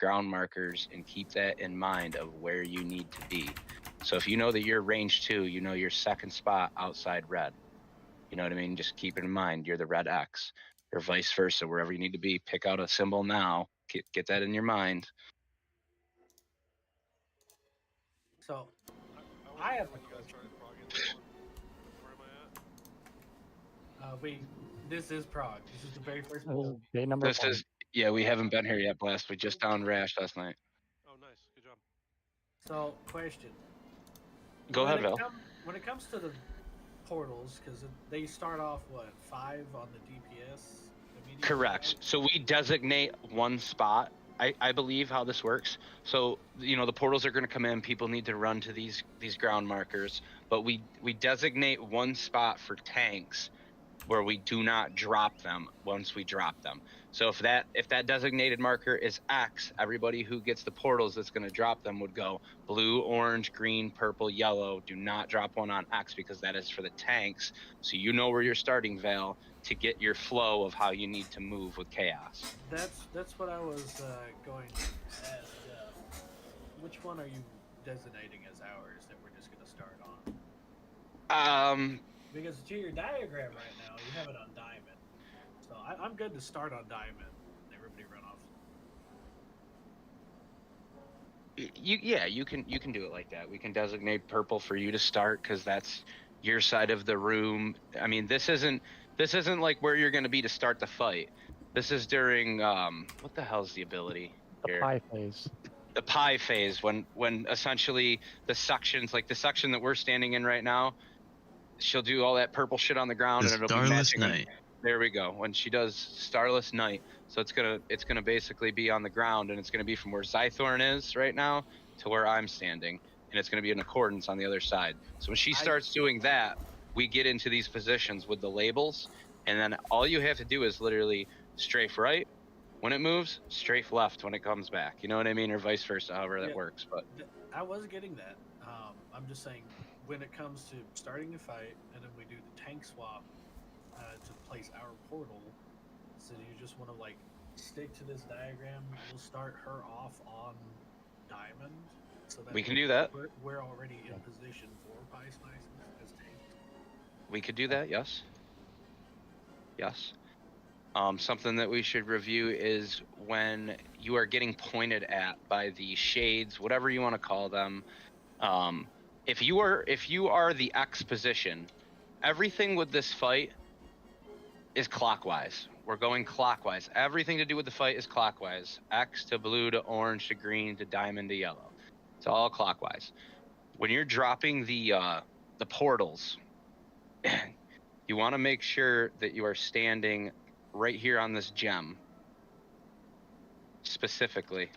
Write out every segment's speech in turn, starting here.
ground markers and keep that in mind of where you need to be. So if you know that you're range 2, you know your second spot outside red. You know what I mean? Just keep it in mind. You're the red X, or vice versa. Wherever you need to be, pick out a symbol now. Get that in your mind. So, I have when a you guys question. started progging this one. Where am I at? This is Prague. This is the very first This is poll. day number This 1. is, yeah, we haven't been here yet, Blast. We just downed Rash last night. Oh, nice. Good job. So, question. Go ahead, Val. When it comes to the portals, because they start off, what, 5 on the DPS? immediately, Correct. right? So we designate one spot. I believe how this works. So, you know, the portals are going to come in. People need to run to these ground markers. But we designate one spot for tanks where we do not drop them once we drop them. So if that designated marker is X, everybody who gets the portals that's going to drop them would go blue, orange, green, purple, yellow. Do not drop one on X because that is for the tanks. So you know where you're starting, Val, to get your flow of how you need to move with chaos. That's what I was going to ask. Which one are you designating as ours that we're just going to start on? Because to your diagram right now, you have it on diamond. So I'm good to start on diamond. Everybody run off. You can do it like that. We can designate purple for you to start because that's your side of the room. I mean, this isn't like where you're going to be to start the fight. This is during what the hell's the ability? The here? pie phase. The pie phase, when essentially the sections, like the section that we're standing in right now, she'll do all that purple shit on the ground The and it'll be Starless matching. Night. There we go. When she does Starless Night, so it's gonna basically be on the ground, and it's gonna be from where Zythorn is right now to where I'm standing, and it's gonna be in accordance on the other side. So when she starts doing that, we get into these positions with the labels, and then all you have to do is literally strafe right when it moves, strafe left when it comes back. You know what I mean, or vice versa, however that works. But I was getting that. I'm just saying when it comes to starting a fight, and then we do the tank swap to place our portal. So you just want to like stick to this diagram. We'll start her off on diamond, so that we can do that. We're already in position for pie slices as tanks. We could do that. Yes. Yes. Something that we should review is when you are getting pointed at by the shades, whatever you want to call them. If you are the X position, everything with this fight is clockwise. We're going clockwise. Everything to do with the fight is clockwise. X to blue to orange to green to diamond to yellow. It's all clockwise. When you're dropping the portals, you want to make sure that you are standing right here on this gem. Specifically.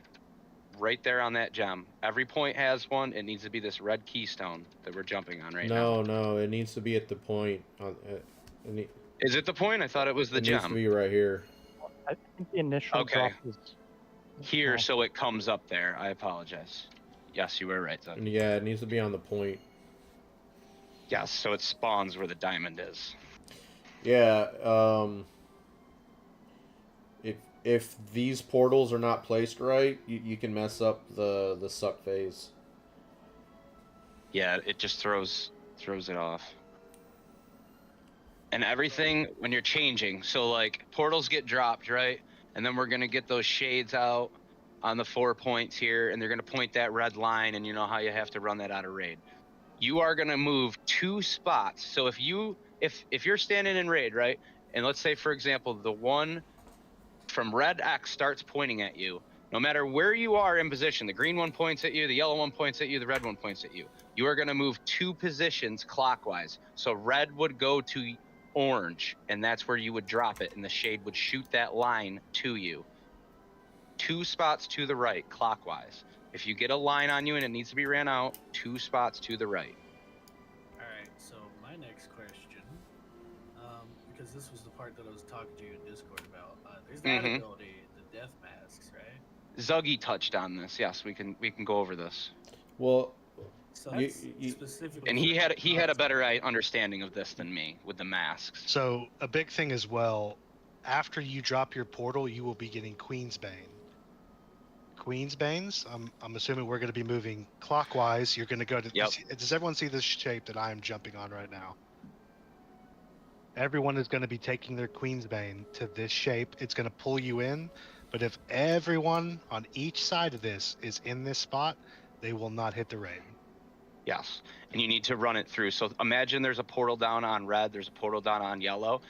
Right there on that gem. Every point has one. It needs to be this red keystone that we're jumping on right now. No, it needs to be at the point. Is it the point? I thought it was the gem. It needs to be right here. I think the initial drop is here, so it comes up there. I apologize. Yes, you were right then. Yeah, it needs to be on the point. Yes, so it spawns where the diamond is. Yeah, if these portals are not placed right, you can mess up the suck phase. Yeah, it just throws it off. And everything when you're changing, so like portals get dropped, right? And then we're gonna get those shades out on the 4 points here, and they're gonna point that red line, and you know how you have to run that out of raid. You are gonna move 2 spots. So if you're standing in raid, right? And let's say, for example, the one from red X starts pointing at you. No matter where you are in position, the green one points at you, the yellow one points at you, the red one points at you. You are gonna move 2 positions clockwise. So red would go to orange, and that's where you would drop it, and the shade would shoot that line to you. 2 spots to the right, clockwise. If you get a line on you and it needs to be ran out, 2 spots to the right. All right, so my next question, because this was the part that I was talking to you in Discord about, there's that ability, the death masks, right? Zuggy touched on this. Yes, we can go over this. Well, so that's specifically, and he had a better understanding of this than me with the masks. So a big thing as well, after you drop your portal, you will be getting Queen's Bane. Queen's Banes. I'm assuming we're going to be moving clockwise. You're going to go to. Yep. Does everyone see this shape that I am jumping on right now? Everyone is going to be taking their Queen's Bane to this shape. It's going to pull you in, but if everyone on each side of this is in this spot, they will not hit the raid. Yes, and you need to run it through. So imagine there's a portal down on red, there's a portal down on yellow.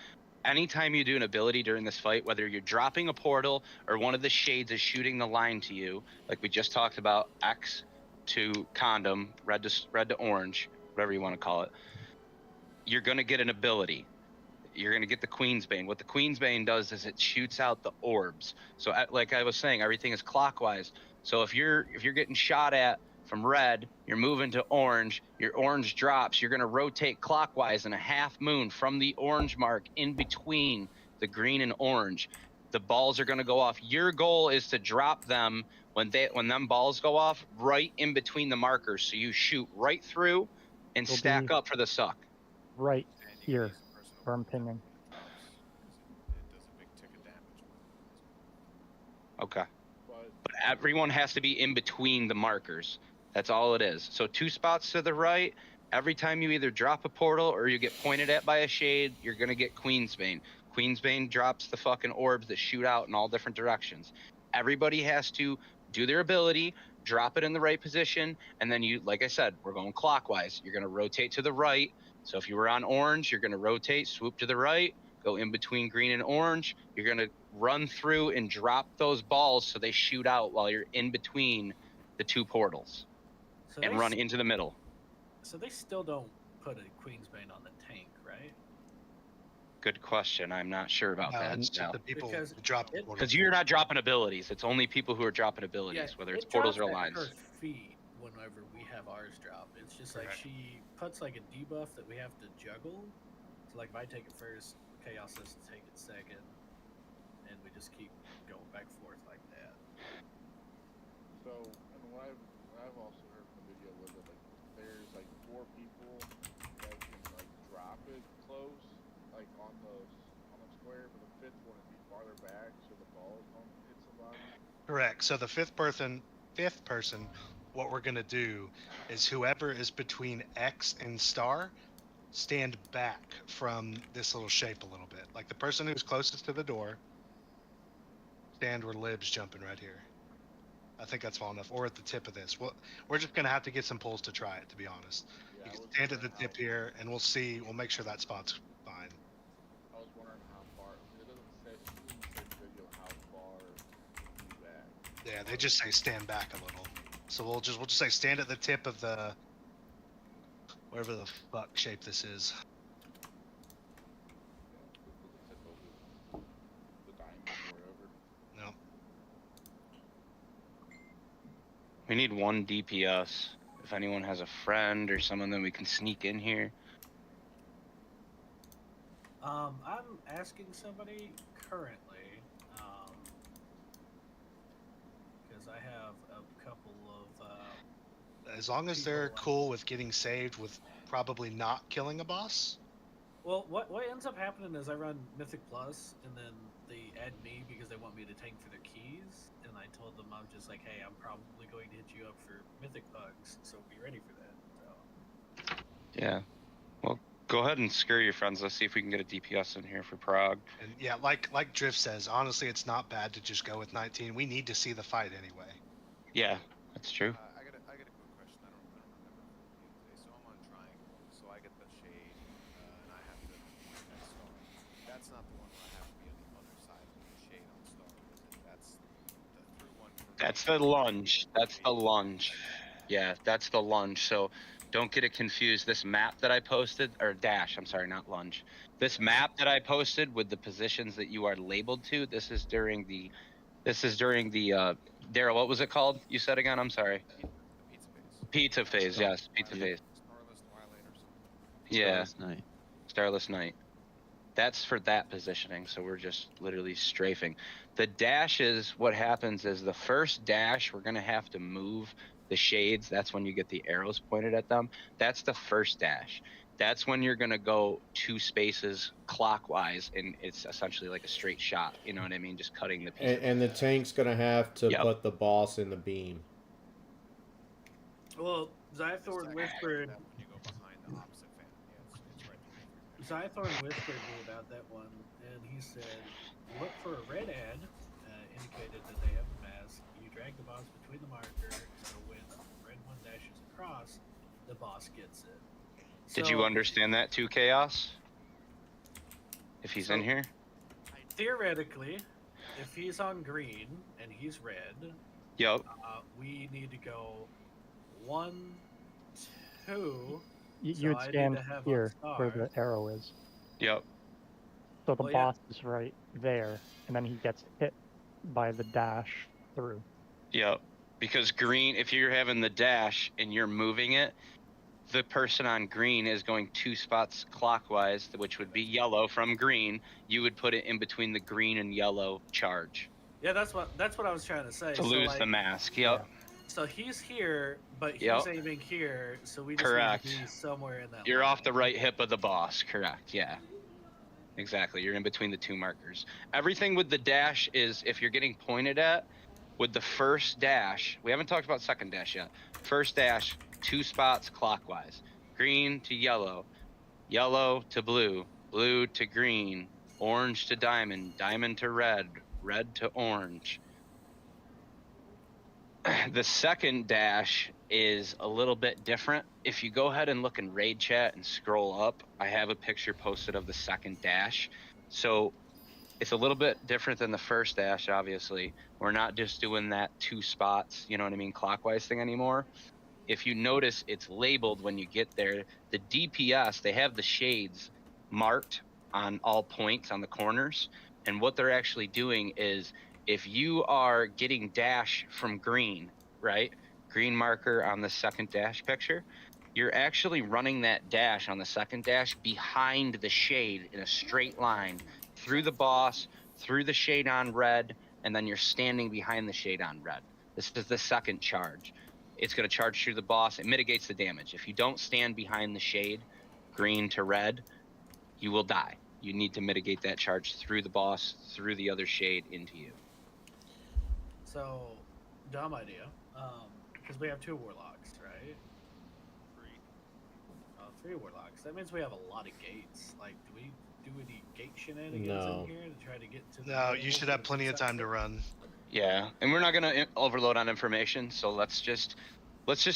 Anytime you do an ability during this fight, whether you're dropping a portal or one of the shades is shooting the line to you, like we just talked about, X to condom, red to orange, whatever you want to call it, you're going to get an ability. You're going to get the Queen's Bane. What the Queen's Bane does is it shoots out the orbs. So like I was saying, everything is clockwise. So if you're getting shot at from red, you're moving to orange, your orange drops, you're going to rotate clockwise in a half moon from the orange mark in between the green and orange. The balls are going to go off. Your goal is to drop them when them balls go off right in between the markers. So you shoot right through and It'll stack be up for the suck. Right here, where I'm pinging. Okay. But everyone has to be in between the markers. That's all it is. So 2 spots to the right, every time you either drop a portal or you get pointed at by a shade, you're going to get Queen's Bane. Queen's Bane drops the fucking orbs that shoot out in all different directions. Everybody has to do their ability, drop it in the right position, and then you, like I said, we're going clockwise. You're going to rotate to the right. So if you were on orange, you're going to rotate, swoop to the right, go in between green and orange. You're going to run through and drop those balls so they shoot out while you're in between the 2 portals and run into the middle. So they still don't put a Queen's Bane on the tank, right? Good question. I'm not sure about that. It's just the people Because who drop the portal. Because you're not dropping abilities. It's only people who are dropping abilities, whether it's portals or lines. Her feet whenever we have ours drop. It's just like she puts like a debuff that we have to juggle. So like if I take it first, Chaos says to take it second, and we just keep going back and forth like that. So, and what I've also heard from the video was that like there's like 4 people that can like drop it close, like on the square, but the 5th one would be farther back, so the balls don't hit somebody. Correct. So the fifth person, what we're gonna do is whoever is between X and star, stand back from this little shape a little bit. Like the person who's closest to the door, stand where Lib's jumping right here. I think that's far enough. Or at the tip of this. We're just gonna have to get some pulls to try it, to be honest. Yeah, you can stand at the tip here, and we'll see. We'll make sure that spot's fine. I was wondering how far. It doesn't say in the video how far to back. Yeah, they just say stand back a little. So we'll just say stand at the tip of the whatever the fuck shape this is. No. We need 1 DPS. If anyone has a friend or someone, then we can sneak in here. I'm asking somebody currently, because I have a couple of. As long as they're cool with getting saved with probably not killing a boss. Well, what ends up happening is I run Mythic Plus, and then they add me because they want me to tank for their keys. And I told them I'm just like, hey, I'm probably going to hit you up for Mythic bugs, so be ready for that. So. Yeah. Well, go ahead and scurry your friends. Let's see if we can get a DPS in here for Prague. And yeah, like Drift says, honestly, it's not bad to just go with 19. We need to see the fight anyway. Yeah, that's true. I got a quick question. I don't remember. So I'm on triangle, so I get the shade, and I have to point at star. That's not the one where I have to be on the other side of the shade on star. That's the through one. That's the lunge. That's the lunge. Yeah, that's the lunge. So don't get it confused. This map that I posted, or dash, I'm sorry, not lunge. This map that I posted with the positions that you are labeled to, this is during the Daryl, what was it called? You said again? I'm sorry. Pizza phase, yes, pizza phase. Yeah. Starless Night. That's for that positioning, so we're just literally strafing. The dashes, what happens is the first dash, we're going to have to move the shades. That's when you get the arrows pointed at them. That's the first dash. that's when you're gonna go 2 spaces clockwise, and it's essentially like a straight shot. You know what I mean? Just cutting the piece. And the tank's gonna have to Yep. put the boss in the beam. Well, Just Zythorn to whispered. that when you go behind the opposite fan. Yeah, it's right beneath your fan. Zythorn whispered me about that one, and he said, "Look for a red ad, indicated that they have a mask. You drag the boss between the marker, so when the red one dashes across, the boss gets it." Did you understand that too, Chaos? If he's in here? Theoretically, if he's on green and he's red, Yep. we need to go 1, 2. You would stand here where the arrow is. Yep. So the boss is right there, and then he gets hit by the dash through. Yep. Because green, if you're having the dash and you're moving it, the person on green is going 2 spots clockwise, which would be yellow from green. You would put it in between the green and yellow charge. Yeah, that's what I was trying to say. To lose the mask. Yep. So he's here, but he's aiming here, so we just Correct. need to be somewhere in that You're line. off the right hip of the boss. Correct. Yeah. Exactly. You're in between the 2 markers. Everything with the dash is, if you're getting pointed at, with the first dash, we haven't talked about second dash yet. First dash, 2 spots clockwise. Green to yellow, yellow to blue, blue to green, orange to diamond, diamond to red, red to orange. The second dash is a little bit different. If you go ahead and look in raid chat and scroll up, I have a picture posted of the second dash. So it's a little bit different than the first dash, obviously. We're not just doing that 2 spots, you know what I mean, clockwise thing anymore. If you notice, it's labeled when you get there. The DPS, they have the shades marked on all points on the corners. And what they're actually doing is, if you are getting dash from green, right? Green marker on the second dash picture, you're actually running that dash on the second dash behind the shade in a straight line through the boss, through the shade on red, and then you're standing behind the shade on red. This is the second charge. It's going to charge through the boss. It mitigates the damage. If you don't stand behind the shade, green to red, you will die. You need to mitigate that charge through the boss, through the other shade, into you. So, dumb idea. Because we have 2 warlocks, right? 3 warlocks. That means we have a lot of gates. Like, do we do any gate shenanigans in here to try to get to the No, you should have plenty of time to run. Yeah, and we're not gonna overload on information, so let's just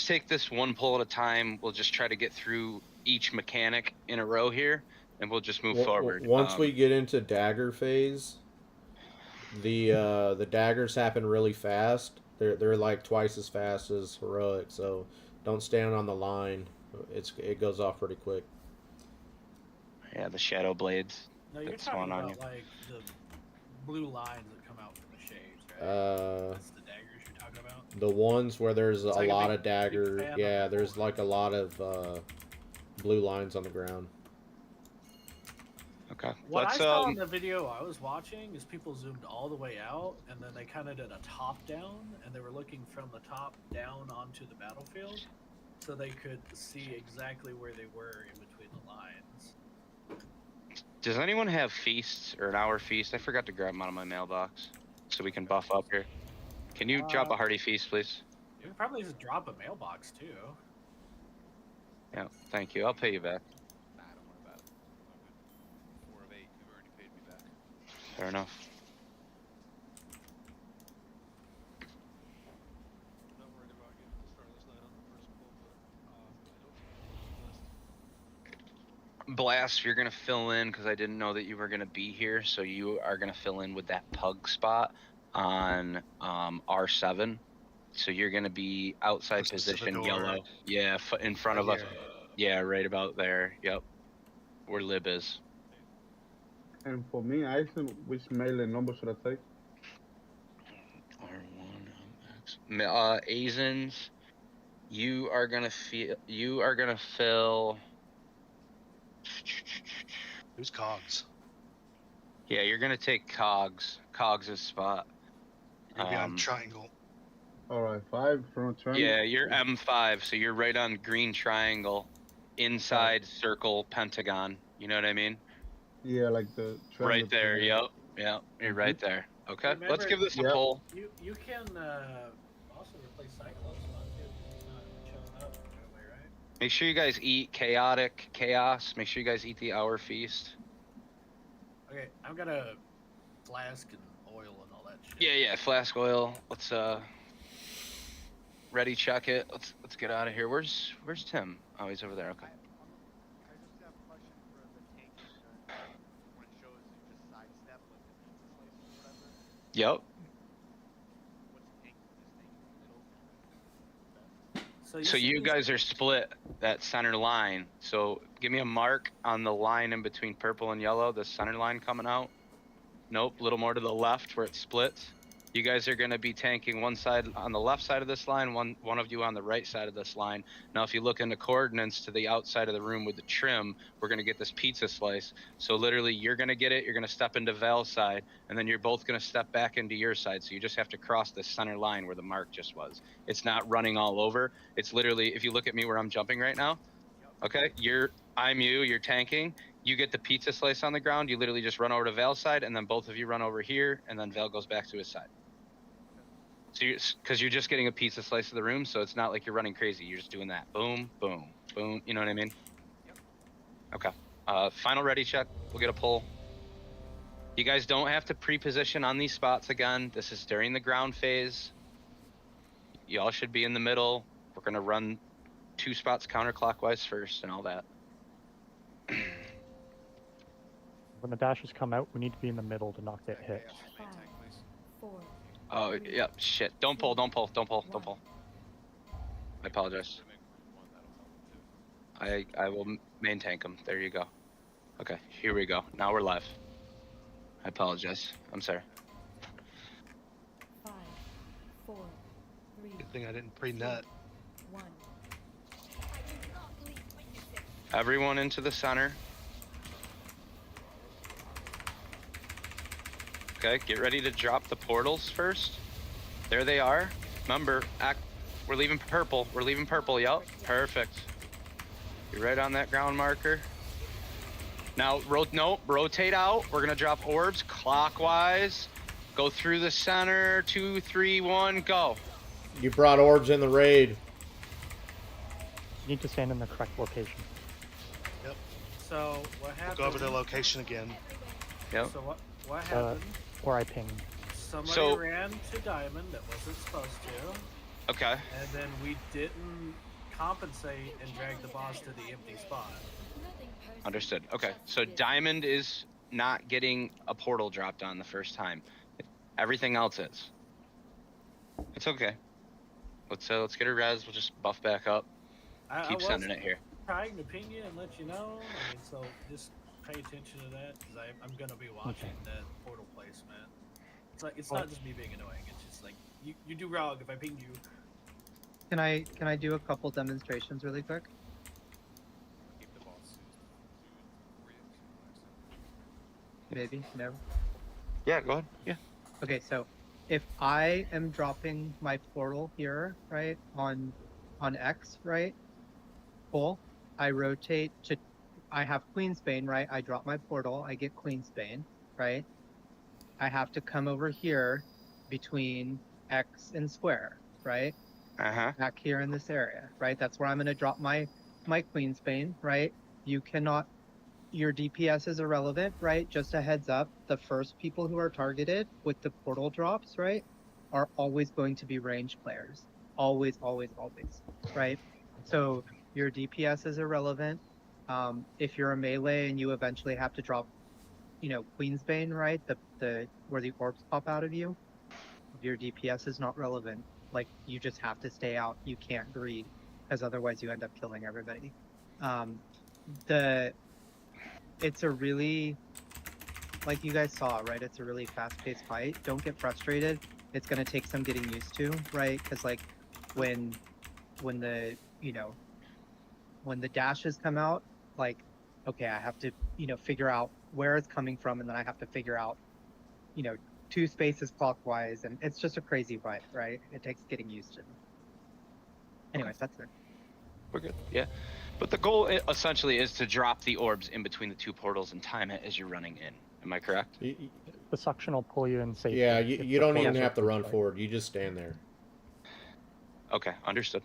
take this one pull at a time. We'll just try to get through each mechanic in a row here, and we'll just move forward. Once we get into dagger phase, the daggers happen really fast. They're like twice as fast as heroic, so don't stand on the line. It goes off pretty quick. Yeah, the shadow blades. No, you're talking about like the blue lines that come out from the shades, right? That's the daggers you're talking about? The ones where there's a lot of dagger. Yeah, there's like a lot of blue lines on the ground. Okay. What I saw in the video I was watching is people zoomed all the way out, and then they kind of did a top down, and they were looking from the top down onto the battlefield, so they could see exactly where they were in between the lines. Does anyone have feasts or an hour feast? I forgot to grab them out of my mailbox, so we can buff up here. Can you drop a hearty feast, please? You could probably just drop a mailbox too. Yeah, thank you. I'll pay you back. Nah, don't worry about it. I'm good. 4 of 8. You've already paid me back. Fair enough. I'm not worried about getting to start this night on the first pull, but I don't. Blast, you're gonna fill in because I didn't know that you were gonna be here, so you are gonna fill in with that pug spot on R7. So you're gonna be outside position yellow. Yeah, in front of us. Yeah, right about there. Yep. Where Lib is. And for me, Aizen, which mailing number should I take? R1 Azens, you are gonna fill. Who's Cogs? Yeah, you're gonna take Cogs' spot. You're on triangle. Alright, 5 from triangle. Yeah, you're M5, so you're right on green triangle. inside circle pentagon. You know what I mean? Yeah, like the Right there. triangle. Yep. Yep. You're right there. Okay. Remember, Let's give this a Yep. pull. You can also replace Cyclops on too because he's not showing up right away, right? Make sure you guys eat chaos. Make sure you guys eat the hour feast. Okay, I'm gonna flask and oil and all that shit. Yeah. Flask oil. Let's ready check it. Let's get out of here. Where's Tim? Oh, he's over there. Okay. I just have a question for the tank when it shows you just sidestep like the pizza slice or whatever. Yep. What's tank? This tank in the middle? So you guys are split that center line. So give me a mark on the line in between purple and yellow, the center line coming out. Nope, a little more to the left where it splits. You guys are going to be tanking one side on the left side of this line, one of you on the right side of this line. Now, if you look into coordinates to the outside of the room with the trim, we're going to get this pizza slice. So literally, you're going to get it. You're going to step into Val's side, and then you're both going to step back into your side. So you just have to cross this center line where the mark just was. It's not running all over. It's literally, if you look at me where I'm jumping right now, okay, I'm you're tanking. You get the pizza slice on the ground. You literally just run over to Val's side, and then both of you run over here, and then Val goes back to his side. So because you're just getting a pizza slice of the room, so it's not like you're running crazy. You're just doing that. Boom, boom, boom. You know what I mean? Yep. Okay. Final ready check. We'll get a pull. You guys don't have to pre-position on these spots again. This is during the ground phase. Y'all should be in the middle. We're going to run 2 spots counterclockwise first and all that. When the dashes come out, we need to be in the middle to not get hit. Main tank, please. 4. Oh, yeah, shit. Don't pull. I apologize. Make group 1, that'll help too. I will main tank him. There you go. Okay, here we go. Now we're live. I apologize. I'm sorry. 5, 4, 3. Good thing I didn't pre-nut. 1. Everyone into the center. Okay, get ready to drop the portals first. There they are. Remember, we're leaving purple. Yep, perfect. You're right on that ground marker. Now, rotate out. We're gonna drop orbs clockwise. Go through the center. 2, 3, 1, go. You brought orbs in the raid. You need to stand in the correct location. Yep. So what We'll happened? go over the location again. Yep. So what happened? Or I pinged. Somebody ran to diamond that wasn't supposed to, Okay. and then we didn't compensate and drag the boss to the empty spot. Understood. Okay, so diamond is not getting a portal dropped on the first time. Everything else is. It's okay. Let's get a res. We'll just buff back up. Keep sending it here. Trying to ping you and let you know. I mean, so just pay attention to that because I'm gonna be watching that portal placement. It's not just me being annoying. It's just like you do wrong if I ping you. Can I do a couple demonstrations really quick? Keep the boss for you. Maybe, never. Yeah, go ahead. Yeah. Okay, so if I am dropping my portal here, right, on X, right, cool, I rotate to, I have Queensbane, right, I drop my portal, I get Queensbane, right, I have to come over here between X and square, right, back here in this area, right, that's where I'm going to drop my Queensbane, right, you cannot, your DPS is irrelevant, right? Just a heads up, the first people who are targeted with the portal drops, right, are always going to be range players. Always, always, always, right? So your DPS is irrelevant. If you're a melee and you eventually have to drop, you know, Queensbane, right, the where the orbs pop out of you, your DPS is not relevant. Like, you just have to stay out. You can't greed, because otherwise you end up killing everybody. It's a really, like you guys saw, right? It's a really fast-paced fight. Don't get frustrated. It's gonna take some getting used to, right? Because like when the, you know, when the dashes come out, like, okay, I have to, you know, figure out where it's coming from, and then I have to figure out, you know, 2 spaces clockwise, and it's just a crazy fight, right? It takes getting used to. Anyways, that's it. We're good. Yeah. But the goal essentially is to drop the orbs in between the two portals and time it as you're running in. Am I correct? The suction will pull you in safely. Yeah, you don't even have to run right. forward. You just stand there. Okay, understood.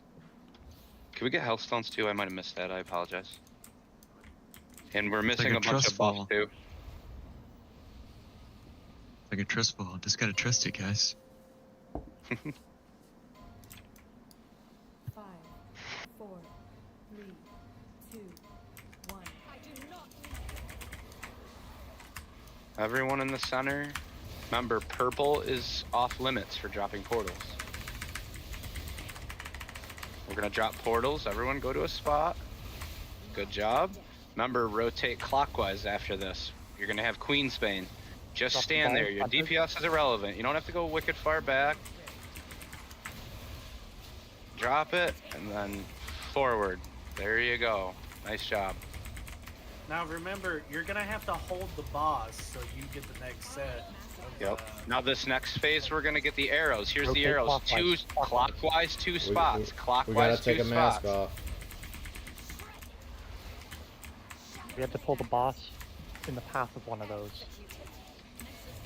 Can we get healthstones too? I might have missed that. I apologize. And we're missing like a bunch of buffs too. Like a trust fall. Just gotta trust it, guys. 5, 4, 3, 2, 1. Everyone in the center. Remember, purple is off limits for dropping portals. We're gonna drop portals. Everyone go to a spot. Good job. Remember, rotate clockwise after this. You're gonna have Queensbane. Just stand there. Your DPS is irrelevant. You don't have to go wicked far back. Drop it, and then forward. There you go. Nice job. Now remember, you're gonna have to hold the boss so you get the next set. Yep. Now this next phase, we're gonna get the arrows. Here's the arrows. Clockwise, two spots. Clockwise, we gotta take two a mask spots. off. We have to pull the boss in the path of one of those.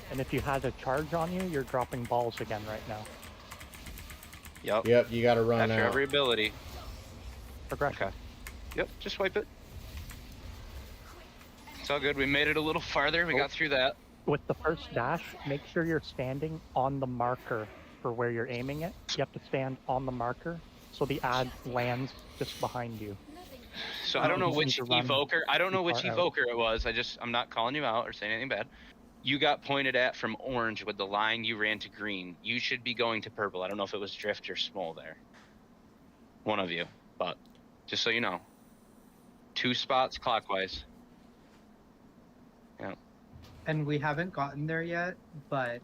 And if you had a charge on you, you're dropping balls again right now. Yep. You gotta run After out. every ability. Progression. Okay. Yep, just wipe it. It's all good. We made it a little farther. We got through that. With the first dash, make sure you're standing on the marker for where you're aiming it. You have to stand on the marker so the ad lands just behind you. So I don't know which evoker. I don't know which far out. evoker it was. I'm not calling you out or saying anything bad. You got pointed at from orange with the line you ran to green. You should be going to purple. I don't know if it was Drift or Smole there. One of you, but just so you know. 2 spots clockwise. Yeah. And we haven't gotten there yet, but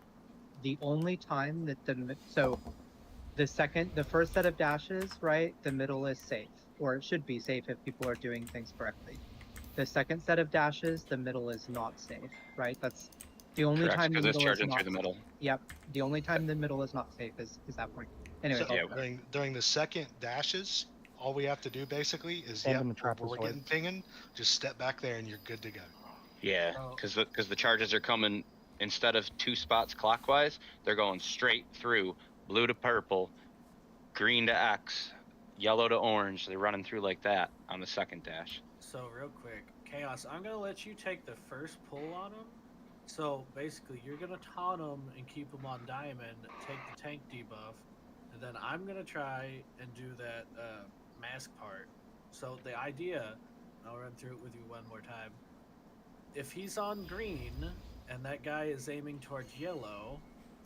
the only time that the first set of dashes, right, the middle is safe, or it should be safe if people are doing things correctly. The second set of dashes, the middle is not safe, right? That's the only Correct, time the because it's middle is charging not through the middle. Yep, the only time the middle is not safe is that point. Anyway, So during the second dashes, all we have to do basically is Stand in the where we're trapezoid. getting pinging, just step back there and you're good to go. Yeah, because the charges are coming, instead of 2 spots clockwise, they're going straight through blue to purple, green to X, yellow to orange. They're running through like that on the second dash. So real quick, Chaos, I'm gonna let you take the first pull on him. So basically, you're gonna taunt him and keep him on diamond, take the tank debuff, and then I'm gonna try and do that mask part. So the idea, I'll run through it with you one more time. If he's on green and that guy is aiming towards yellow,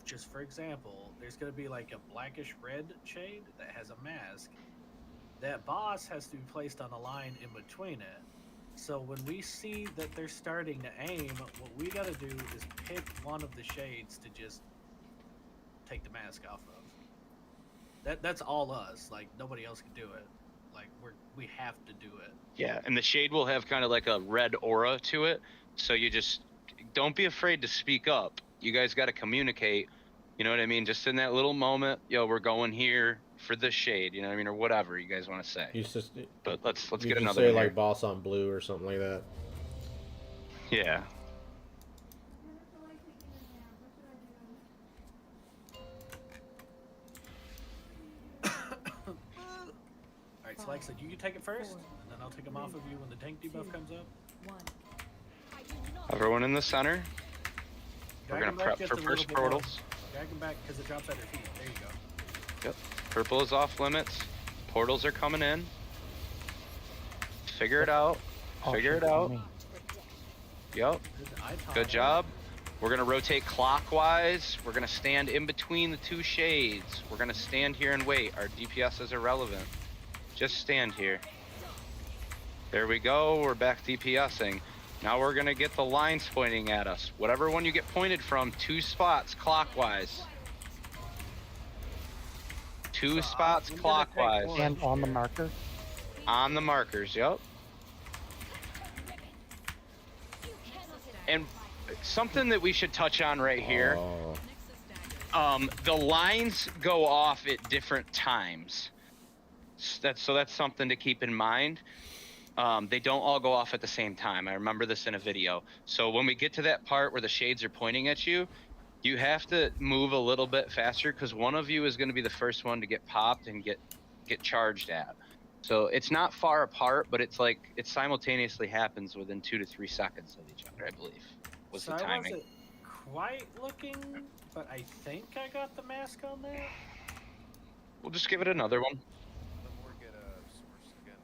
just for example, there's gonna be like a blackish red shade that has a mask. That boss has to be placed on a line in between it. So when we see that they're starting to aim, what we gotta do is pick one of the shades to just take the mask off of. That's all us. Like nobody else can do it. Like we have to do it. Yeah, and the shade will have kind of like a red aura to it. So you just don't be afraid to speak up. You guys got to communicate. You know what I mean? Just in that little moment, we're going here for this shade. You know what I mean, or whatever you guys want to say. But let's get another. Say one like here. boss on blue or something like that. Yeah. Alright, so like I said, you can take it first, and then I'll take them off of you when the tank debuff comes up. Everyone in the center. We're Drag gonna him back prep just for a little first bit more. portals. Drag him back because it drops at your feet. There you go. Yep. Purple is off limits. Portals are coming in. Figure it out. Figure it out. Yep. Good job. We're gonna rotate clockwise. We're gonna stand in between the 2 shades. We're gonna stand here and wait. Our DPS is irrelevant. Just stand here. There we go. We're back DPSing. Now we're gonna get the lines pointing at us. Whatever one you get pointed from, 2 spots clockwise. 2 spots clockwise. And on the marker. On the markers, yep. And something that we should touch on right here. The lines go off at different times. So that's something to keep in mind. They don't all go off at the same time. I remember this in a video. So when we get to that part where the shades are pointing at you, you have to move a little bit faster because one of you is going to be the first one to get popped and get charged at. So it's not far apart, but it's like it simultaneously happens within 2 to 3 seconds of each other, I believe, was So the timing. I wasn't quite looking, but I think I got the mask on there. We'll just give it another one. Let more get a source again,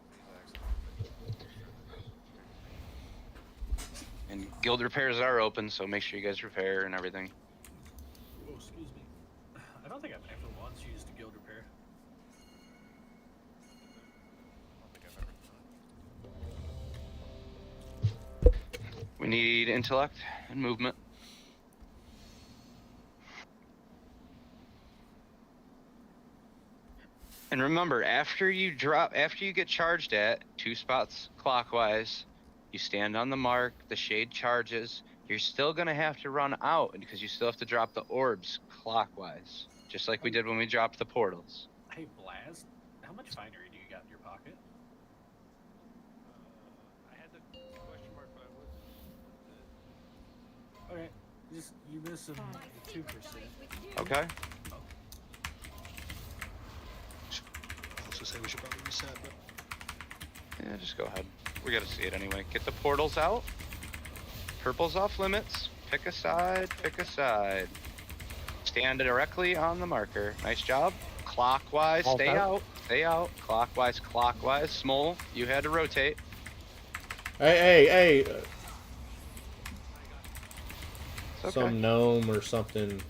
please. And guild repairs are open, so make sure you guys repair and everything. Oh, excuse me. I don't think I've ever once used a guild repair. I don't think I've ever done. We need intellect and movement. And remember, after you get charged at 2 spots clockwise, you stand on the mark, the shade charges, you're still gonna have to run out because you still have to drop the orbs clockwise, just like we did when we dropped the portals. Hey, Blast, how much finery do you got in your pocket? I had the question mark, but I was. Okay, just you missing 2%. Okay. I was gonna say we should probably reset, but Yeah, just go ahead. We gotta see it anyway. Get the portals out. Purple's off limits. Pick a side, pick a side. Stand directly on the marker. Nice job. Clockwise, stay out. Stay out. Clockwise, clockwise. Small, you had to rotate. Hey! It's okay. Some gnome or something.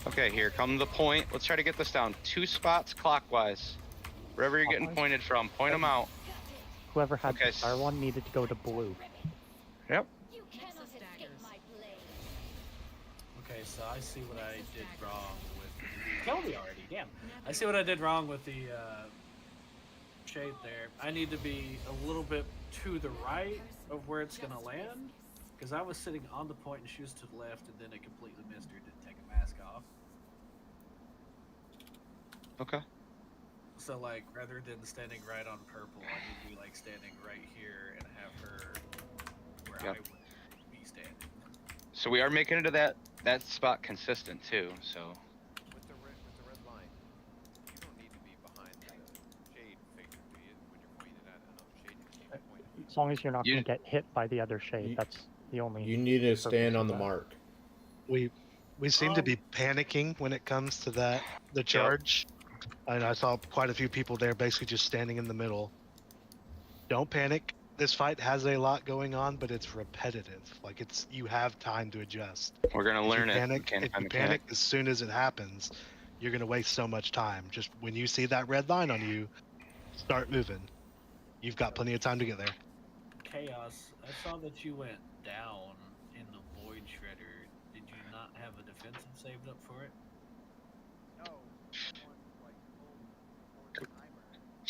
Okay, here come the point. Let's try to get this down. 2 spots clockwise. Wherever you're getting pointed from, point them out. Whoever had the star one needed to go to blue. Yep. Okay, so I see what I did wrong with. Killed me already, damn. I see what I did wrong with the shade there. I need to be a little bit to the right of where it's gonna land, because I was sitting on the point and she was to the left, and then I completely missed her. Didn't take a mask off. Okay. So like, rather than standing right on purple, I need to be like standing right here and have her where I would be standing. So we are making it to that spot consistent too. So. With the red line, you don't need to be behind the shade figure, do you? When you're pointed at another shade, you can't point at. As long as you're not going to get hit by the other shade, that's the only. You need to stand on the mark. we seem to be panicking when it comes to the charge. And I saw quite a few people there basically just standing in the middle. Don't panic. This fight has a lot going on, but it's repetitive. Like you have time to adjust. We're gonna learn it. If you panic as soon as it happens, you're gonna waste so much time. Just when you see that red line on you, start moving. You've got plenty of time to get there. Chaos, I saw that you went down in the Void Shredder. Did you not have a defensive saved up for it? No.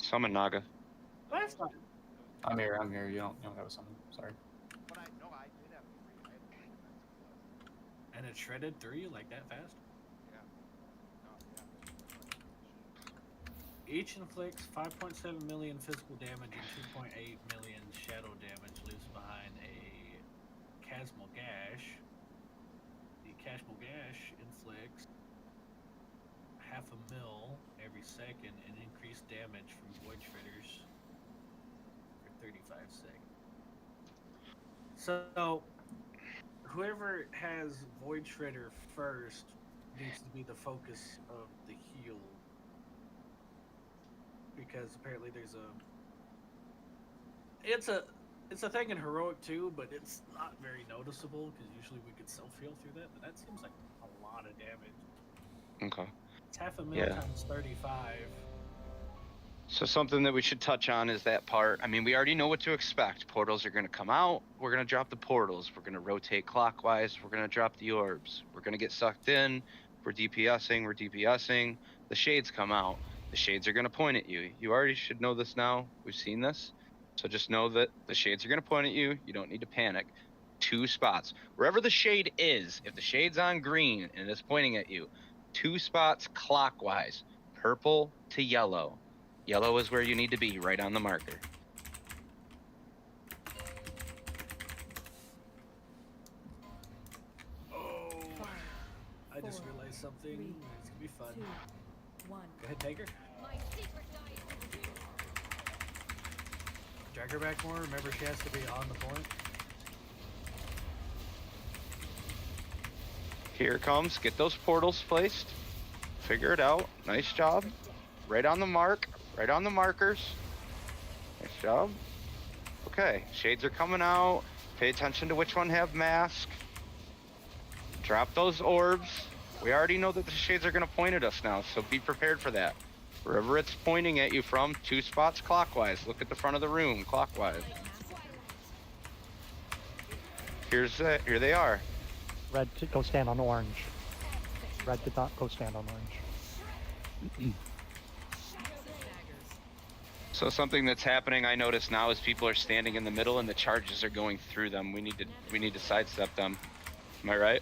Summon Naga. That's fine. I'm here. You don't have a summon. Sorry. But I did have 3. I had 3 defensive. And it shredded through you like that fast? Yeah. No, yeah. Each inflicts 5.7 million physical damage and 2.8 million shadow damage, leaves behind a Chasmal Gash. The Chasmal Gash inflicts 0.5 mil every second and increased damage from Void Shredders for 35 seconds. So, whoever has Void Shredder first needs to be the focus of the heal. Because apparently there's it's a thing in Heroic too, but it's not very noticeable because usually we could self-heal through that, but that seems like a lot of damage. Okay. It's 0.5 mil times 35. So something that we should touch on is that part. I mean, we already know what to expect. Portals are going to come out. We're going to drop the portals. We're going to rotate clockwise. We're going to drop the orbs. We're going to get sucked in. We're DPSing. The shades come out. The shades are going to point at you. You already should know this now. We've seen this. So just know that the shades are going to point at you. You don't need to panic. 2 spots. Wherever the shade is, if the shade's on green and it's pointing at you, 2 spots clockwise, purple to yellow. Yellow is where you need to be, right on the marker. Oh, I just realized something. It's gonna be fun. 2, 1. Go ahead, Tiger. Drag her back more. Remember, she has to be on the point. Here it comes. Get those portals placed. Figure it out. Nice job. Right on the mark. Right on the markers. Nice job. Okay, shades are coming out. Pay attention to which one have mask. Drop those orbs. We already know that the shades are going to point at us now, so be prepared for that. Wherever it's pointing at you from, 2 spots clockwise. Look at the front of the room, clockwise. Here they are. Red to go stand on orange. Red did not go stand on orange. So something that's happening, I notice now, is people are standing in the middle and the charges are going through them. We need to sidestep them. Am I right?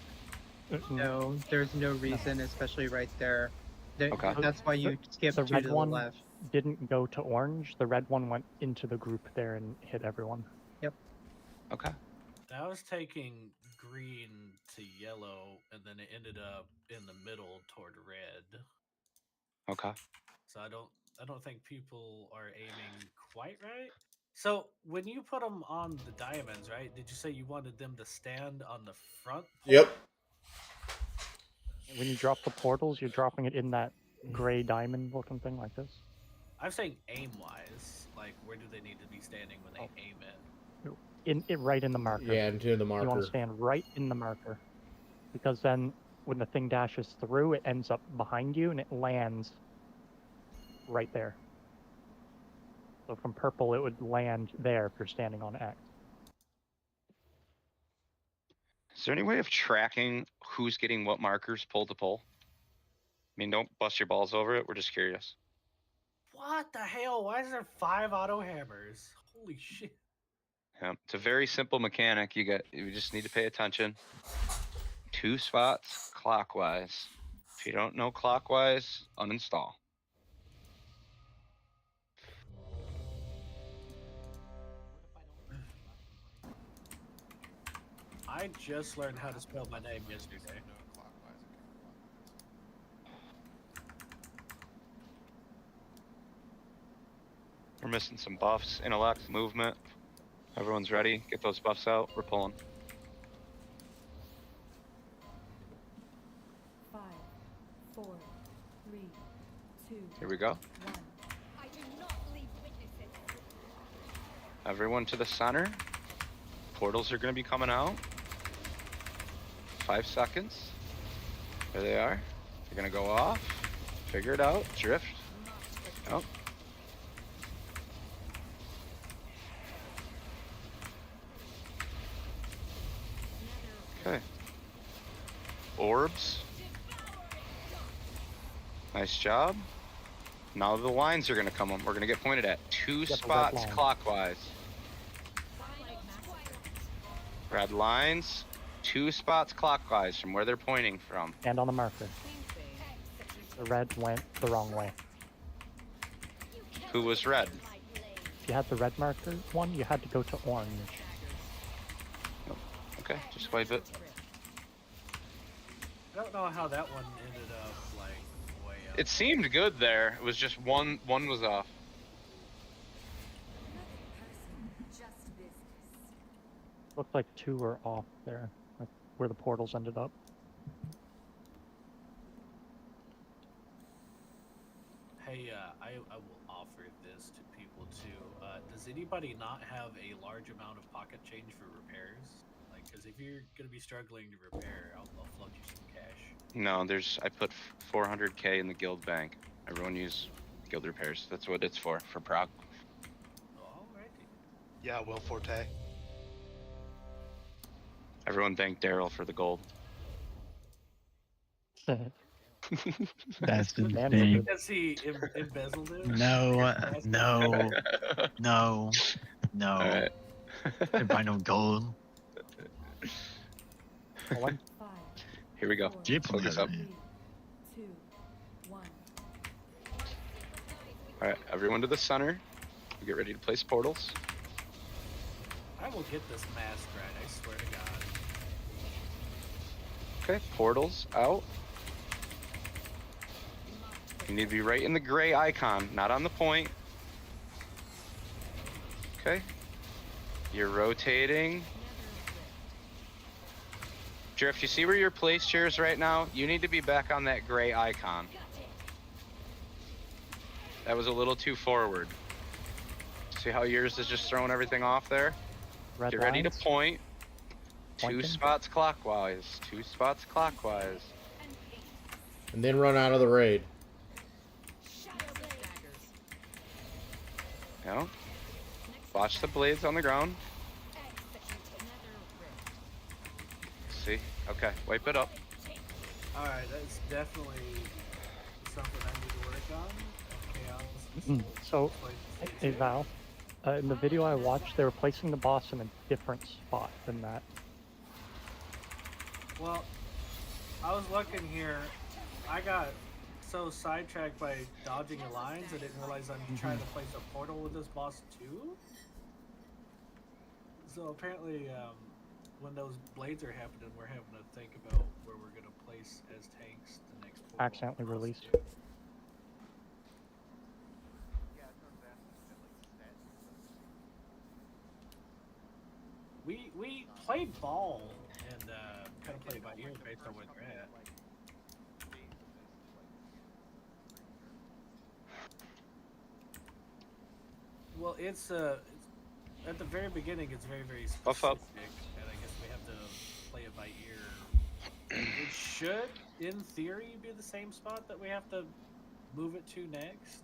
No, there's no reason, especially right there. Okay. That's why you skip The to red the one left. didn't go to orange. The red one went into the group there and hit everyone. Yep. Okay. I was taking green to yellow, and then it ended up in the middle toward red. Okay. So I don't think people are aiming quite right. So when you put them on the diamonds, right? Did you say you wanted them to stand on the front? Yep. When you drop the portals, you're dropping it in that gray diamond looking thing like this. I'm saying aim-wise, like where do they need to be standing when they aim it? Right in the marker. Yeah, into the marker. You want to stand right in the marker, because then when the thing dashes through, it ends up behind you and it lands right there. So from purple, it would land there if you're standing on X. Is there any way of tracking who's getting what markers pole to pole? I mean, don't bust your balls over it. We're just curious. What the hell? Why is there 5 auto hammers? Holy shit. Yeah, it's a very simple mechanic. You just need to pay attention. 2 spots clockwise. If you don't know clockwise, uninstall. I just learned how to spell my name yesterday. We're missing some buffs, intellect, movement. Everyone's ready. Get those buffs out. We're pulling. 5, 4, 3, 2. Here we go. 1. I do not leave witnesses. Everyone to the center. Portals are going to be coming out. 5 seconds. There they are. They're going to go off. Figure it out. Drift. Oh. Okay. Orbs. Nice job. Now the lines are going to come on. We're going to get pointed at 2 spots clockwise. Red lines. 2 spots clockwise from where they're pointing from. And on the marker. The red went the wrong way. Who was red? If you had the red marker one, you had to go to orange. Okay, just wipe it. I don't know how that one ended up like way up. It seemed good there. It was just one was off. Looked like 2 were off there, like where the portals ended up. Hey, I will offer this to people too. Does anybody not have a large amount of pocket change for repairs? Like, because if you're gonna be struggling to repair, I'll float you some cash. No, I put 400k in the guild bank. Everyone use guild repairs. That's what it's for prog. Alrighty. Yeah, Will Forte. Everyone thank Daryl for the gold. That's insane. Because he embezzled it? No, no, no, no. Alright. I buy no gold. Here we go. Jeep Focus up. 3, 2, 1. All right, everyone to the center. Get ready to place portals. I will get this mask right, I swear to God. Okay, portals out. You need to be right in the gray icon, not on the point. Okay. You're rotating. Drift, you see where your place chair is right now? You need to be back on that gray icon. That was a little too forward. See how yours is just throwing everything off there? Red Get ready to lines. point. Pointing. 2 spots clockwise. 2 spots clockwise. And then run out of the raid. No. Watch the blades on the ground. See? Okay, wipe it up. Alright, that's definitely something I need to work on. Chaos. So, hey Val, in the video I watched, they were placing the boss in a different spot than that. Well, I was looking here. I got so sidetracked by dodging the lines, I didn't realize I'm trying to place a portal with this boss too. So apparently, when those blades are happening, we're having to think about where we're going to place as tanks the next portal. Accidentally released. We played ball and kind of played by ear based on where you're at. Well, it's at the very beginning, it's very specific, Buff up. and I guess we have to play it by ear. It should, in theory, be the same spot that we have to move it to next.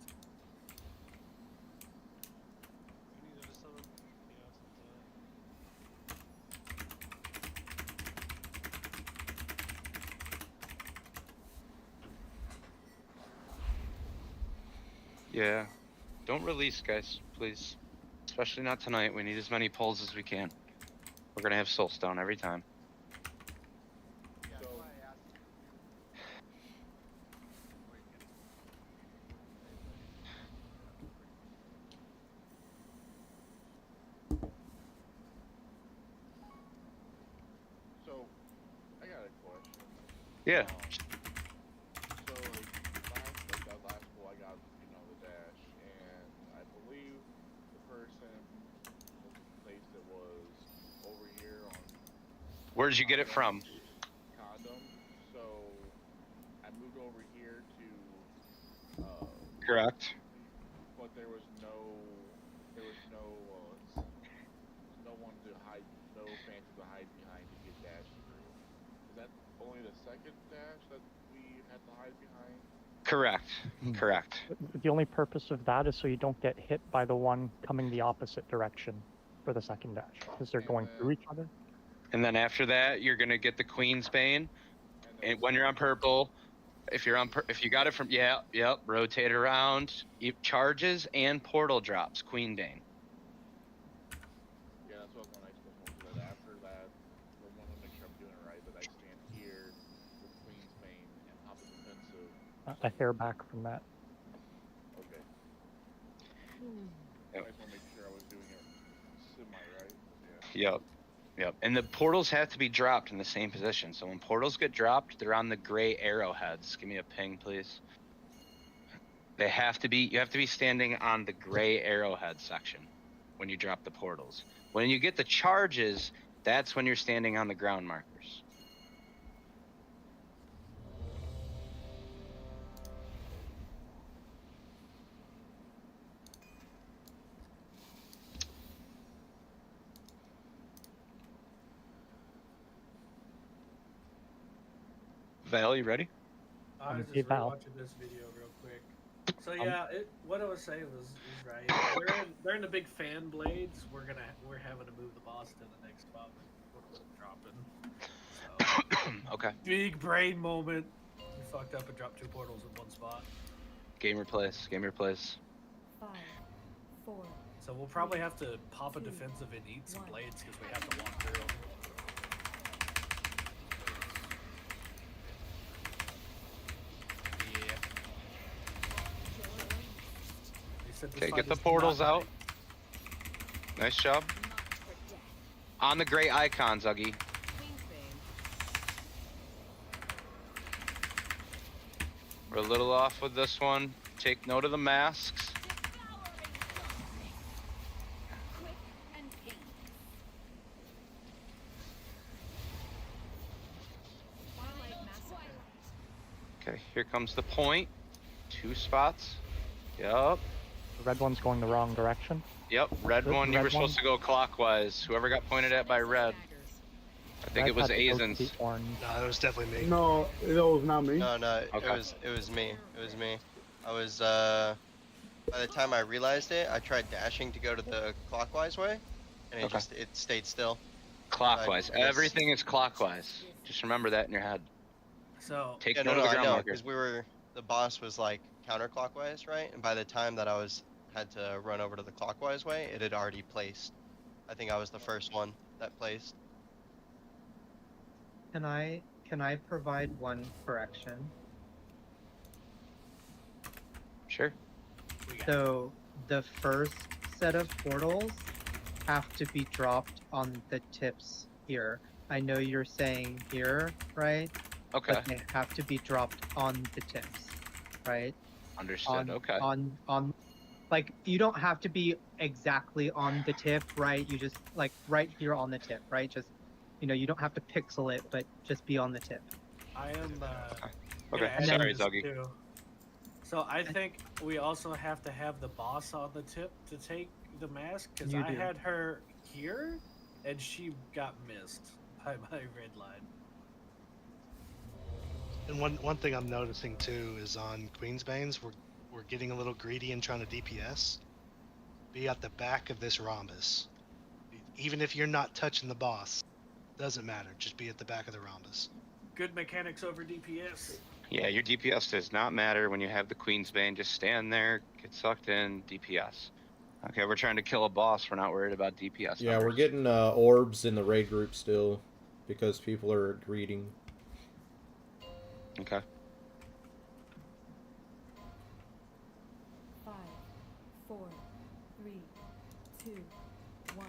Yeah. Don't release, guys, please. Especially not tonight. We need as many pulls as we can. We're gonna have Soulstone every time. So, I got a question. Yeah. So, that last pool I got, the dash, and I believe the person placed it was over here on. Where did you get it from? Condom. So, I moved over here to. Correct. But there was no one to hide, no fancy to hide behind to get dashed through. Is that only the second dash that we had to hide behind? Correct. Correct. The only purpose of that is so you don't get hit by the one coming the opposite direction for the second dash, because they're going through each other. And then after that, you're gonna get the Queen's Bane. And when you're on purple, if you got it from rotate around, charges and portal drops, Queen Bane. Yeah, that's what I was my next question was. That after that, I want to make sure I'm doing it right. That I stand here with Queen's Bane and pop a defensive. A hair back from that. Okay. I just want to make sure I was doing it semi-right. Yeah. Yep. And the portals have to be dropped in the same position. So when portals get dropped, they're on the gray arrowheads. Give me a ping, please. You have to be standing on the gray arrowhead section when you drop the portals. When you get the charges, that's when you're standing on the ground markers. Val, you ready? I was just rewatching this video real quick. So yeah, what I was saying was right. They're in the big fan blades. We're having to move the boss to the next spot with dropping. So, okay. Big brain moment. We fucked up and dropped 2 portals in one spot. Game replays. 5, 4. So we'll probably have to pop a defensive and eat some blades because we have to walk through them. said this Okay, fight get the is portals not out. Nice job. On the gray icon, Zuggy. We're a little off with this one. Take note of the masks. Okay, here comes the point. 2 spots. Yup. The red one's going the wrong direction. Yep, red one, you were supposed to go clockwise. Whoever got pointed at by red. I think it was Azen's. No, it was definitely me. No, it was not me. No, Okay. it was me. It was me. I was by the time I realized it, I tried dashing to go to the clockwise way, and it stayed still. Clockwise. Everything is clockwise. Just remember that in your head. So take note of the ground marker. Because the boss was like counterclockwise, right? And by the time that I had to run over to the clockwise way, it had already placed. I think I was the first one that placed. Can I provide one correction? Sure. So the first set of portals have to be dropped on the tips here. I know you're saying here, right? Okay. But they have to be dropped on the tips, right? Understood. Okay. On, like, you don't have to be exactly on the tip, right? You just, like, right here on the tip, right? Just, you don't have to pixel it, but just be on the tip. I am. Okay. Sorry, Zuggy. So I think we also have to have the boss on the tip to take the mask, because I had her here, and she got missed by my red line. And one thing I'm noticing too is on Queensbane's, we're getting a little greedy and trying to DPS. Be at the back of this rhombus. Even if you're not touching the boss, doesn't matter. Just be at the back of the rhombus. Good mechanics over DPS. Yeah, your DPS does not matter when you have the Queensbane. Just stand there, get sucked in, DPS. Okay, we're trying to kill a boss. We're not worried about DPS. Yeah, numbers. we're getting orbs in the raid group still because people are greeting. Okay. 5, 4, 3, 2, 1.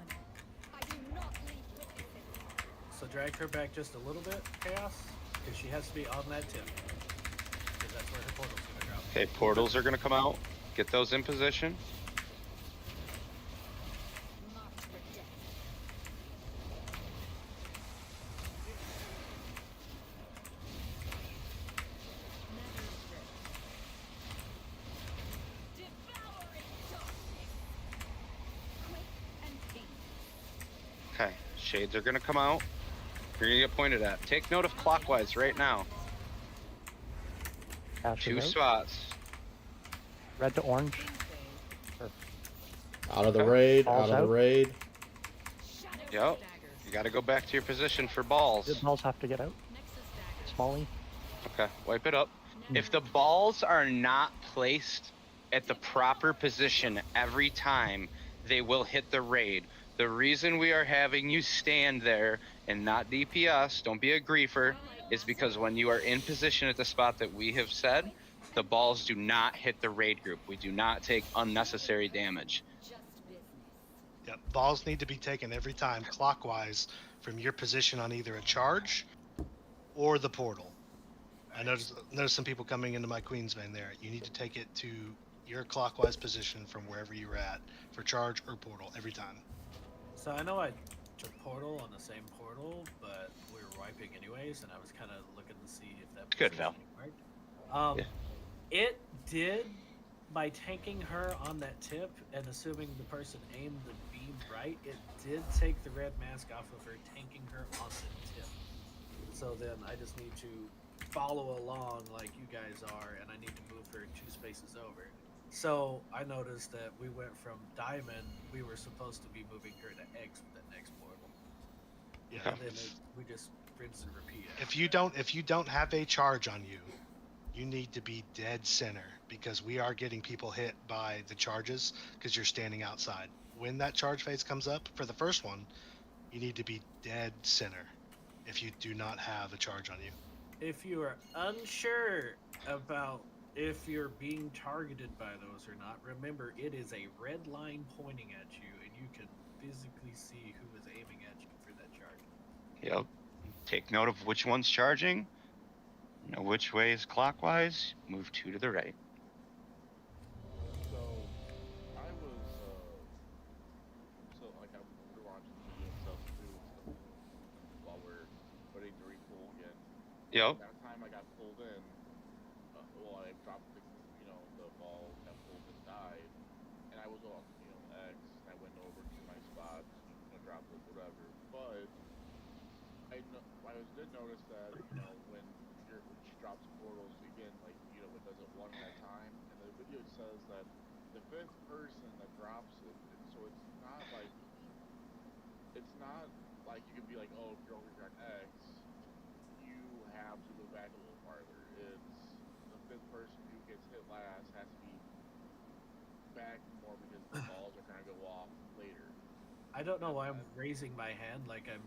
So drag her back just a little bit, Chaos, because she has to be on that tip. Because that's where her portal's gonna drop. Okay, portals are gonna come out. Get those in position. Okay, shades are gonna come out. You're gonna get pointed at. Take note of clockwise right now. 2 spots. Red to orange. Out of the raid, Balls out of the raid. Yep. You gotta go back to your position for balls. The balls have to get out. Smally. Okay, wipe it up. If the balls are not placed at the proper position every time, they will hit the raid. The reason we are having you stand there and not DPS, don't be a griefer, is because when you are in position at the spot that we have said, the balls do not hit the raid group. We do not take unnecessary damage. Yep, balls need to be taken every time clockwise from your position on either a charge or the portal. I noticed some people coming into my Queensbane there. You need to take it to your clockwise position from wherever you're at for charge or portal every time. So I know I took portal on the same portal, but we were wiping anyways, and I was kind of looking to see if that Good, Val. worked. It did by tanking her on that tip and assuming the person aimed the beam right. It did take the red mask off of her, tanking her on the tip. So then I just need to follow along like you guys are, and I need to move her 2 spaces over. So I noticed that we went from diamond, we were supposed to be moving her to X with that next portal. Yeah. And then we just rinse and repeat it. If you don't have a charge on you, you need to be dead center, because we are getting people hit by the charges because you're standing outside. When that charge phase comes up for the first one, you need to be dead center if you do not have a charge on you. If you are unsure about if you're being targeted by those or not. Remember, it is a red line pointing at you, and you can physically see who is aiming at you for that charge. Yep. Take note of which one's charging. Know which way is clockwise. Move 2 to the right. So, I was, so like we're watching the video and stuff too, while we're waiting to repull again. Yep. That time I got pulled in, well, I dropped the, the ball, got pulled and died, and I was on, X, and I went over to my spot, dropped it, whatever. But I did notice that, when she drops portals again, like, it does it one at a time, and the video says that the 5th person that drops it, so it's not like you can be like, oh, if you're over here on X, you have to go back a little farther. It's the 5th person who gets hit last has to be back more because the balls are gonna go off later. I don't know why I'm raising my hand like I'm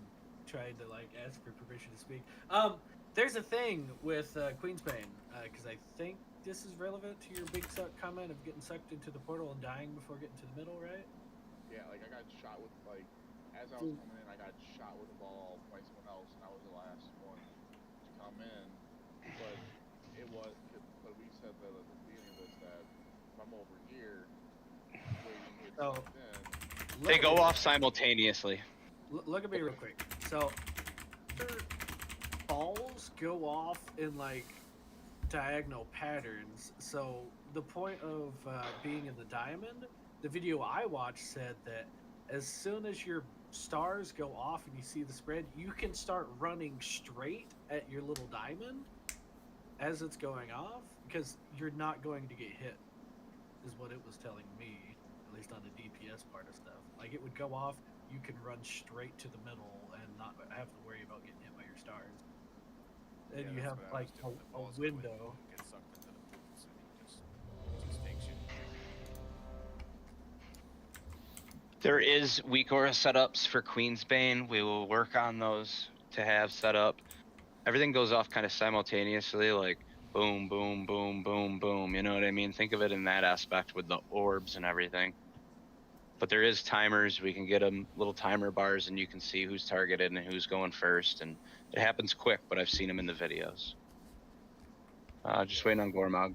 trying to ask for permission to speak. There's a thing with Queensbane, because I think this is relevant to your big suck comment of getting sucked into the portal and dying before getting to the middle, right? Yeah, I got shot with, as I was coming in, I got shot with a ball by someone else, and I was the last one to come in. But we said that at the beginning of this that if I'm over here waiting to get sucked in, They go off simultaneously. Look at me real quick. So, balls go off in diagonal patterns. So the point of being in the diamond, the video I watched said that as soon as your stars go off and you see the spread, you can start running straight at your little diamond as it's going off, because you're not going to get hit, is what it was telling me, at least on the DPS part of stuff. Like, it would go off, you can run straight to the middle and not have to worry about getting hit by your stars. And you have a window. Get sucked into the boots and it just takes you. There is weak aura setups for Queensbane. We will work on those to have set up. Everything goes off kind of simultaneously, like boom, boom, boom, boom, boom. You know what I mean? Think of it in that aspect with the orbs and everything. But there is timers. We can get them little timer bars, and you can see who's targeted and who's going first. And it happens quick, but I've seen them in the videos. Just waiting on Gormog.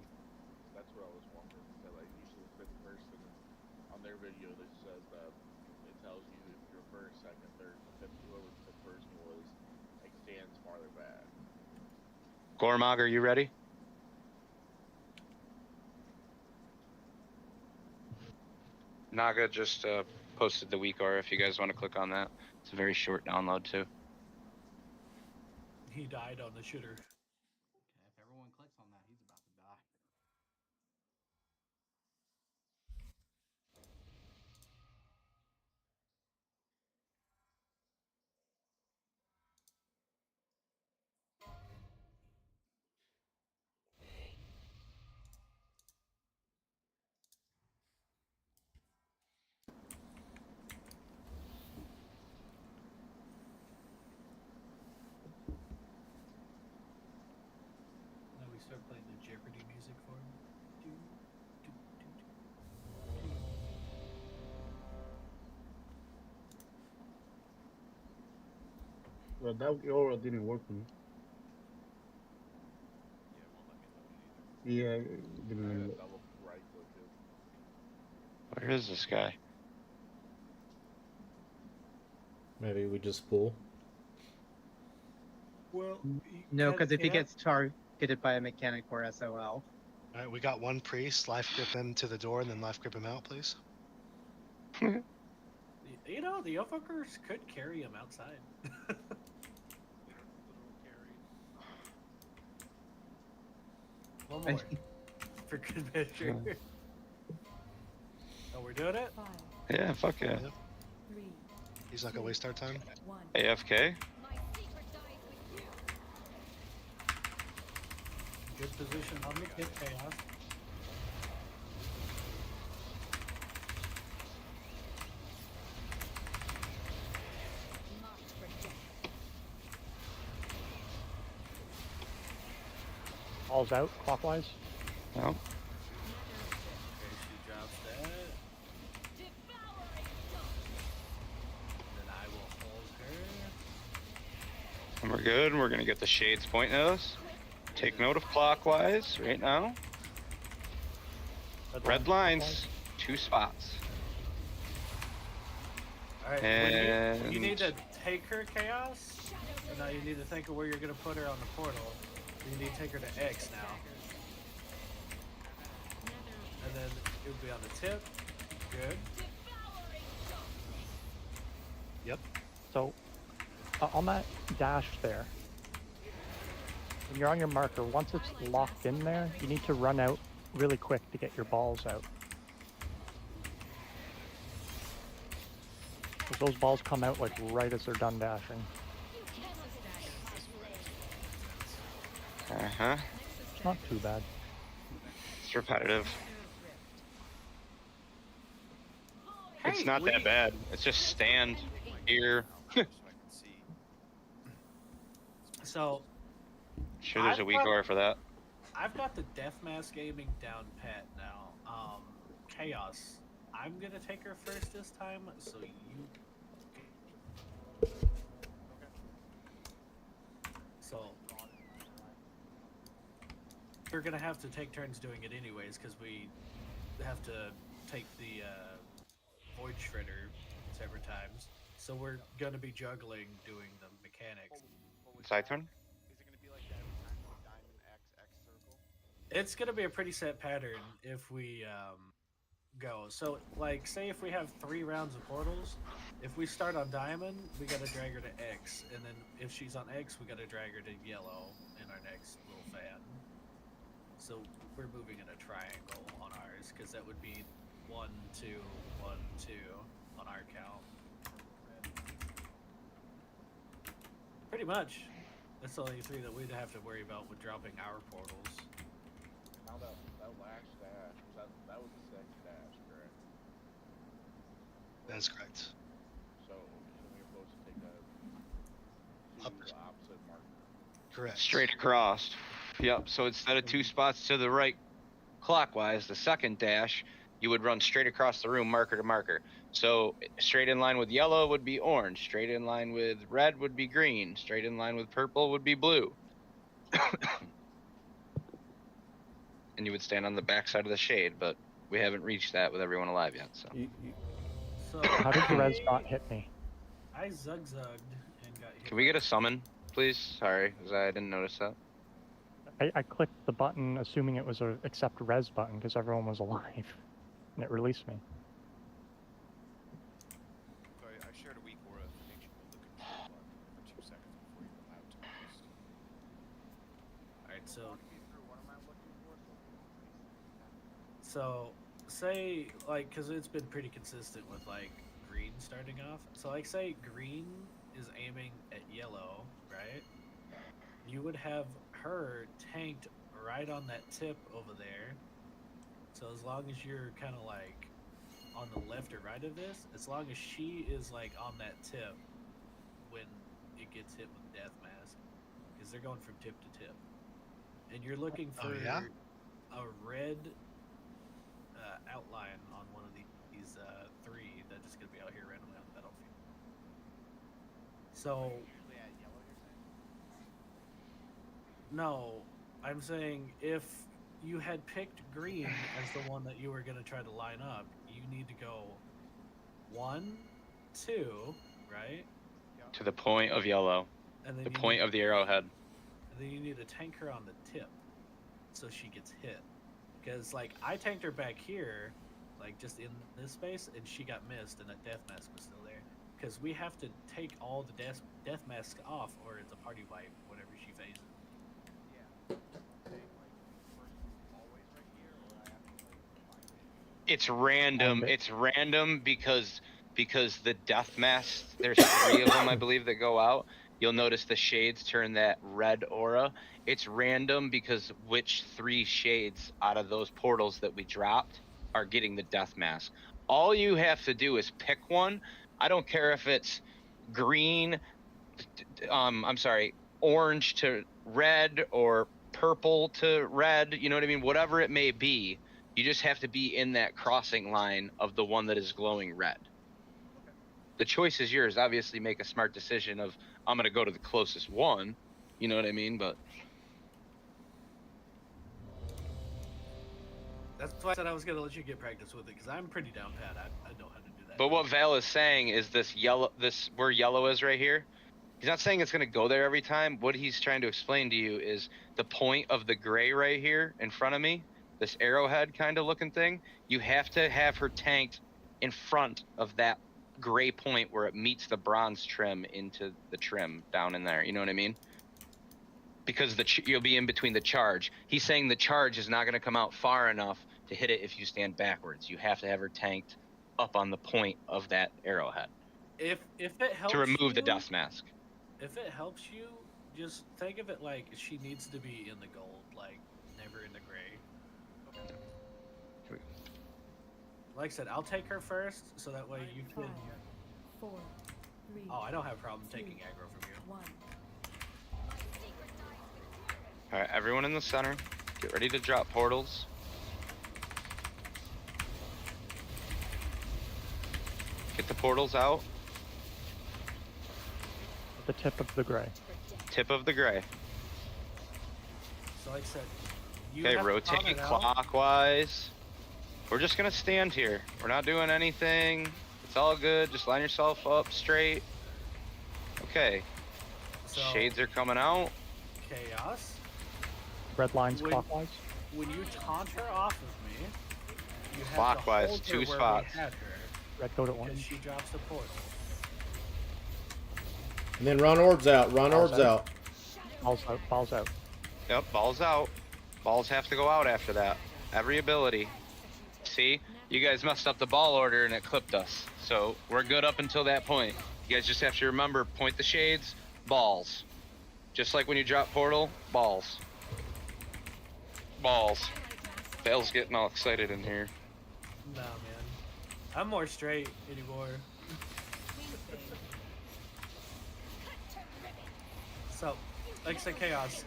That's what I was wondering. That usually the 5th person on their video that says that it tells you if you're first, second, third, fifth, whoever the 5th person was, stands farther back. Gormog, are you ready? Naga just posted the weak aura if you guys want to click on that. It's a very short download too. He died on the shitter. Okay, if everyone clicks on that, he's about to die. Now we start playing the Jeopardy music for him. Well, that aura didn't work for me. Yeah, it didn't let me load. Double right click it. Where is this guy? Maybe we just pull. Well, no, because if he gets targeted by a mechanic or SOL. All right, we got one priest. Life grip him to the door, and then life grip him out, please. You know, the Yofuckers could carry him outside. One more. For good measure. Oh, we're doing it? Yeah, fuck yeah. He's not gonna waste our time. AFK? Good position on the kit chaos. All's out clockwise. No. Okay, she drops that. Then I will hold her. And we're good. We're gonna get the shades pointing at us. Take note of clockwise right now. Red lines, 2 spots. Alright, and you need to take her, Chaos. And now you need to think of where you're going to put her on the portal. You need to take her to X now. And then it would be on the tip. Good. Yep. So, on that dash there, when you're on your marker, once it's locked in there, you need to run out really quick to get your balls out. Because those balls come out like right as they're done dashing. Uh-huh. It's not too bad. It's repetitive. Hey, it's not that bad. It's just stand here. So, Sure, there's a weak aura for that. I've got the death mask aiming down pat now. Chaos. I'm gonna take her first this time, so you. So we're gonna have to take turns doing it anyways, because we have to take the void shredder several times. So we're gonna be juggling doing the mechanics. Side turn? Is it gonna be like that every time, like diamond X circle? It's gonna be a pretty set pattern if we go. So, like, say if we have 3 rounds of portals, if we start on diamond, we gotta drag her to X, and then if she's on X, we gotta drag her to yellow in our next little fan. So we're moving in a triangle on ours, because that would be 1, 2, 1, 2 on our count. Pretty much. That's the only 3 that we'd have to worry about with dropping our portals. Now that last dash, that was the second dash, correct? That is correct. So we're supposed to take a the opposite marker. Correct. Straight across. Yep, so instead of 2 spots to the right clockwise, the second dash, you would run straight across the room, marker to marker. So straight in line with yellow would be orange, straight in line with red would be green, straight in line with purple would be blue. And you would stand on the back side of the shade, but we haven't reached that with everyone alive yet. So, So how did the res not hit me? I zug-zugged and got hit. can we get a summon, please? Sorry, because I didn't notice that. I clicked the button assuming it was a accept res button because everyone was alive, and it released me. So I shared a weak aura to make sure you hold the control button for 2 seconds before you're allowed to release. Alright, so say, like, because it's been pretty consistent with, like, green starting off. So, like, say green is aiming at yellow, right? You would have her tanked right on that tip over there. So as long as you're kind of, like, on the left or right of this, as long as she is, like, on that tip when it gets hit with death mask, because they're going from tip to tip. And you're looking for a red outline on one of these 3 that's just going to be out here randomly on the battlefield. So, no, I'm saying if you had picked green as the one that you were going to try to line up, you need to go 1, 2, right? To the point of yellow. And then the point of the arrowhead. And then you need to tank her on the tip so she gets hit. Because, like, I tanked her back here, like, just in this space, and she got missed, and that death mask was still there. Because we have to take all the death masks off, or it's a party wipe whenever she phases. It's random. It's random because the death masks, there's 3 of them, I believe, that go out. You'll notice the shades turn that red aura. It's random because which 3 shades out of those portals that we dropped are getting the death mask. All you have to do is pick one. I don't care if it's green, orange to red, or purple to red, you know what I mean? Whatever it may be, you just have to be in that crossing line of the one that is glowing red. The choice is yours. Obviously, make a smart decision of, I'm going to go to the closest one, you know what I mean? But that's why I said I was going to let you get practice with it, because I'm pretty down pat. I know how to do that. But what Val is saying is this yellow, where yellow is right here. He's not saying it's going to go there every time. What he's trying to explain to you is the point of the gray right here in front of me, this arrowhead kind of looking thing. You have to have her tanked in front of that gray point where it meets the bronze trim into the trim down in there. You know what I mean? Because you'll be in between the charge. He's saying the charge is not going to come out far enough to hit it if you stand backwards. You have to have her tanked up on the point of that arrowhead. If it helps to remove the dust mask. If it helps you, just think of it like she needs to be in the gold, like never in the gray. Like I said, I'll take her first, so that way you can. 5, 4, 3. Oh, I don't have a problem taking aggro from you. 1. All right, everyone in the center, get ready to drop portals. Get the portals out. The tip of the gray. Tip of the gray. So like I said, you okay, have rotate to clockwise. We're just gonna stand here. We're not doing anything. It's all good. Just line yourself up straight. Okay. So, shades are coming out. Chaos. Red lines clockwise. When you taunt her off of me, you have clockwise, to hold her 2 where spots. we had her, Red code at 1. because she drops the portal. And then run orbs out. Run orbs out. Balls out. Balls out. Yep, balls out. Balls have to go out after that. Every ability. See? You guys messed up the ball order and it clipped us. So we're good up until that point. You guys just have to remember, point the shades, balls. Just like when you drop portal, balls. Balls. Bale's getting all excited in here. Nah, man. I'm more straight anymore. So, like I said, Chaos,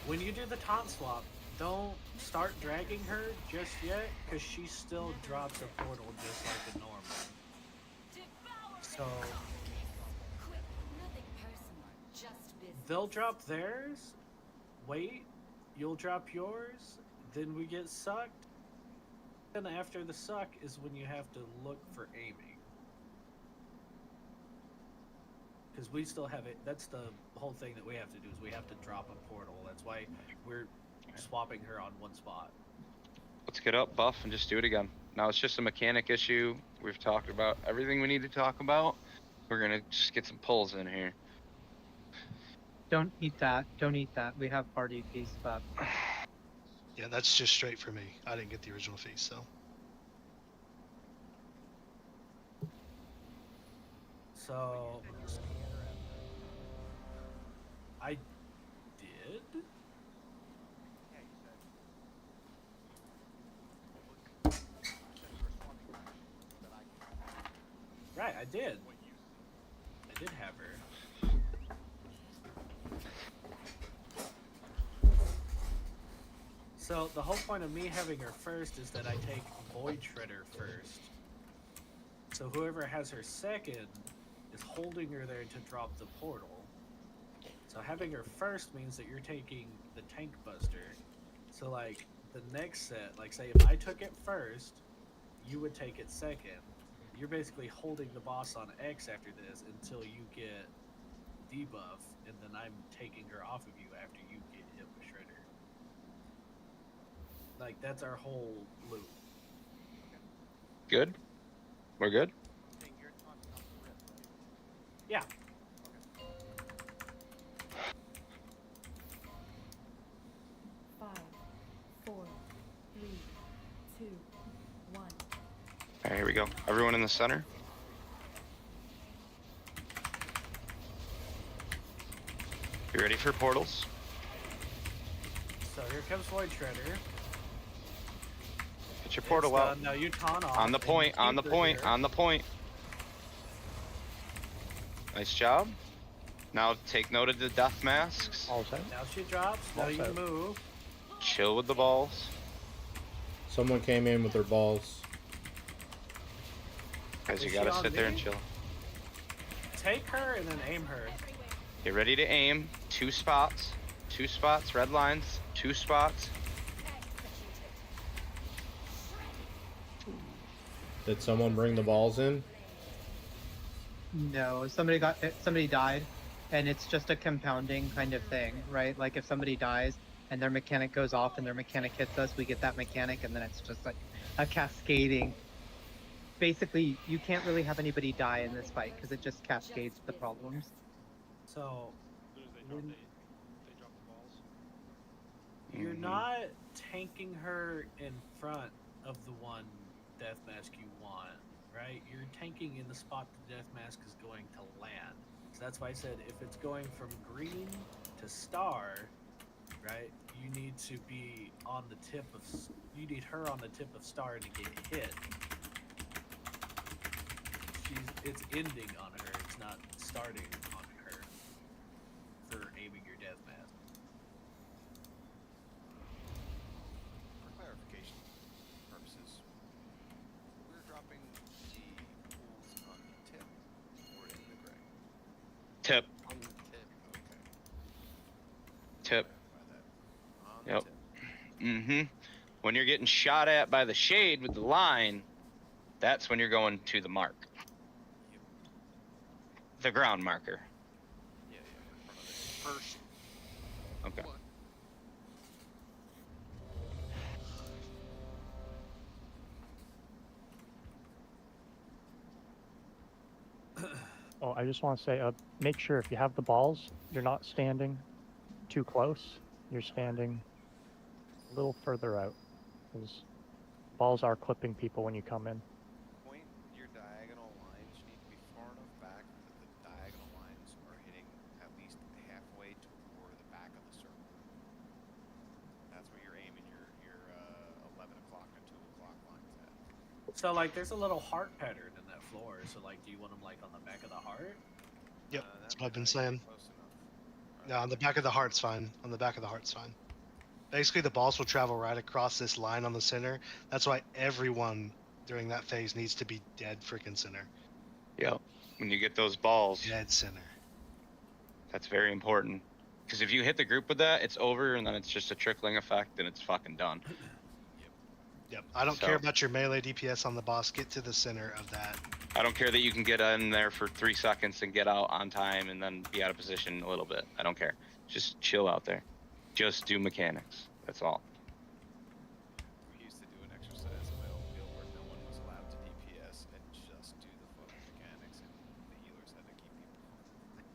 when you do the taunt swap, don't start dragging her just yet, because she still drops a portal just like a normal. So, they'll drop theirs, wait, you'll drop yours, then we get sucked. And after the suck is when you have to look for aiming. Because we still have it. That's the whole thing that we have to do, is we have to drop a portal. That's why we're swapping her on one spot. Let's get up, buff, and just do it again. Now it's just a mechanic issue. We've talked about everything we need to talk about. We're gonna just get some pulls in here. Don't eat that. Don't eat that. We have party feast left. Yeah, that's just straight for me. I didn't get the original feast, so. So I did. Right, I did. I did have her. So the whole point of me having her first is that I take Void Shredder first. So whoever has her second is holding her there to drop the portal. So having her first means that you're taking the Tank Buster. So like the next set, like say if I took it first, you would take it second. You're basically holding the boss on X after this until you get debuff, and then I'm taking her off of you after you get hit with Shredder. Like that's our whole loop. Good? We're good? Yeah. 5, 4, 3, 2, 1. All right, here we go. Everyone in the center. You ready for portals? So here comes Void Shredder. Get your portal out. Now you taunt off. On the point, and on the keep her point, here. on the point. Nice job. Now take note of the death masks. Balls out. Now she drops. Now Balls you out. move. Chill with the balls. Someone came in with their balls. Guys, you Is she gotta on sit there and me? chill. Take her and then aim her. Get ready to aim. 2 spots. 2 spots. Red lines. 2 spots. Did someone bring the balls in? No, somebody died, and it's just a compounding kind of thing, right? Like if somebody dies and their mechanic goes off and their mechanic hits us, we get that mechanic, and then it's just like a cascading. Basically, you can't really have anybody die in this fight because it just cascades the problems. So As soon as they drop the balls. you're not tanking her in front of the one death mask you want, right? You're tanking in the spot the death mask is going to land. So that's why I said if it's going from green to star, right? You need to be on the tip of. You need her on the tip of star to get hit. It's ending on her. It's not starting on her for aiming your death mask. For clarification purposes, we're dropping the pools on the tip or in the gray? Tip. On the tip, okay. Tip. Clarify that. On Yep. the tip. When you're getting shot at by the shade with the line, that's when you're going to the mark. Yep. The ground marker. Yeah, in front of the first Okay. one. Oh, I just want to say, make sure if you have the balls, you're not standing too close. You're standing a little further out, because balls are clipping people when you come in. Point your diagonal lines. You need to be far enough back that the diagonal lines are hitting at least halfway toward the back of the circle. That's where you're aiming your 11 o'clock and 2 o'clock lines at. So like, there's a little heart pattern in that floor. So like, do you want them like on the back of the heart? Yep, that's what I've been I think saying. you're close enough. No, on the back of the heart's fine. On the back of the heart's fine. Basically, the balls will travel right across this line on the center. That's why everyone during that phase needs to be dead freaking center. Yep. When you get those balls, Dead center. that's very important. Because if you hit the group with that, it's over, and then it's just a trickling effect, and it's fucking done. Yep. I don't care about your melee DPS on the boss. Get to the center of that. I don't care that you can get in there for 3 seconds and get out on time and then be out of position a little bit. I don't care. Just chill out there. Just do mechanics. That's all. We used to do an exercise in my old field where no one was allowed to DPS and just do the fucking mechanics, and the healers had to keep people.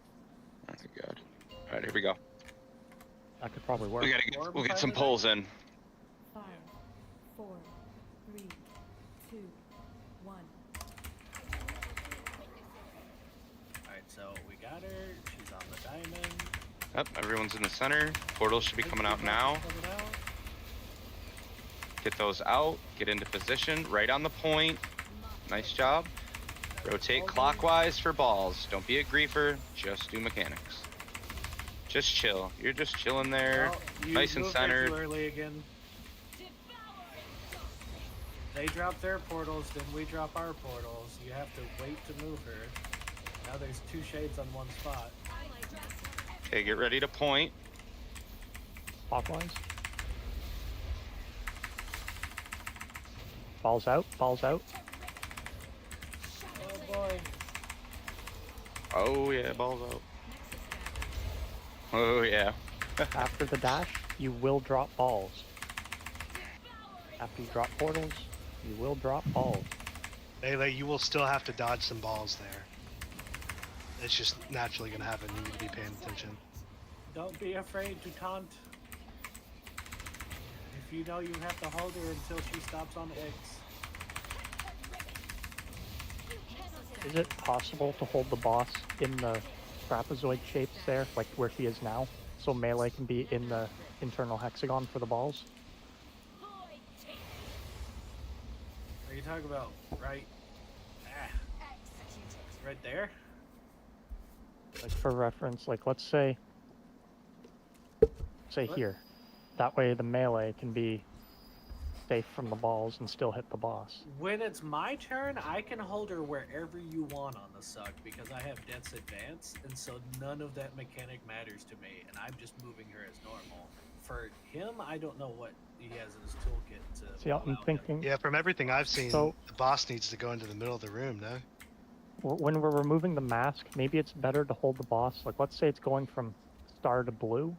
Oh my god. All right, here we go. That could probably work. We'll get some pulls in. 5, 4, 3, 2, 1. Alright, so we got her. She's on the diamond. Yep, everyone's in the center. Portals should be coming out now. Get those out. Get into position. Right on the point. Nice job. Rotate clockwise for balls. Don't be a griefer. Just do mechanics. Just chill. You're just chilling there. Oh, you Nice and moved there centered. too early again. They drop their portals, then we drop our portals. You have to wait to move her. Now there's 2 shades on one spot. Okay, get ready to point. Clockwise. Balls out. Balls out. Oh boy. Oh yeah, balls out. Oh yeah. After the dash, you will drop balls. After you drop portals, you will drop balls. Melee, you will still have to dodge some balls there. It's just naturally going to happen. You need to be paying attention. Don't be afraid to taunt. If you know you have to hold her until she stops on X. Is it possible to hold the boss in the trapezoid shapes there, like where she is now, so melee can be in the internal hexagon for the balls? Are you talking about right there? Like for reference, like let's say What? here. That way the melee can be safe from the balls and still hit the boss. When it's my turn, I can hold her wherever you want on the suck because I have Death's Advance, and so none of that mechanic matters to me, and I'm just moving her as normal. For him, I don't know what he has in his toolkit to See, I'm allow him. thinking Yeah, from everything I've seen, So- the boss needs to go into the middle of the room, no? when we're removing the mask, maybe it's better to hold the boss. Like let's say it's going from star to blue, you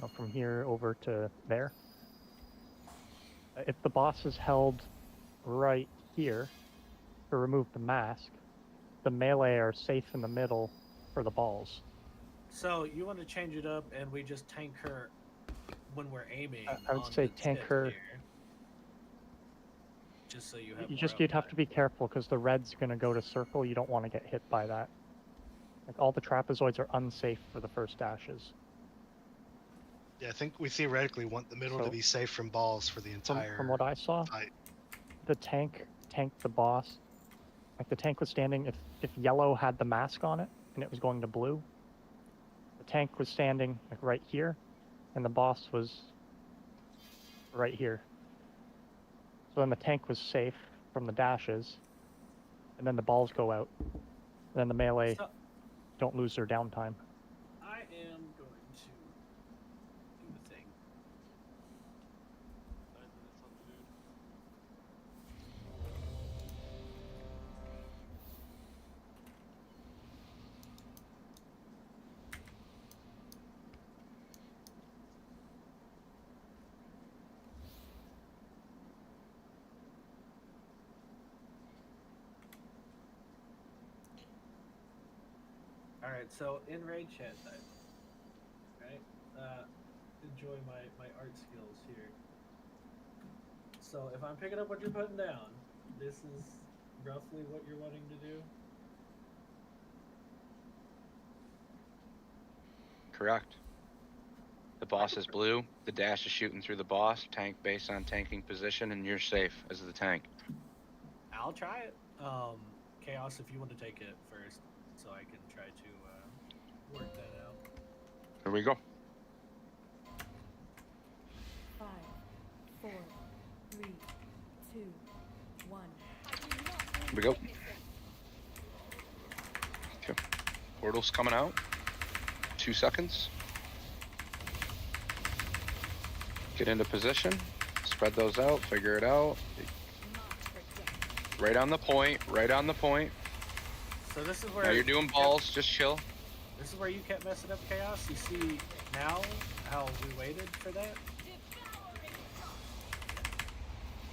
know, from here over to there. If the boss is held right here to remove the mask, the melee are safe in the middle for the balls. So you want to change it up, and we just tank her when we're aiming. I would on say the tank tip her. Here, just so you have. You'd have to be careful because the red's gonna go to circle. You don't want to get hit by that. Like all the trapezoids are unsafe for the first dashes. Yeah, I think we theoretically want the middle to So- be safe from balls for the entire From what I saw, fight. the tank tanked the boss. Like the tank was standing, if yellow had the mask on it and it was going to blue, the tank was standing like right here, and the boss was right here. So then the tank was safe from the dashes, and then the balls go out. And then the melee So, don't lose their downtime. I am going to do the thing. All right, so in raid chat type, right? Enjoy my art skills here. So if I'm picking up what you're putting down, this is roughly what you're wanting to do. Correct. The boss is blue. The dash is shooting through the boss. Tank based on tanking position, and you're safe as the tank. I'll try it. Chaos, if you want to take it first, so I can try to work that out. Here we go. 5, 4, 3, 2, 1. Here we go. Okay. Portal's coming out. 2 seconds. Get into position. Spread those out. Figure it out. Right on the point. Right on the point. So this is where Now you're doing balls. Just chill. This is where you kept messing up, Chaos. You see now how we waited for that?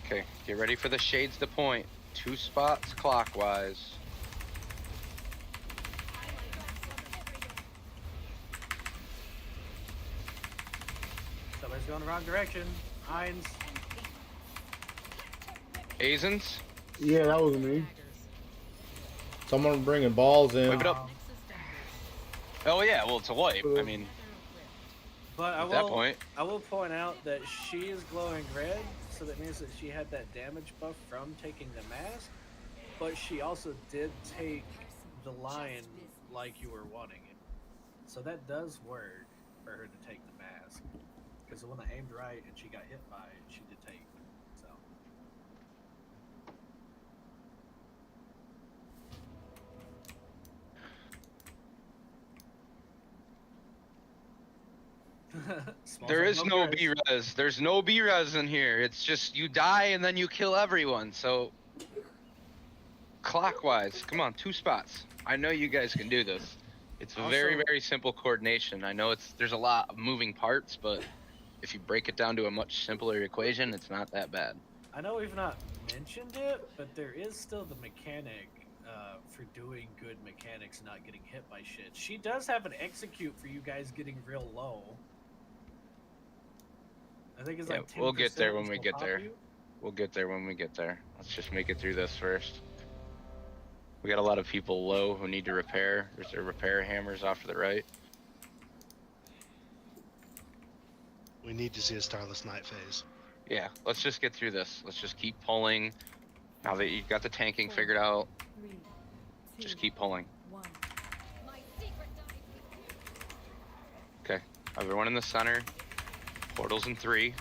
Okay. Get ready for the shades to point. 2 spots clockwise. Somebody's going the wrong direction. Heinz. Azens. Yeah, that was me. Someone bringing balls in. Wipe it up. Oh yeah, well it's a wipe. I mean, But at that point, I will point out that she is glowing red, so that means that she had that damage buff from taking the mask. But she also did take the lion like you were wanting it. So that does work for her to take the mask. Because the one I aimed right and she got hit by it, she did take. So. there is no B-res. There's no B-res in here. It's just you die and then you kill everyone. So clockwise, come on, 2 spots. I know you guys can do this. It's Also- very, very simple coordination. I know there's a lot of moving parts, but if you break it down to a much simpler equation, it's not that bad. I know we've not mentioned it, but there is still the mechanic for doing good mechanics, not getting hit by shit. She does have an execute for you guys getting real low. I think it's Yeah, like 10%. we'll get there when which we will get pop there. you. We'll get there when we get there. Let's just make it through this first. We got a lot of people low who need to repair. There's their repair hammers off to the right. We need to see a Starless Night phase. Yeah, let's just get through this. Let's just keep pulling. Now that you've got the tanking figured out, 3, 2, just keep pulling. 1. Everyone in the center. Portals in 3.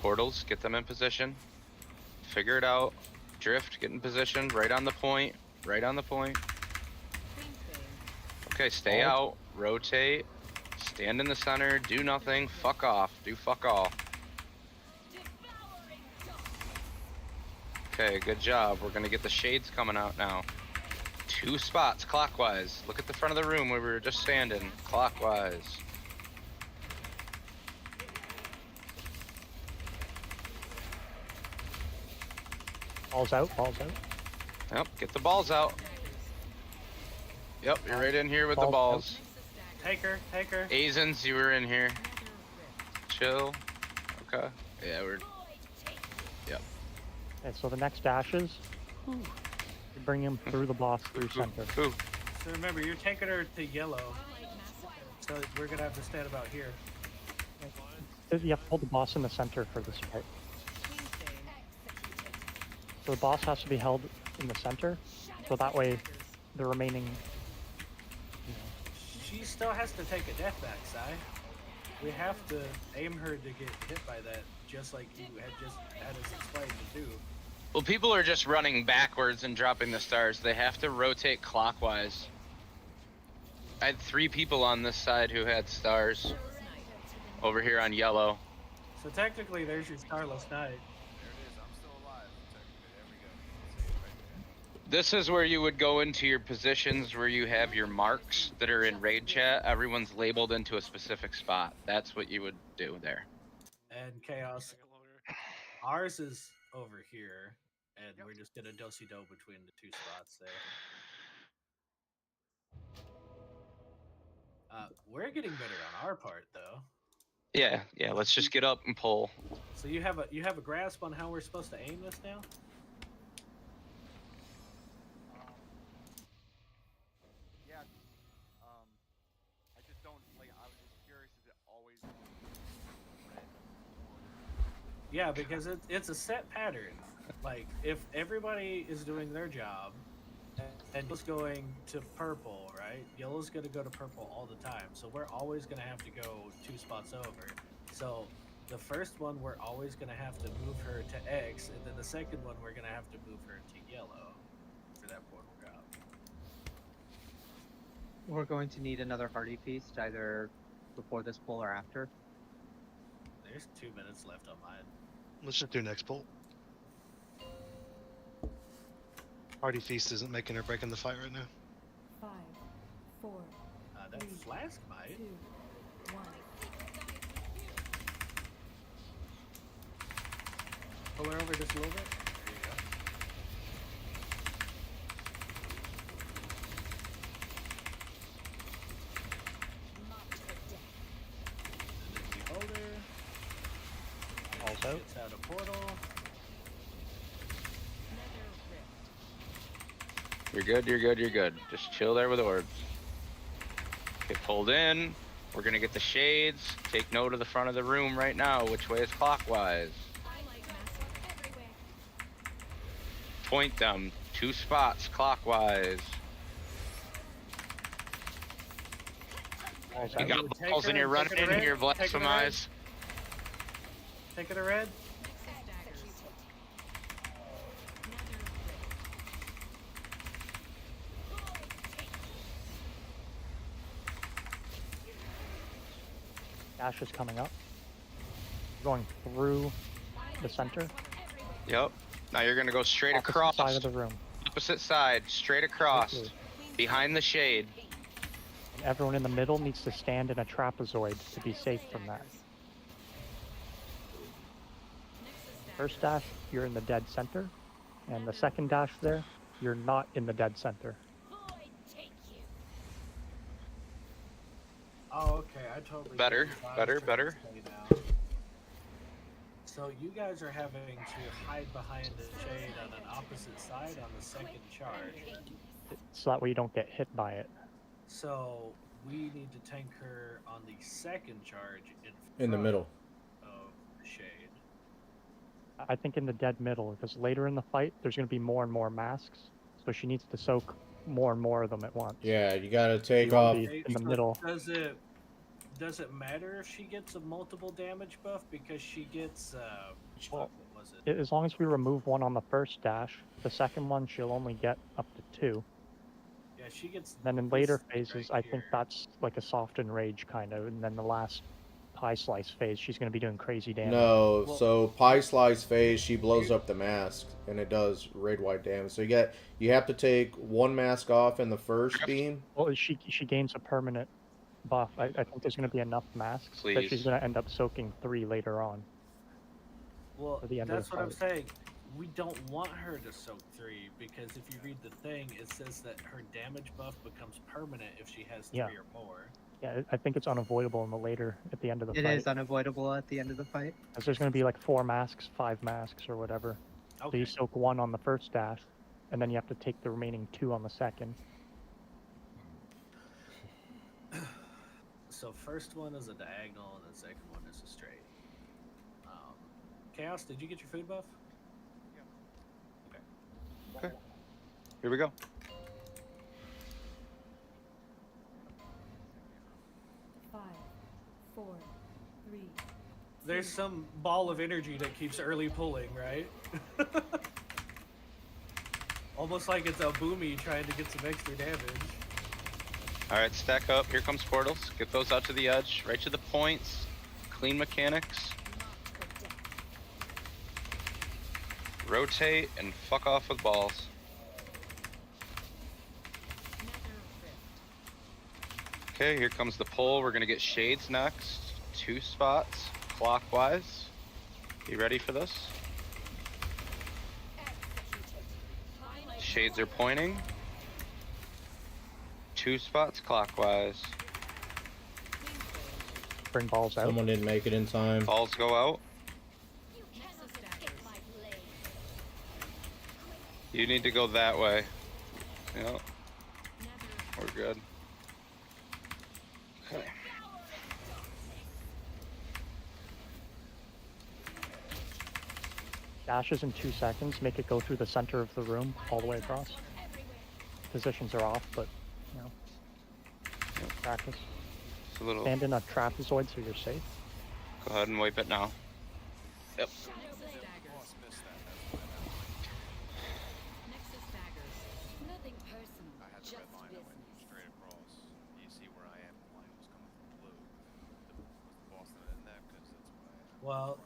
Portals, get them in position. Figure it out. Drift, get in position. Right on the point. Right on the point. Okay, stay out. Rotate. Stand in the center. Do nothing. Fuck off. Do fuck all. Okay, good job. We're gonna get the shades coming out now. 2 spots clockwise. Look at the front of the room where we were just standing. Clockwise. Balls out, balls out. Yep, get the balls out. Yep, you're right in here with the Balls balls. Take her, take her. Azens, you were in here. Chill. Okay. Yeah, we're... Yep. Okay, so the next dashes, you bring him through the boss through center. Ooh. So remember, you're taking her to yellow. So we're gonna have to stand about here. You have to hold the boss in the center for this part. So the boss has to be held in the center, so that way the remaining... She still has to take a death back, Si. We have to aim her to get hit by that, just like you had just had us explain to do. Well, people are just running backwards and dropping the stars. They have to rotate clockwise. I had 3 people on this side who had stars. Over here on yellow. So technically, there's your Starless Knight. This is where you would go into your positions where you have your marks that are in raid chat. Everyone's labeled into a specific spot. That's what you would do there. And Chaos. Ours is over here, and we're just gonna do-si-do between the 2 spots there. We're getting better on our part, though. Yeah, let's just get up and pull. So you have a grasp on how we're supposed to aim this now? Yeah. I just don't like. I was just curious if it always. Yeah, because it's a set pattern. Like, if everybody is doing their job, and yellow's going to purple, right? Yellow's gonna go to purple all the time, so we're always gonna have to go 2 spots over. So the first one, we're always gonna have to move her to X, and then the second one, we're gonna have to move her to yellow for that portal drop. We're going to need another Hardy Feast, either before this pull or after. There's 2 minutes left on mine. Let's just do next pull. Hardy Feast isn't making or breaking the fight right now. 5, 4, that 3, flask might. 2, 1. Pull her over just a little bit. There you go. And then we hold her. Also, Gets out a portal. You're good, you're good, you're good. Just chill there with orbs. Get pulled in. We're gonna get the shades. Take note of the front of the room right now. Which way is clockwise? Point them. 2 spots clockwise. You got balls and you're running in here, blasphemize. Take it a red. Dash is coming up. Going through the center. Yep. Now you're gonna go straight Opposite across. side of the room. Opposite side, straight across. Okay. Behind the shade. And everyone in the middle needs to stand in a trapezoid to be safe from that. First dash, you're in the dead center. And the second dash there, you're not in the dead center. Oh, okay. I totally. Better. So you guys are having to hide behind the shade on an opposite side on the second charge. So that way you don't get hit by it. So we need to tank her on the second charge in the middle of the shade. I think in the dead middle, because later in the fight, there's going to be more and more masks. So she needs to soak more and more of them at once. Yeah, you gotta take You won't off. be in the So middle. Does it matter if she gets a multiple damage buff because she gets Well, what was it? as long as we remove one on the first dash, the second one she'll only get up to 2. Yeah, she gets. Then in this later thing phases, right I think here. that's like a soft and rage kind of, and then the last pie slice phase, she's going to be doing crazy damage. No, Well, so pie slice phase, she blows up the mask, and it does raid wide damage. So you have to take one mask off in the first beam. Well, she gains a permanent buff. I think there's going to be enough masks that she's Please. going to end up soaking 3 later on. Well, at the end of that's the what I'm fight. saying. We don't want her to soak 3 because if you read the thing, it says that her damage buff becomes permanent if she has 3 Yeah. or more. Yeah, I think it's unavoidable in the later, at the end of the It fight. is unavoidable at the end of the fight. Because there's going to be like 4 masks, 5 masks, or whatever. So Okay. you soak 1 on the first dash, and then you have to take the remaining 2 on the second. So first one is a diagonal, and the second one is a straight. Chaos, did you get your food buff? Okay. Here we go. Five, 4, 3. There's some ball of energy that keeps early pulling, right? Almost like it's a boomy trying to get some extra damage. All right, stack up. Here comes portals. Get those out to the edge, right to the points. Clean mechanics. Rotate and fuck off with balls. Okay, here comes the pull. We're gonna get shades next. 2 spots, clockwise. You ready for this? Shades are pointing. 2 spots clockwise. Bring balls out. Someone didn't make it in time. Balls go out. You need to go that way. Yep. We're good. Okay. Dashes in 2 seconds, make it go through the center of the room, all the way across. Positions are off, but, you know, practice. It's a little... Stand in a trapezoid so you're safe. Go ahead and wipe it now. Yep. I had the red line, I went straight across. You see where I am, the line was coming from blue. Was the Boston in there? Because that's what I am. Well,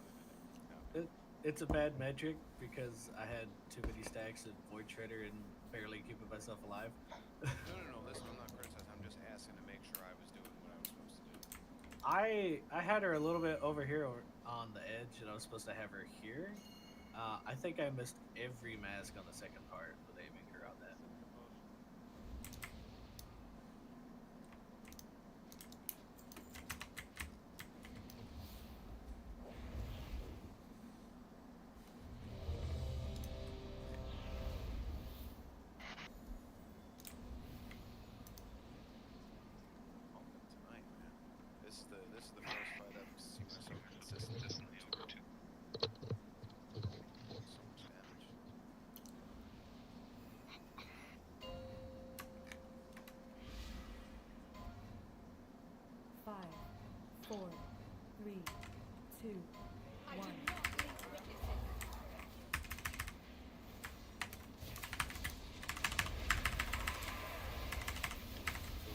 it's a bad metric because I had too many stacks of Void Shredder and barely keeping myself alive. No, listen, I'm not criticizing, I'm just asking to make sure I was doing what I was supposed to do. I had her a little bit over here on the edge, and I was supposed to have her here. I think I missed every mask on the second part with aiming her on that. Tonight, man. This is the first fight I've seen myself consistently able to. So much damage. Five, 4, 3, 2, 1.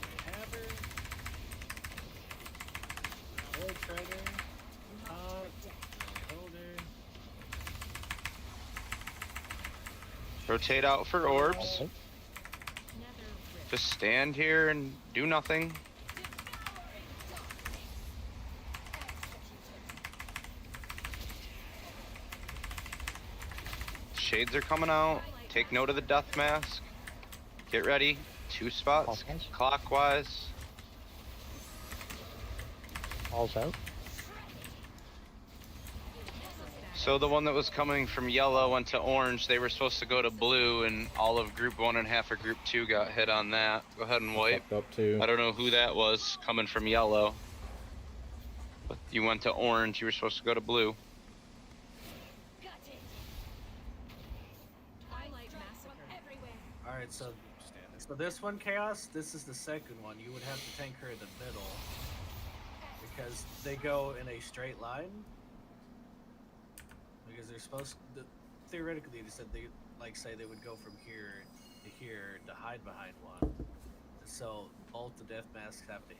We have her. Void Shredder. Hold her. Rotate out for orbs. Just stand here and do nothing. Shades are coming out. Take note of the death mask. Get ready. 2 spots clockwise. Balls out. So the one that was coming from yellow went to orange. They were supposed to go to blue, and all of group 1 and half of group 2 got hit on that. Go ahead and wipe. Up too. I don't know who that was coming from yellow. But you went to orange. You were supposed to go to blue. Alright, So this one, Chaos, this is the second one. You would have to tank her in the middle because they go in a straight line. Because they're supposed to, theoretically, they said they say they would go from here to hide behind one. So both the death masks have to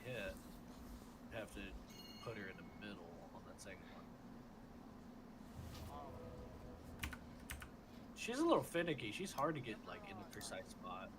put her in the middle on that second one. She's a little finicky. She's hard to get like in the precise spot.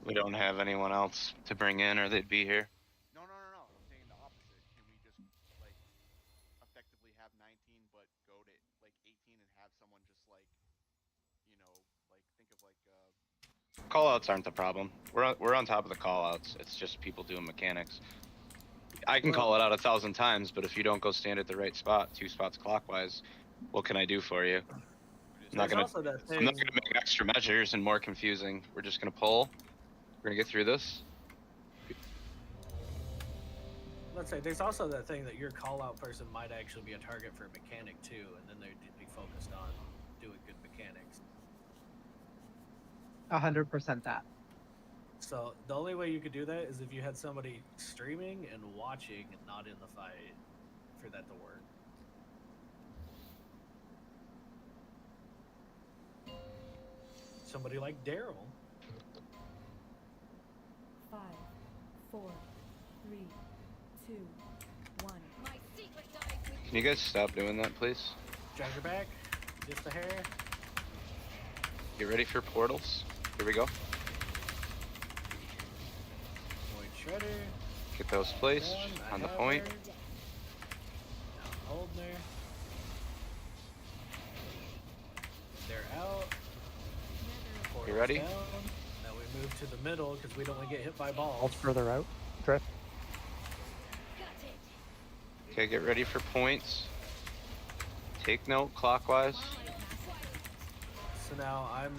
We don't have anyone else to bring in, or they'd be here. No. I'm saying the opposite. Can we just like effectively have 19, but go to like 18 and have someone just like, you know, like think of like. Callouts aren't the problem. We're on top of the callouts. It's just people doing mechanics. I can call it out 1,000 times, but if you don't go stand at the right spot, 2 spots clockwise, what can I do for you? I'm not gonna make extra measures and more confusing. We're just gonna pull. We're gonna get through this. Let's say there's also that thing that your call out person might actually be a target for a mechanic too, and then they'd be focused on doing good mechanics. 100% that. So the only way you could do that is if you had somebody streaming and watching and not in the fight for that to work. Somebody like Daryl. 5, 4, 3, 2, 1. Can you guys stop doing that, please? Drag her back. Just a hair. Get ready for portals. Here we go. Void Shredder. Get those placed on the point. Hold there. They're out. You ready? Down. Now we move to the middle because we don't want to get hit by balls. Balls further out. Drift. Okay, get ready for points. Take note clockwise. So now I'm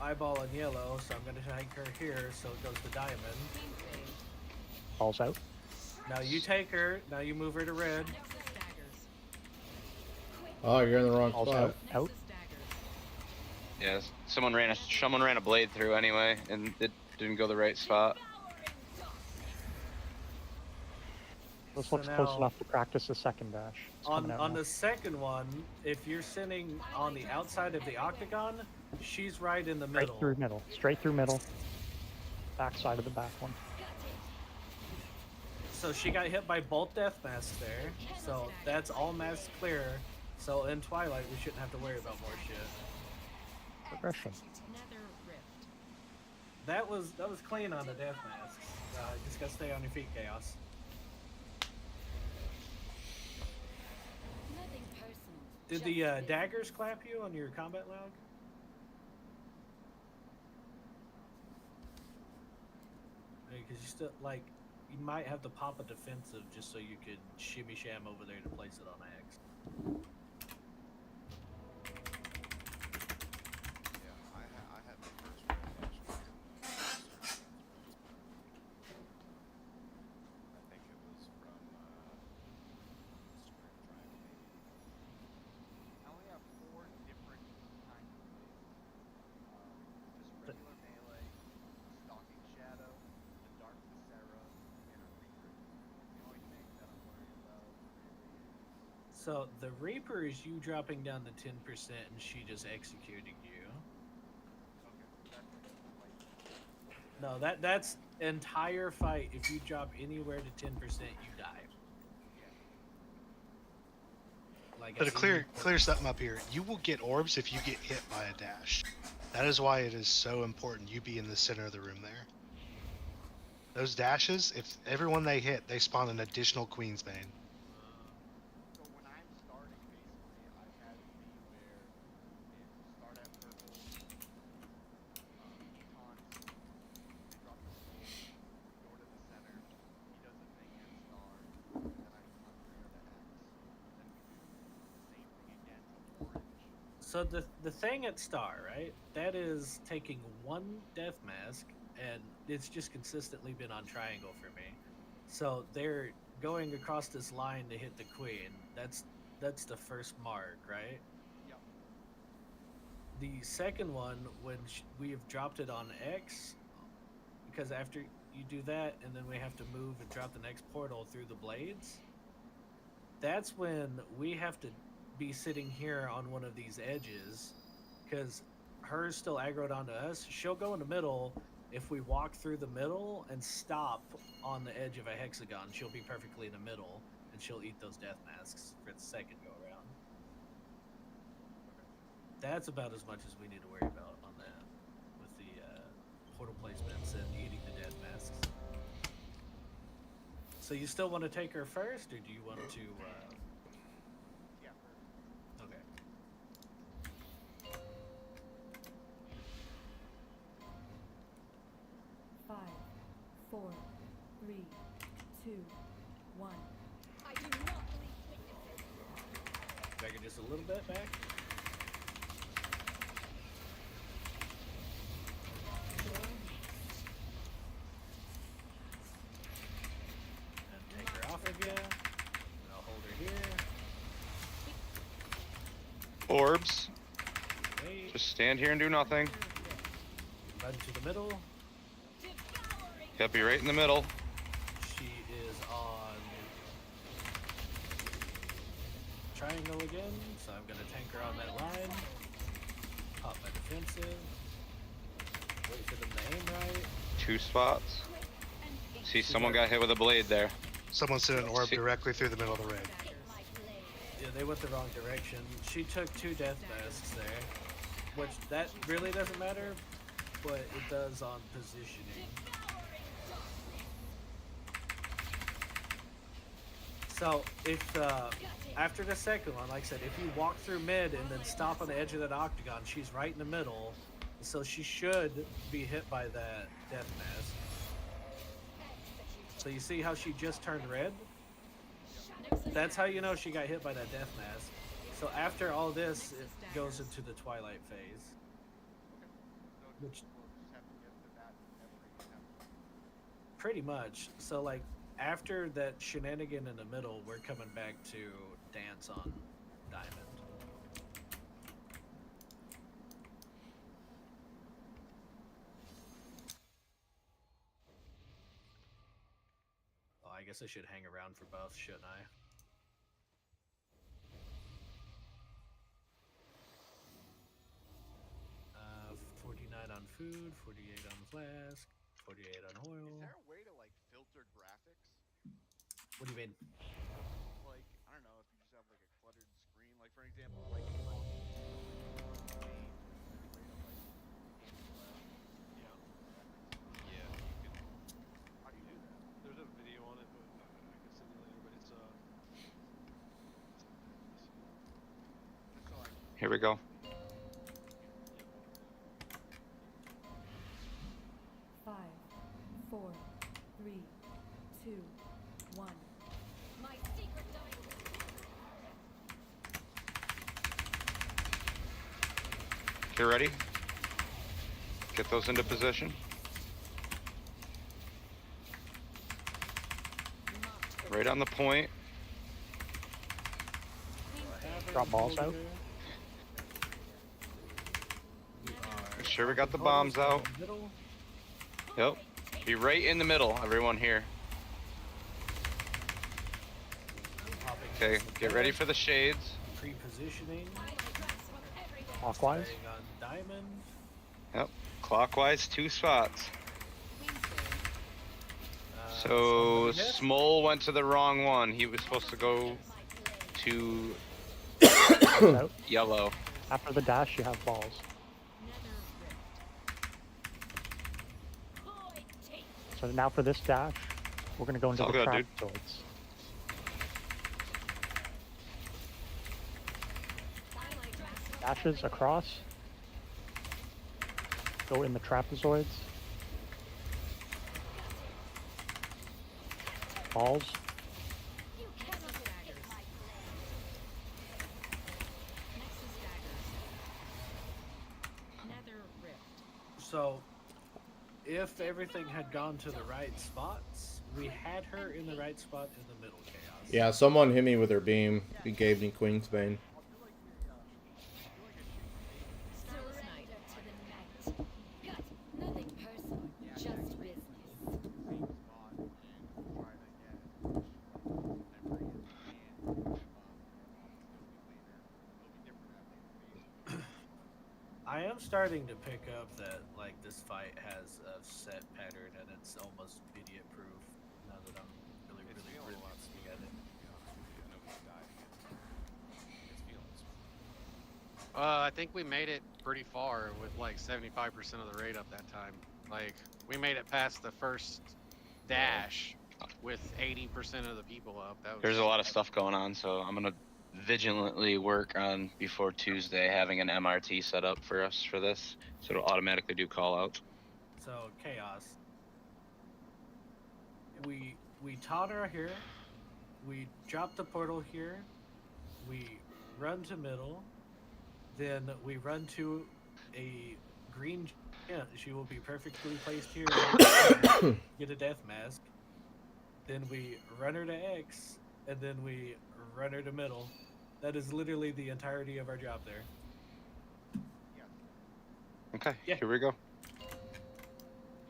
eyeballing yellow, so I'm going to tank her here, so it goes to diamond. Balls out. Now you take her. Now you move her to red. Oh, you're in the wrong Balls spot. out. Yeah, someone ran a blade through anyway, and it didn't go the right spot. This looks close enough to practice the second dash. On the second one, if you're sitting on the outside of the octagon, she's right in the middle. Straight through middle. Straight through middle. Back side of the back one. So she got hit by both death masks there. So that's all masks clear. So in Twilight, we shouldn't have to worry about more shit. Progression. That was clean on the death masks. Just gotta stay on your feet, Chaos. Did the daggers clap you on your combat log? Because you still you might have to pop a defensive just so you could shimmy sham over there to place it on X. So the Reaper is you dropping down the 10% and she just executing you. No, that's entire fight. If you drop anywhere to 10%, you die. But to clear something up here, you will get orbs if you get hit by a dash. That is why it is so important you be in the center of the room there. Those dashes, if everyone they hit, they spawn an additional Queen's Bane. So the thing at Star, right? That is taking one death mask, and it's just consistently been on triangle for me. So they're going across this line to hit the queen. That's the first mark, right? Yep. The second one, when we have dropped it on X, because after you do that, and then we have to move and drop the next portal through the blades, that's when we have to be sitting here on one of these edges, because her's still aggroed onto us. She'll go in the middle. If we walk through the middle and stop on the edge of a hexagon, she'll be perfectly in the middle, and she'll eat those death masks for the second go around. That's about as much as we need to worry about on that, with the portal placements and eating the death masks. So you still want to take her first, or do you want to? Yeah, first. Okay. Five, four, three, two, one. I do not leave witnesses. Back it just a little bit back. And take her off again. And I'll hold her here. Orbs. Wait. Just stand here and do nothing. Run to the middle. Yep, be right in the middle. She is on triangle again, so I'm gonna tank her on that line. Pop my defensive. Wait for them to aim right. 2 spots. See, someone got hit with a blade there. Someone sent an orb directly through the middle of the raid. Yeah, they went the wrong direction. She took 2 death masks there, which that really doesn't matter, but it does on positioning. So if after the second one, like I said, if you walk through mid and then stop on the edge of that octagon, she's right in the middle, so she should be hit by that death mask. So you see how she just turned red? That's how you know she got hit by that death mask. So after all this, it goes into the twilight phase. Which pretty much. So like after that shenanigan in the middle, we're coming back to dance on diamond. Oh, I guess I should hang around for both, shouldn't I? 49 on food, 48 on flask, 48 on oil. Is there a way to like filter graphics? What do you mean? Like, I don't know, if you just have like a cluttered screen, like for example, like Yeah, you can. How do you do that? There's a video on it, but I can send you later. But it's Just so I can Here we go. Five, four, three, two, one. My secret You ready? Get those into position. Right on the point. Drop balls out. Make sure we got the bombs out. Yep. Be right in the middle, everyone here. Okay, get ready for the shades. Pre-positioning. Clockwise. Starting on diamond. Yep. Clockwise, 2 spots. So someone missed. Smole went to the wrong one. He was supposed to go to Out. yellow. After the dash, you have balls. So now for this dash, we're going to go into all the good, trapezoids. Dashes across. Go in the trapezoids. Balls. So, if everything had gone to the right spots, we had her in the right spot in the middle, Chaos. Yeah, someone hit me with their beam. He gave me Queensbane. Nothing personal, just business. I am starting to pick up that like this fight has a set pattern and it's almost idiot proof. Now that I'm really looking at it. I think we made it pretty far with like 75% of the raid up that time. Like we made it past the first dash with 80% of the people up. That was... There's a lot of stuff going on, so I'm gonna vigilantly work on before Tuesday having an MRT set up for us for this, so it'll automatically do call outs. So Chaos. We taught her here. We drop the portal here. We run to middle. Then we run to a green. Yeah, she will be perfectly placed here. Get a death mask. Then we run her to X, and then we run her to middle. That is literally the entirety of our job there. Okay, yeah. Here we go.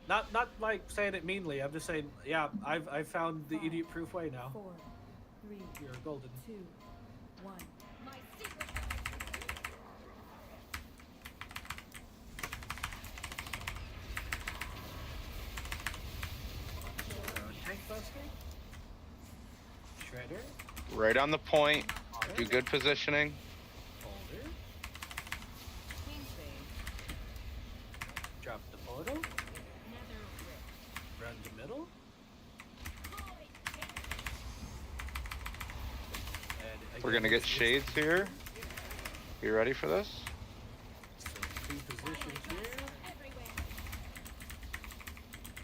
Not like saying it meanly. I'm just saying, yeah, I've found the idiot-proof way now. 4, 3, You're golden. 2, 1. My secret. Tank buster. Shredder. Right on the point. Do good positioning. Holder. Drop the portal. Run to middle. And We're gonna get shades here. You ready for this? So 2 positions here.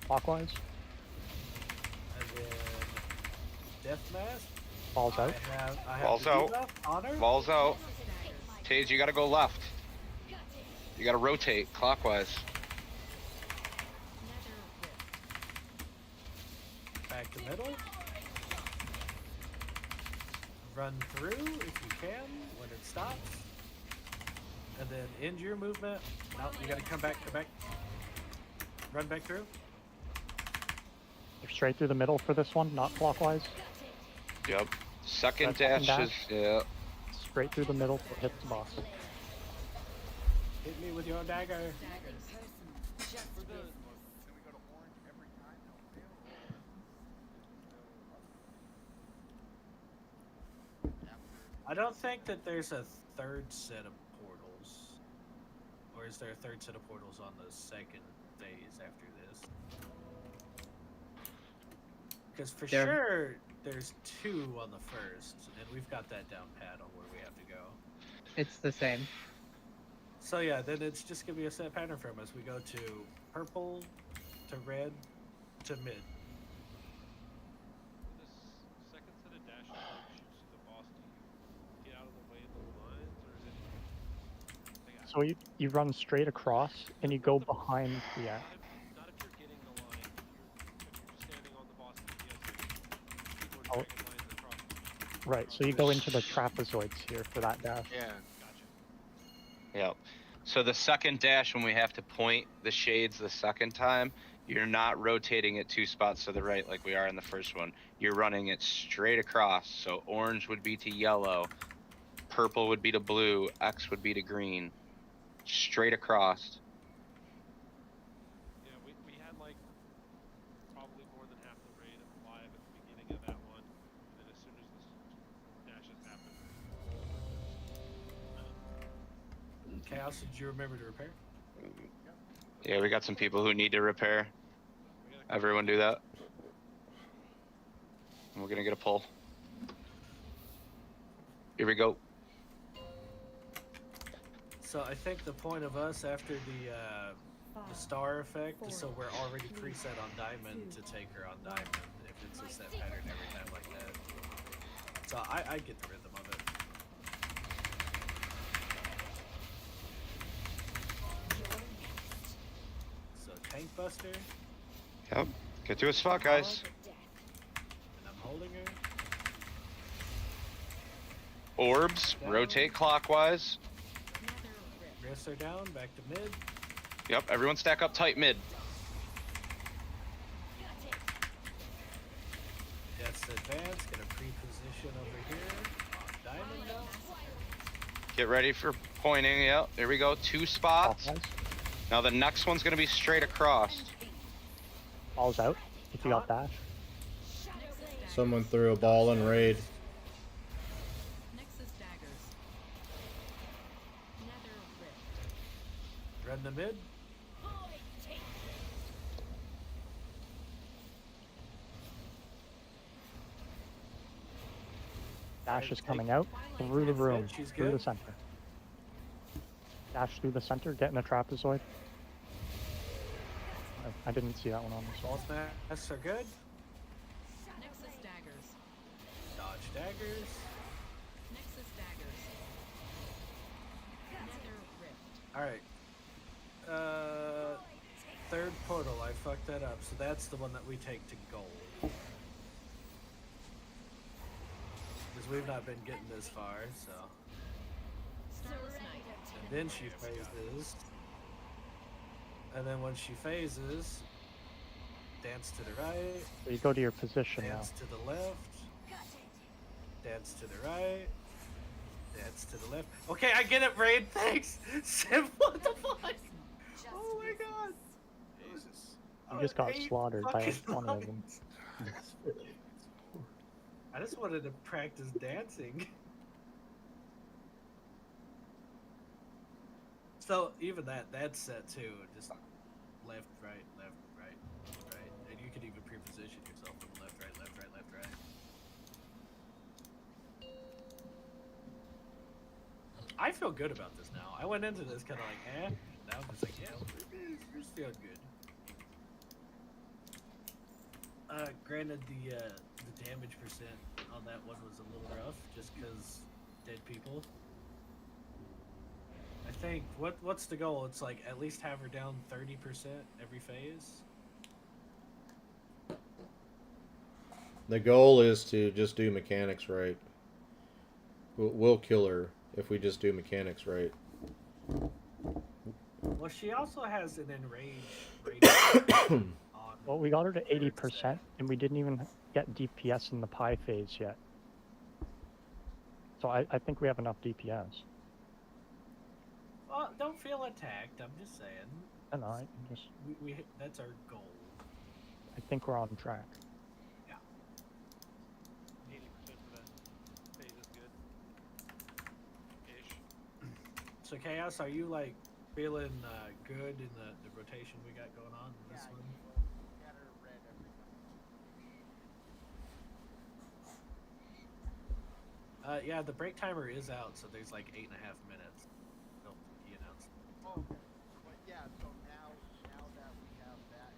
Clockwise. And then death mask. Balls out. I have Balls the out. debuff, honor. Balls out. Tage, you gotta go left. You gotta rotate clockwise. Back to middle. Run through if you can when it stops. And then end your movement. No, you gotta come back. Run back through. You're straight through the middle for this one, not clockwise. Yep. Second Second dash is, yeah. Straight through the middle to hit the boss. Hit me with your dagger. I don't think that there's a third set of portals. Or is there a third set of portals on the second phase after this? Because for sure, there's 2 on the first, and we've got that down pat on where we have to go. It's the same. So yeah, then it's just gonna be a set pattern from us. We go to purple, to red, to mid. This second set of dashes that shoots to the boss, do you get out of the way of the lines, or is it? So you run straight across and you go behind the act. Not if you're getting the line. If you're just standing on the boss, people are Oh. dragging lines across. Right, so you go into the trapezoids here for that dash. Yeah. Yep. So the second dash, when we have to point the shades the second time, you're not rotating it 2 spots to the right like we are in the first one. You're running it straight across. So orange would be to yellow, purple would be to blue, X would be to green. Straight across. Yeah, we had like probably more than half the raid alive at the beginning of that one, and then as soon as the dashes happened. Chaos, did you remember to repair? Yeah, we got some people who need to repair. Everyone do that. And we're gonna get a pull. Here we go. So I think the point of us after the star effect is so we're already preset on diamond to take her on diamond if it's a set pattern every time like that. So I get the rhythm of it. Buster. Yep. Get to a spot, guys. And I'm holding her. Orbs, Down. rotate clockwise. Wrists are down, back to mid. Yep, everyone stack up tight mid. Jets advance, gonna pre-position over here. Diamond now. Get ready for pointing. Yep, there we go. 2 spots. Now the next one's gonna be straight across. Ball's out. If you got dash. Someone threw a ball in raid. Run the mid. Dash is coming out through the room, She's through the good. center. Dash through the center, get in a trapezoid. I didn't see that one on this one. Ball smash are good. Dodge daggers. Alright. Third portal, I fucked that up. So that's the one that we take to gold. Because we've not been getting this far, so. And then she phases. And then when she phases, dance to the right. So you go to your position Dance to the left. Dance to the right. Dance to the left. Okay, I get it, Raid. Thanks. Sim, what the fuck? Oh my god. Jesus. now. You just got 8 slaughtered by fucking 20 of them. lines. I just wanted to practice dancing. So even that's set too. Just left, right, left, right, right, and you could even pre-position yourself from left, right, left, right, left, right. I feel good about this now. I went into this kind of like, eh. Now I'm just like, yeah, we're feeling good. Granted, the damage percent on that one was a little rough, just because dead people. I think what's the goal? It's like at least have her down 30% every phase. The goal is to just do mechanics right. We'll kill her if we just do mechanics right. Well, she also has an enrage rating on. Well, we got her to 80%, and we didn't even get DPS in the pie phase yet. So I think we have enough DPS. Well, don't feel attacked. I'm just saying. I know. I just We that's our goal. I think we're on track. 80% for that phase is good. Ish. So Chaos, are you like feeling good in the rotation we got going on in this one? Yeah, the break timer is out, so there's like 8.5 minutes. Don't he announced. Oh, okay. But yeah, so now that we have that.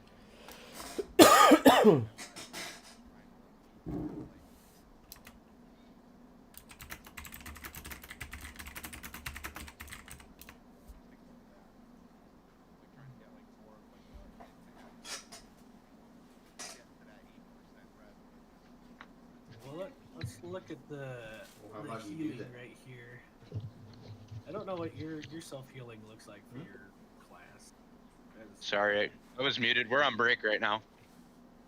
Well, let's look at the healing right here. I don't know what your self-healing looks like for your class. Sorry, I was muted. We're on break right now.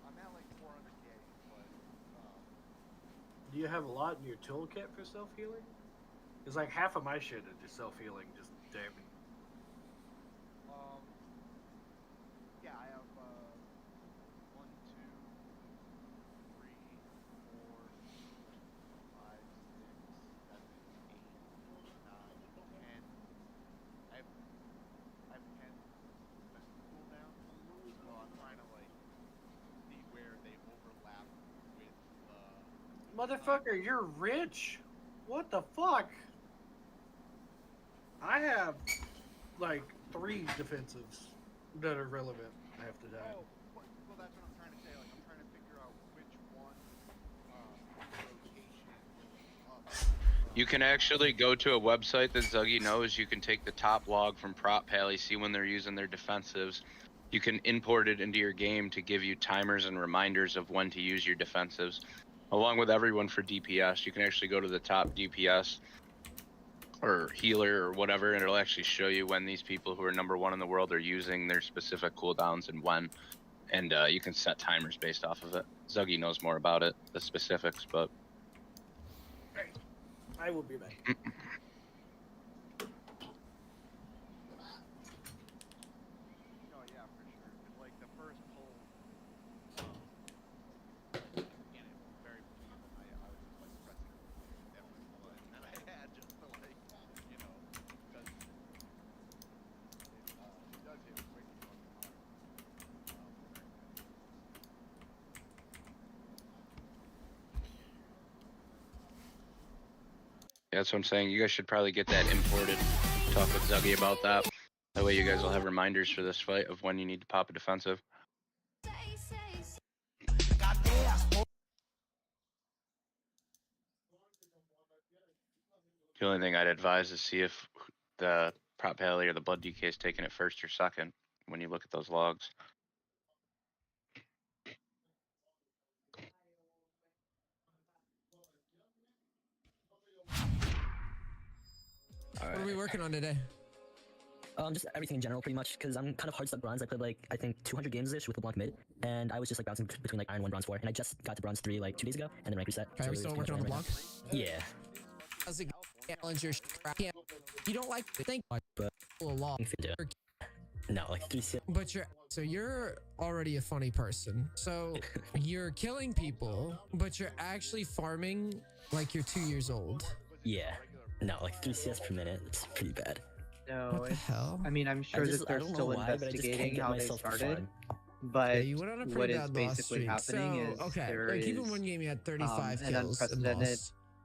I'm at like 400k, but Do you have a lot in your toolkit for self-healing? Because like half of my shit is just self-healing, just damn. yeah, I have 1, 2, 3, 4, 5, 6, 7, 8, 9, 10. I have 10 special cooldown, so I'm trying to like see where they overlap with Motherfucker, you're rich. What the fuck? I have like 3 defensives that are relevant half the time. Oh, well, that's what I'm trying to say. Like, I'm trying to figure out which one rotation goes up. You can actually go to a website that Zuggy knows. You can take the top log from Prop Pally, see when they're using their defensives. You can import it into your game to give you timers and reminders of when to use your defensives. Along with everyone for DPS, you can actually go to the top DPS or healer or whatever, and it'll actually show you when these people who are #1 in the world are using their specific cooldowns and when. And you can set timers based off of it. Zuggy knows more about it, the specifics, but... Alright. I will be back. Oh yeah, for sure. 'Cause, like the first poll, in it was very brief, and I was just like pressing every button that I had just to like, you know, because it does hit way too fucking hard. Yeah, that's what I'm saying. You guys should probably get that imported. Talk with Zuggy about that. That way you guys will have reminders for this fight of when you need to pop a defensive. The only thing I'd advise is see if the prop pally or the blood DK is taking it first or second when you look at those logs. What are we working on today? Just everything in general, pretty much, because I'm kind of hard stuck bronze. I played like, I think 200 games-ish with LeBlanc mid, and I was just like bouncing between like Iron 1, Bronze 4, and I just got to Bronze 3 like 2 days ago, and then rank reset. Okay, are we still working on LeBlanc? Yeah. How's it challenge your crap? You don't like to think much, but a lot. No, like 3 But you're already a funny person. So you're killing people, but you're actually farming like you're 2 years old. Yeah. No, like 3 CS per minute. It's pretty bad. No, What the hell? I mean, I'm sure that they're still investigating how they started. But you went on a what pretty is bad loss basically streak. happening is there keep in is one game you had 35 an kills unprecedented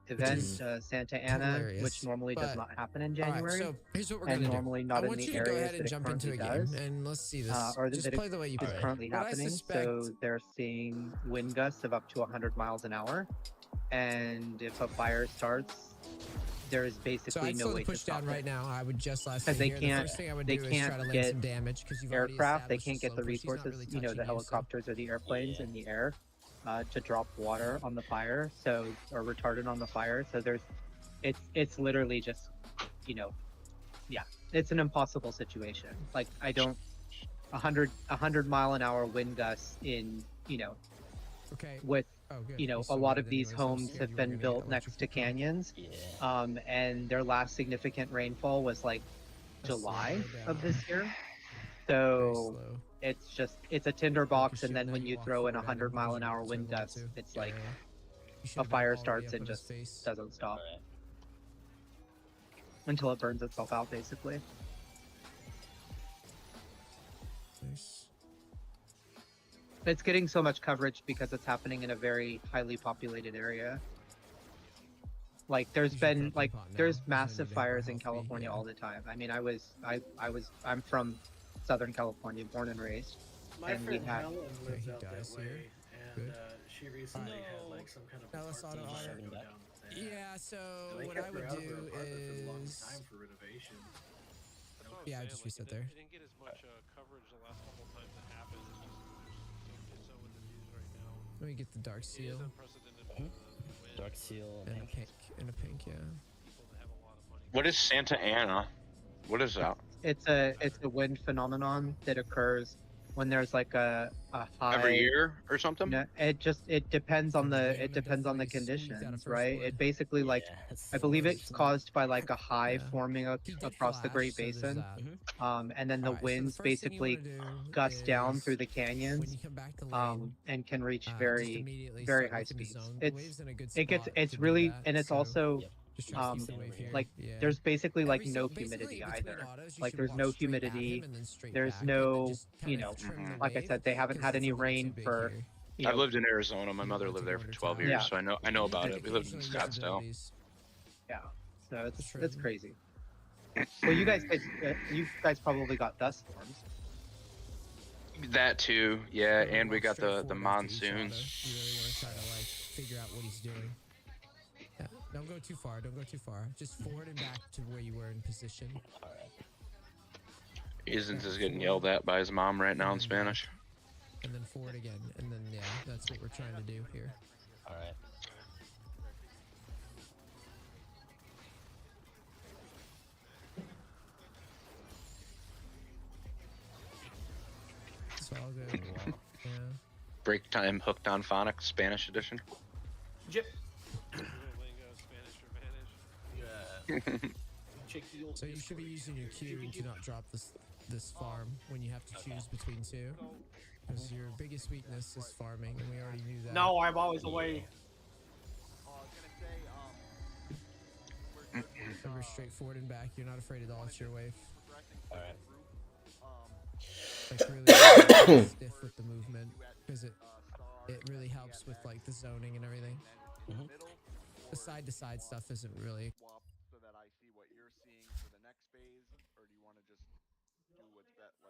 and event, lost, Santa Ana, hilarious. which normally does But- not happen in All right, January, so here's what we're and gonna do. normally I not in want the you to go areas ahead that and it jump into a currently game, does, and let's see this. or Just that play the way you is play. currently What I happening. suspect- So they're seeing wind gusts of up to 100 miles an hour, and if a fire starts, there is So basically I'd no slow the way to push stop down right it. now. I would just last Because they here. The can't, first thing I would they do is try to can't land get some damage because you've already aircraft. They established can't a get slow the push. He's not resources, really you know, the touching you, so- helicopters or the airplanes in the air to drop water on the fire, so or retardant on the fire. So it's literally just, you know, yeah, it's an impossible situation. Like I don't, 100 mile an hour wind gusts in, you know, Okay. with Oh, good. you know, You a still lot got of it these anyways. I was homes scared have you were been gonna get built next to canyons, and their last significant rainfall was like July of this year. So it's a tinderbox, and then when you throw in 100 mile an hour wind gusts, it's like a fire starts and just doesn't stop until it burns itself out, basically. It's getting so much coverage because it's happening in a very highly populated area. Like there's been like there's massive fires in California all the time. I mean, I'm from Southern California, born and raised, My and we friend had Helen lives out that way, and she recently had like some kind of apartment fire go down there. Yeah, so And they what kept I her would out of her do apartment for a long is time for renovation. That's what I'm Yeah, saying, just like, reset it there. Didn't get as much coverage the last couple times it happened. It's so in the news right now. Let me get the dark It is seal. unprecedented. The wind. Dark seal and a pink. And a pink, yeah. People that have a lot of money. What is Santa Ana? What is that? It's a wind phenomenon that occurs when there's like a high Every year or something? No, it depends on the conditions, right? It basically like I believe it's caused by like a high forming across the Great Basin, and then the winds basically gust down through the canyons, and can reach very high speeds. It's really, and it's also like there's basically like no humidity either. Like there's no humidity, there's no, you know, like I said, they haven't had any rain for. You I've know, lived in Arizona. My mother lived there for 12 years, Yeah. so I know about it. We lived in Scottsdale. Yeah, so it's crazy. Well, you guys probably got dust storms. That too, yeah, and we got the monsoons. You really want to try to like figure out what he's doing. Yeah, don't go too far. Don't go too far. Just forward and back to where you were in position. Isn't is getting yelled at by his mom right now in Spanish. And then forward again, and then yeah, that's what we're trying to do here. All right. So I'll go. Yeah. Break time hooked on phonics Spanish edition. Jip. So you should be using your Q to not drop this farm when you have to choose between two, because your biggest weakness is farming, and we already knew that. No, I'm always away. Remember, straight forward and back. You're not afraid at all. It's your wave. All right. Like really stiff with the movement, because it really helps with like the zoning and everything. Mm-hmm. The side to side stuff isn't really. So that I see what you're seeing for the next phase, or do you want to just do what's just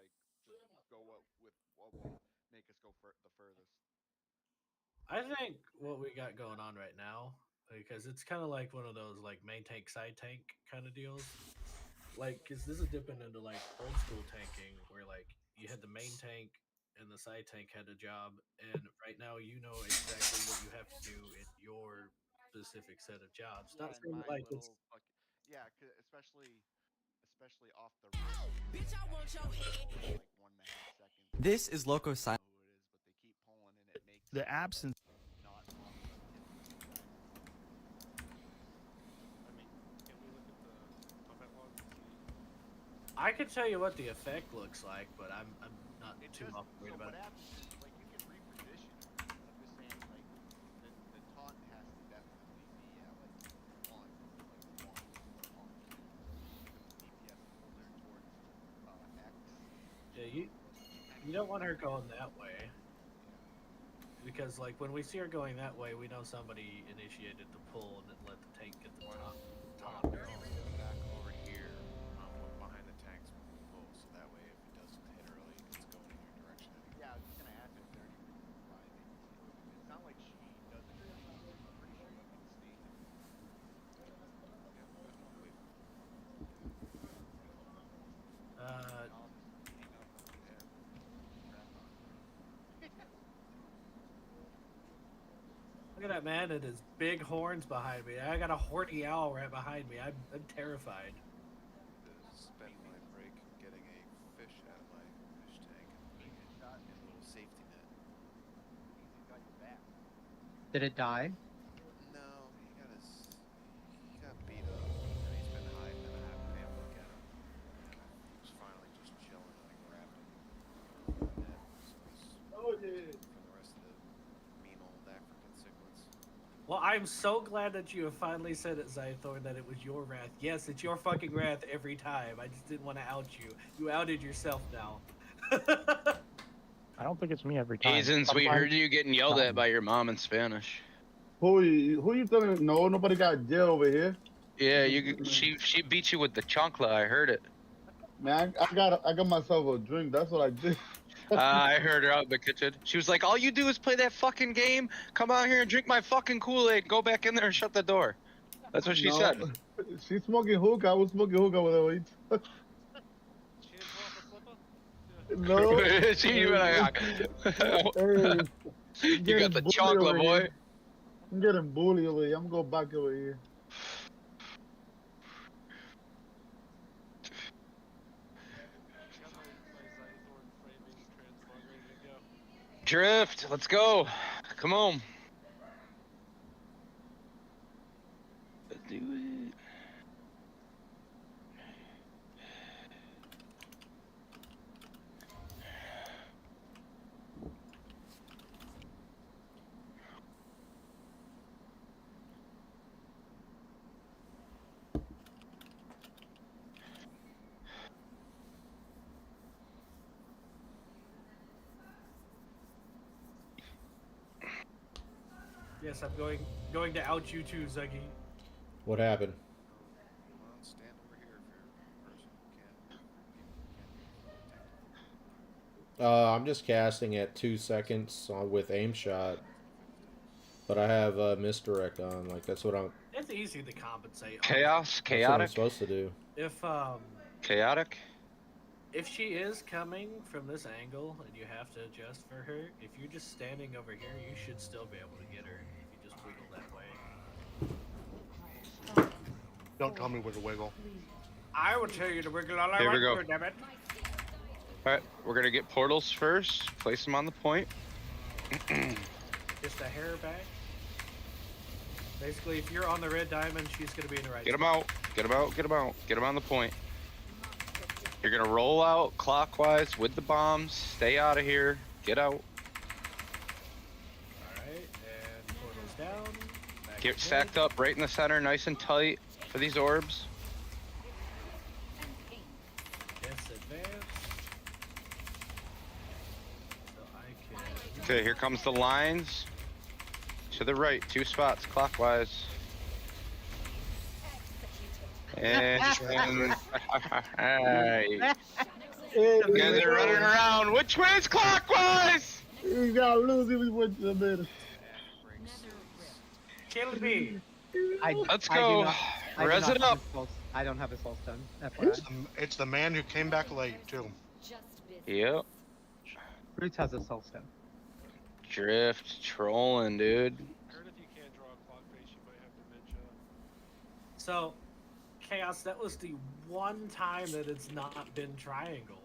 go with what will make us go the furthest? I think what we got going on right now, because it's kind of like one of those like main tank, side tank kind of deals. Like, because this is dipping into like old school tanking, where like you had the main tank and the side tank had a job, and right now you know exactly what you have to do in your specific set of jobs. Not saying like it's. Yeah, especially off the rip. Bitch, I want your head. Like 1.5 seconds. This is Loco Silence. But they keep pulling, and it makes The absence. not on I could tell you what the effect looks like, but I'm not too worried about it. Like you can reposition. I'm just saying, like the taunt has to definitely be at like one on Q. DPS holder towards X. Yeah, you don't want her going that way, because like when we see her going that way, we know somebody initiated the pull and then let the tank get the top. Back over here, behind the tanks when we pull, so that way if it doesn't hit early, it's going in your direction. Yeah, I was just gonna ask if there any reason why it's not like she doesn't leave. I'm pretty sure you can stay there. Look at that man and his big horns behind me. I got a horny owl right behind me. I'm terrified. Spend my break getting a fish out of my fish tank and putting it in a little safety net. Easy got your back. Did it die? No, he got beat up. And he's been hiding, and I haven't been able to get him. He was finally just chilling, and I grabbed him. For the rest of the mean old African cichlids. Well, I'm so glad that you have finally said it, Zythor, that it was your wrath. Yes, it's your fucking wrath every time. I just didn't want to out you. You outed yourself now. I don't think it's me every time. Aizens, we heard you getting yelled at by your mom in Spanish. Who you telling? No, nobody got jail over here. Yeah, she beat you with the chancla. I heard it. Man, I got myself a drink. That's what I did. I heard her out in the kitchen. She was like, all you do is play that fucking game? Come out here and drink my fucking Kool-Aid. Go back in there and shut the door. That's what she said. She's smoking hookah. I was smoking hookah with her. No. You got the chocolate, boy. I'm getting bullied over here. I'm going to go back over here. Drift, let's go. Come on. Let's do it. Yes, I'm going to out you too, Zuggy. What happened? Stand over here if you're a person who can. I'm just casting at 2 seconds with aim shot, but I have misdirect on. Like that's what I'm. It's easy to compensate. Chaos, That's what I'm chaotic. supposed to do. If chaotic. if she is coming from this angle and you have to adjust for her, if you're just standing over here, you should still be able to get her if you just wiggle that way. Don't tell me where to wiggle. I will tell you to wiggle all I Here we want go. to, damn it. Alright, we're gonna get portals first. Place them on the point. Just a hair back. Basically, if you're on the red diamond, she's gonna be in the right. Get them out. Get them out. Get them out. Get them on the point. You're gonna roll out clockwise with the bombs. Stay out of here. Get out. Alright, and portals down. Get stacked up right in the center, nice and tight for these orbs. Yes, advance. So I can. Okay, here comes the lines. To the right, 2 spots clockwise. And hey. You guys are running around. Which way is clockwise? You gotta lose if we went to the middle. Kill me. Let's go. Res it up. I don't have a soul stone. It's the man who came back late too. Yep. Roots has a soul stone. Drift trolling, dude. Heard if you can't draw a clock face, you might have dementia. So, Chaos, that was the one time that it's not been triangle.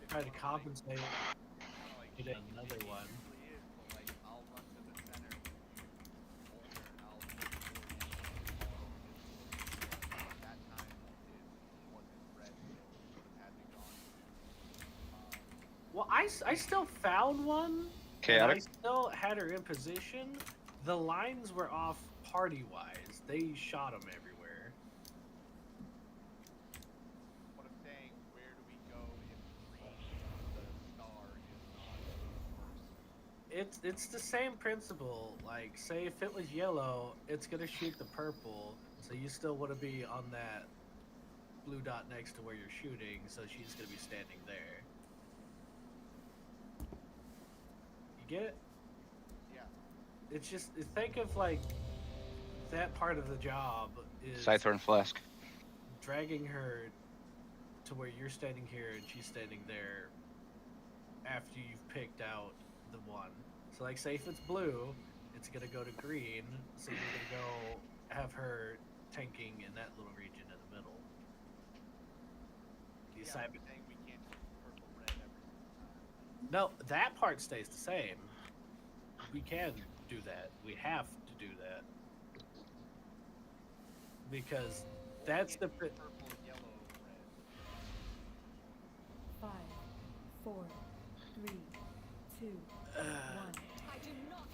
Try to compensate. Get another one. Well, I still found one. Okay, I still had her in position. The lines were off party-wise. They shot them everywhere. What I'm saying, where do we go if green, the star, is not? It's the same principle. Like, say if it was yellow, it's gonna shoot the purple, so you still want to be on that blue dot next to where you're shooting. So she's gonna be standing there. You get it? It's just, think of like that part of the job is Scythorn Flask. dragging her to where you're standing here and she's standing there after you've picked out the one. So like say if it's blue, it's gonna go to green, so you're gonna go have her tanking in that little region in the middle. You decide- I'm saying we can't do purple red every single time. No, that part stays the same. We can do that. We have to do that. Because that's the Purple, yellow, red. 5, 4, 3, 2, 1. I do not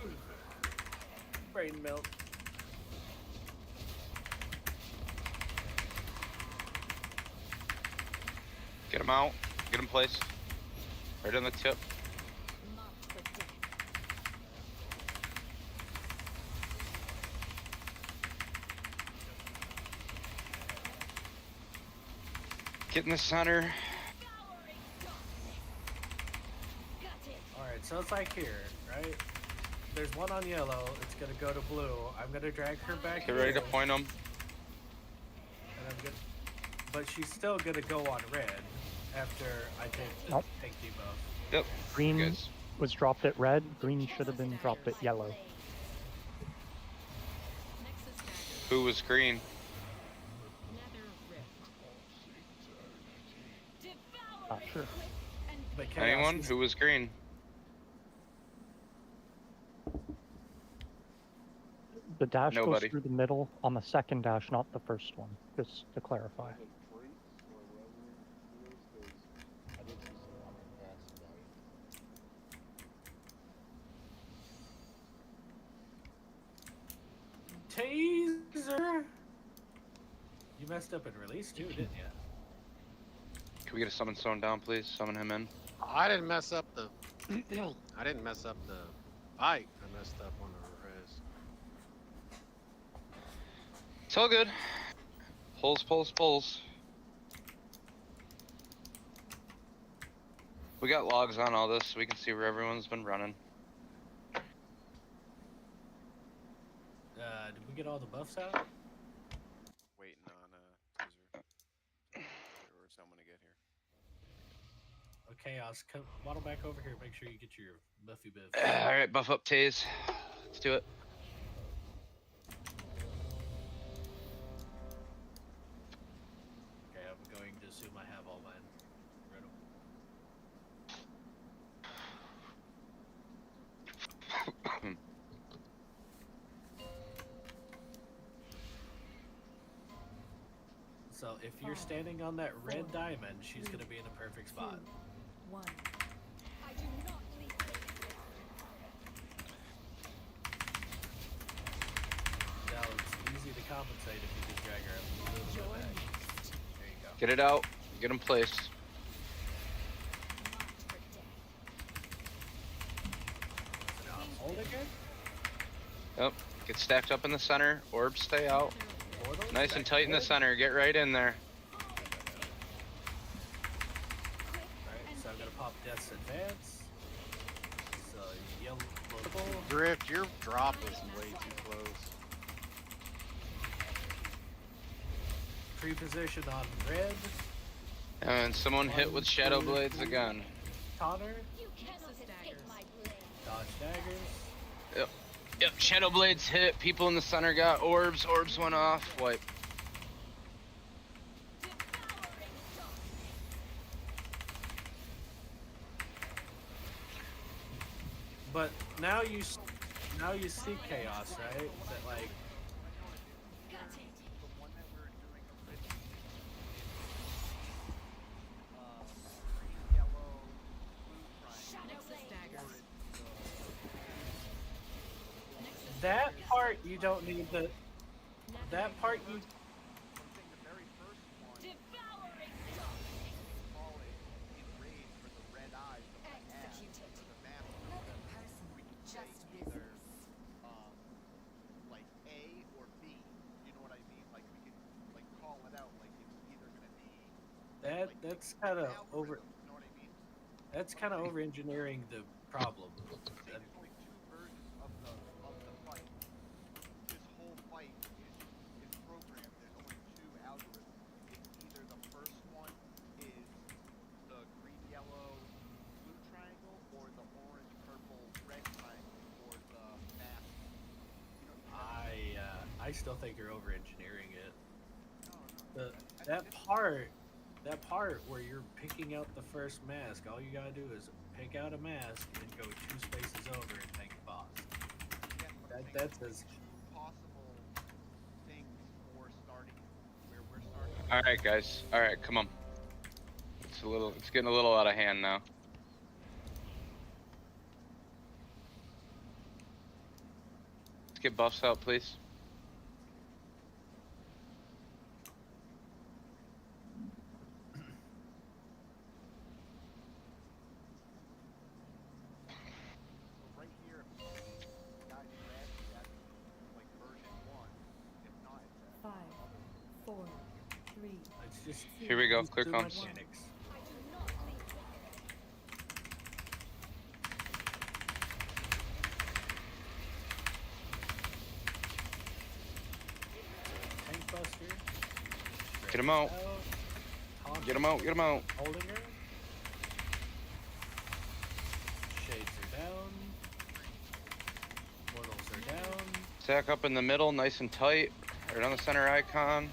leave. brain melt. Get him out. Get him placed. Right on the tip. Get in the center. Alright, so it's like here, right? There's one on yellow, it's gonna go to blue. I'm gonna drag her back. Get ready to point them. And I'm good. But she's still gonna go on red after I take the tank debuff. Yep. Green was dropped at red. Green should have been dropped at yellow. Who was green? Sure. Anyone? Who was green? The dash Nobody. goes through the middle on the second dash, not the first one, just to clarify. Taser! You messed up in release too, didn't you? Can we get a summon stone down, please? Summon him in. I didn't mess up the. I didn't mess up the fight. I messed up on the res. It's all good. Pulls, pulls, pulls. We got logs on all this, so we can see where everyone's been running. Did we get all the buffs out? Chaos, come waddle back over here. Make sure you get your buffy biff. All right, buff up Taze. Let's do it. Okay, I'm going to assume I have all mine. Ready? So if you're standing on that red diamond, she's gonna be in a perfect spot. 2, 1. I do not leave. Now it's easy to compensate if you just drag her a little bit back. There you go. Get it out. Get him placed. So now I'm holding her. Yep. Get stacked up in the center. Orbs stay out. Nice and tight in the center. Get right in there. Alright, so I'm gonna pop Death's Advance. So yellow. Drift, your drop was way too close. Pre-position on red. And someone hit with Shadow Blades again. Connor. Dodge daggers. Yep. Yep, Shadow Blades hit. People in the center got orbs. Orbs went off. Wipe. But now you see chaos, right? That like. That part you don't need the. That part you. Like A or B, you know what I mean? Like we can like call it out, like it's either gonna be. That's kind of over. You know what I mean? That's kind of over engineering the problem. There's only two versions of the fight. This whole fight is programmed. There's only two algorithms. It's either the first one is the green, yellow, blue triangle, or the orange, purple, red triangle, or the mask. You know, I still think you're over engineering it. That part where you're picking out the first mask, all you gotta do is pick out a mask and go 2 spaces over and take the boss. That's as possible things for starting where we're starting. All right, guys. All right, come on. It's getting a little out of hand now. Let's get buffs out, please. Here we go. Clear comms. Get him out. Get him out. Get him out. Holding her. Shades are down. Mortals are down. Stack up in the middle, nice and tight. Right on the center icon.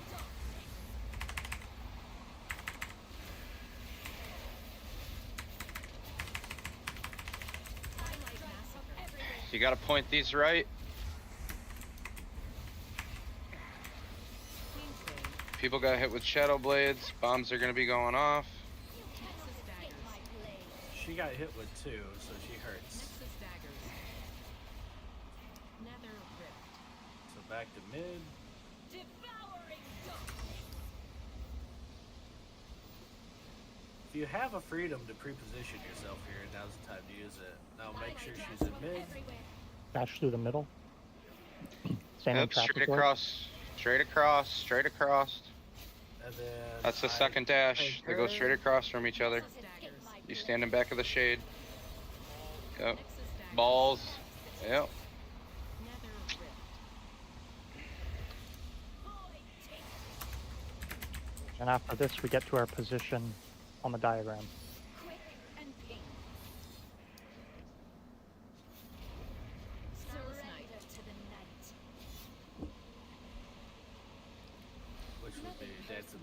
You gotta point these right. People got hit with Shadow Blades. Bombs are gonna be going off. She got hit with 2, so she hurts. So back to mid. If you have a freedom to pre-position yourself here, now's the time to use it. Now make sure she's in mid. Dash through the middle. Standing Yep, traffic straight light. across. Straight across. Straight across. And then That's the second dash. They go straight across from each other. You stand in back of the shade. Yep. Balls. Yep. And after this, we get to our position on the diagram.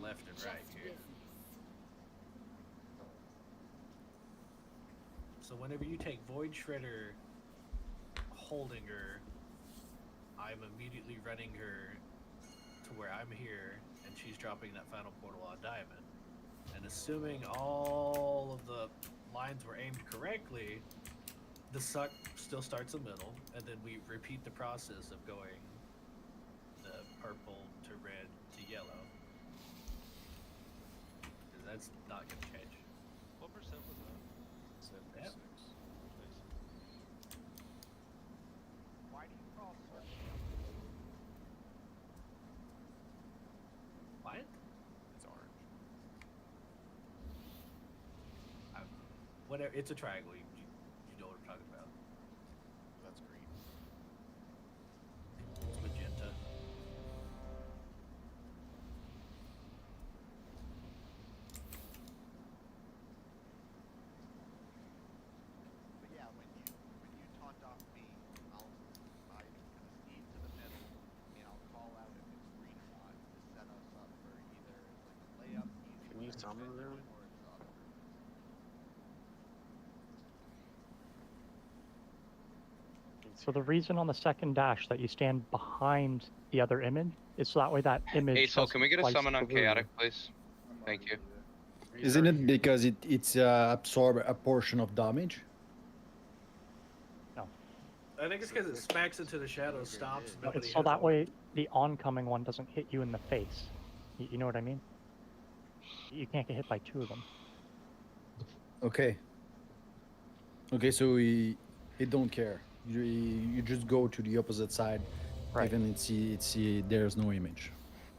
left and right here. So whenever you take Void Shredder holding her, I'm immediately running her to where I'm here, and she's dropping that final portal on Diamond. And assuming all of the lines were aimed correctly, the suck still starts in the middle, and then we repeat the process of going the purple to red to yellow. Because that's not going to change. What percent was that? 76. Why do you call circle? What? It's orange. Whatever. It's a triangle. You know what I'm talking about. That's green. It's magenta. But yeah, when you taunt off me, I'll kind of ski to the middle, and I'll call out if it's green or not to set us up for either like a layup, easy Can you summon them? or it's the other. So the reason on the second dash that you stand behind the other image is so that way that image. Hey, so can we get a doesn't summon on slice through you. chaotic, please? Thank you. Isn't it because it's absorb a portion of damage? No. I think it's because it smacks into the shadows, stops. No, Nobody it's so has that a- way the oncoming one doesn't hit you in the face. You know what I mean? You can't get hit by two of them. Okay. Okay, so it don't care. You just go to the opposite side, Right. even there's no image.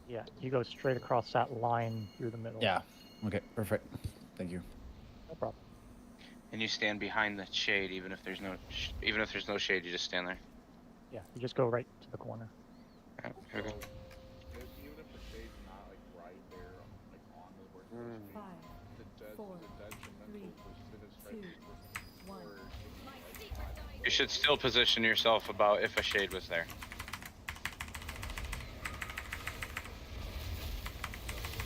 Yeah, you go straight across that line through the middle. Yeah. Okay. Perfect. Thank you. No problem. And you stand behind the shade, even if there's no shade, you just stand there. Yeah, you just go right to the corner. Alright, here we go. Even if the shade's not like right there, like on the where it's the detrimental percentage You should still position yourself about if a shade was there.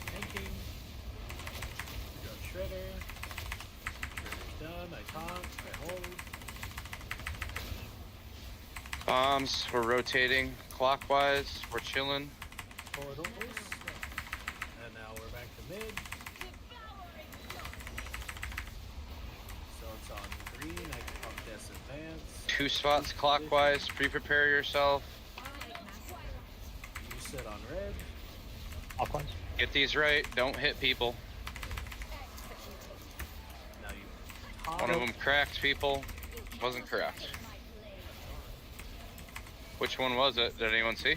Tanking. We got Shredder. Shredder's done. I taunt. I hold. Bombs, we're rotating clockwise, we're chilling. Portals. And now we're back to mid. So it's on green. I can pump this advance. 2 spots clockwise, pre-prepare yourself. You sit on red. Clockwise. Get these right, don't hit people. Now you One of them cracked people. Wasn't correct. Which one was it? Did anyone see?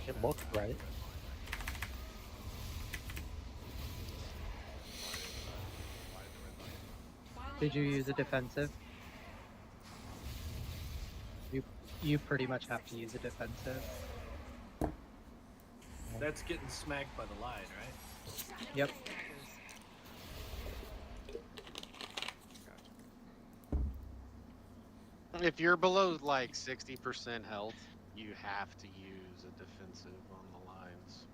It looked right. Did you use a defensive? You pretty much have to use a defensive. That's getting smacked by the line, right? Yep. If you're below like 60% health, you have to use a defensive on the lines.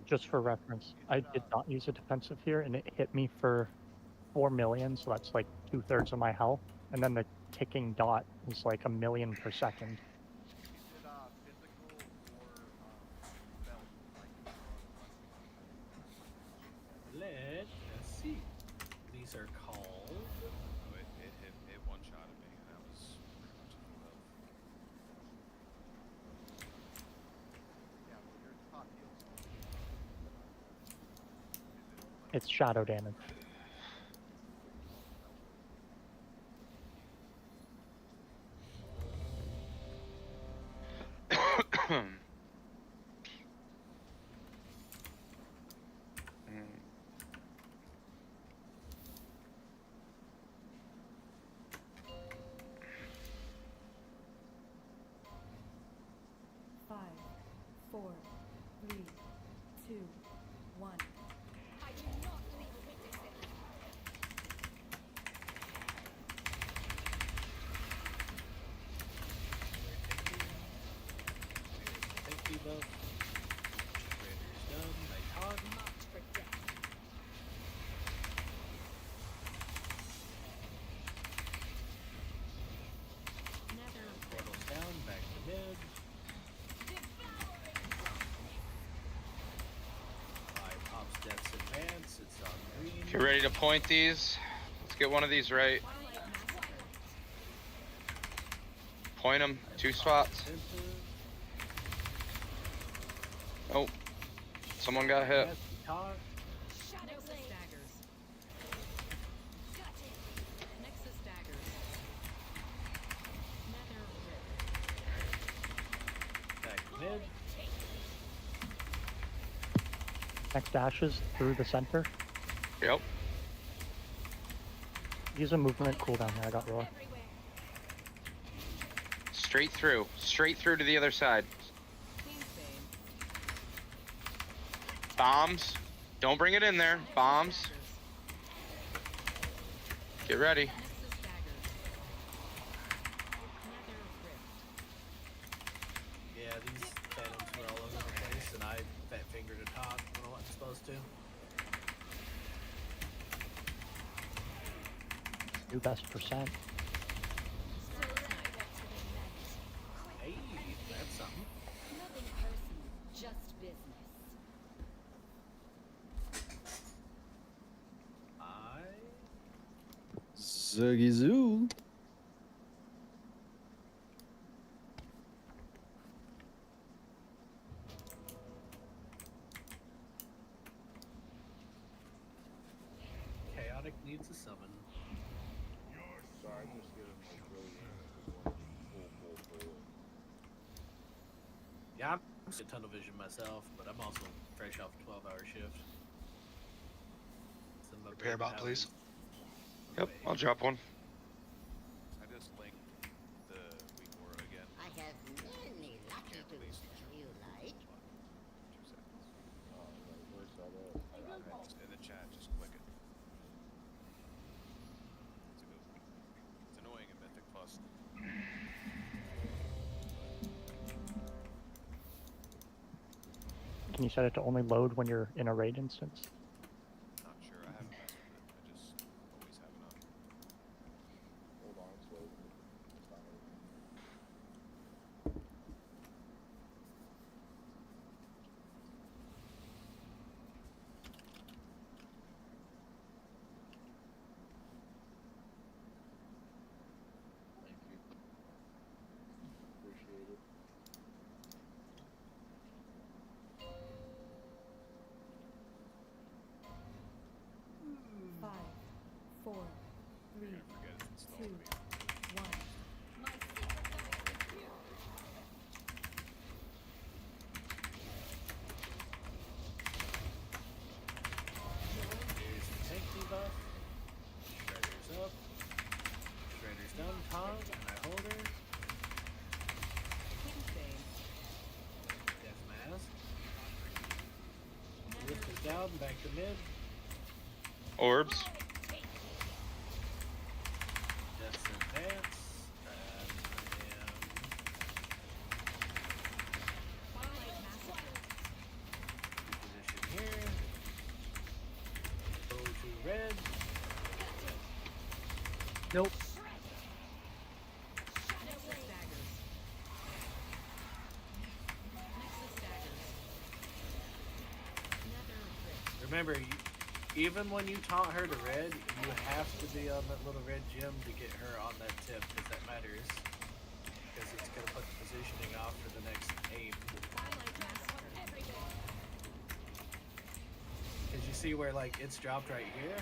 Just for reference, I did not use a defensive here, and it hit me for 4 million, so that's like 2/3 of my health. And then the ticking dot is like 1 million per second. Let's see. These are called. Oh, it one-shotted me, and that was pretty much full health. Yeah, well, your top heals. It's shadow damage. Five, 4, 3, 2, 1. I do not leave witnesses. ready to point these? Let's get one of these right. Point them. 2 spots. Oh. Someone got hit. Next dashes through the center. Yep. Use a movement cooldown here. I got roar. Straight through. Straight through to the other side. Bombs. Don't bring it in there. Bombs. Get ready. Yeah, these cannons were all over the place, and I fat fingered a top when I wasn't supposed to. New best percent. Hey, that's something. Nothing personal, just business. Zoogie Zoo. Chaotic needs a summon. Sorry, I'm just getting like really full. Yeah, I'm just a tunnel vision myself, but I'm also fresh off a 12-hour shift. Repair bot, please. Yep, I'll drop one. I just linked the weak aura again. I have many lucky boots that you like. 2 seconds. Where's that at? It's in the chat, just click it. It's annoying in Mythic Plus. Can you set it to only load when you're in a raid instance? Not sure, I haven't messed with it. I just always have it on. Hold on, it's loading. Thank you. Appreciate it. Five, four, three, Forget it's installed. two, one. Here's the tank debuff. Shredder's up. Shredder's done. Taunt, and I hold her. Death mask. Lift is down, back to mid. Orbs. Death's advance. Position here. Go to red. Nope. Remember, even when you taunt her to red, you have to be on that little red gem to get her on that tip, because that matters. Because it's going to put the positioning off for the next aim. Because you see where, like, it's dropped right here?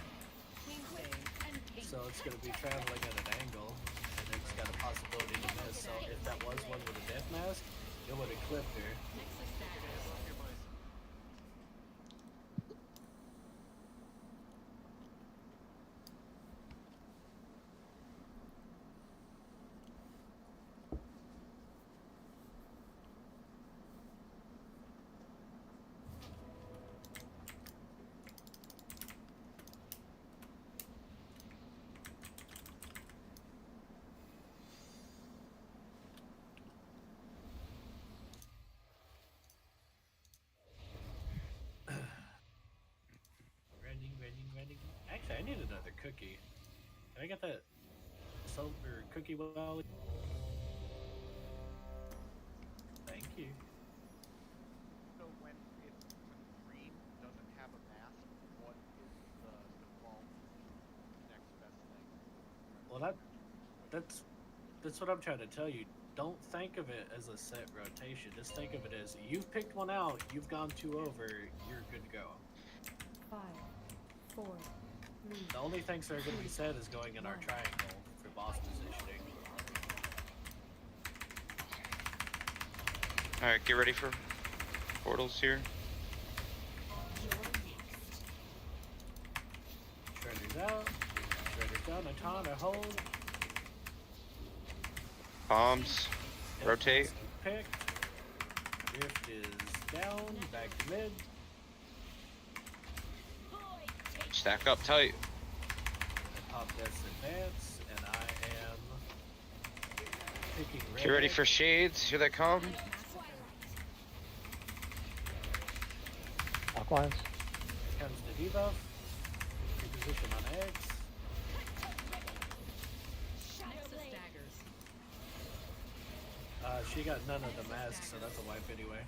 So it's going to be traveling at an angle, and it's got a possibility to miss. So if that was one with a death mask, it would have clipped her. Ready. Actually, I need another cookie. Can I get that silver cookie well? Thank you. So when green doesn't have a mask, what is the default Well, that's what I'm trying to tell you. Don't think of it as a set rotation. Just think of it as you've picked one out, you've gone 2 over, you're good to go. 5, 4, 3. The only things that are going to be set is going in our triangle for boss positioning. All right, get ready for portals here. Shredder's out. Shredder's down. A taunt, a hold. Bombs. Rotate. Picked. Drift is down. Back to mid. Stack up tight. Pop Death's advance, and I am picking red. Get ready for shades. Here they come. Clockwise. Here comes the debuff. Reposition on X. She got none of the masks, so that's a wipe anyway.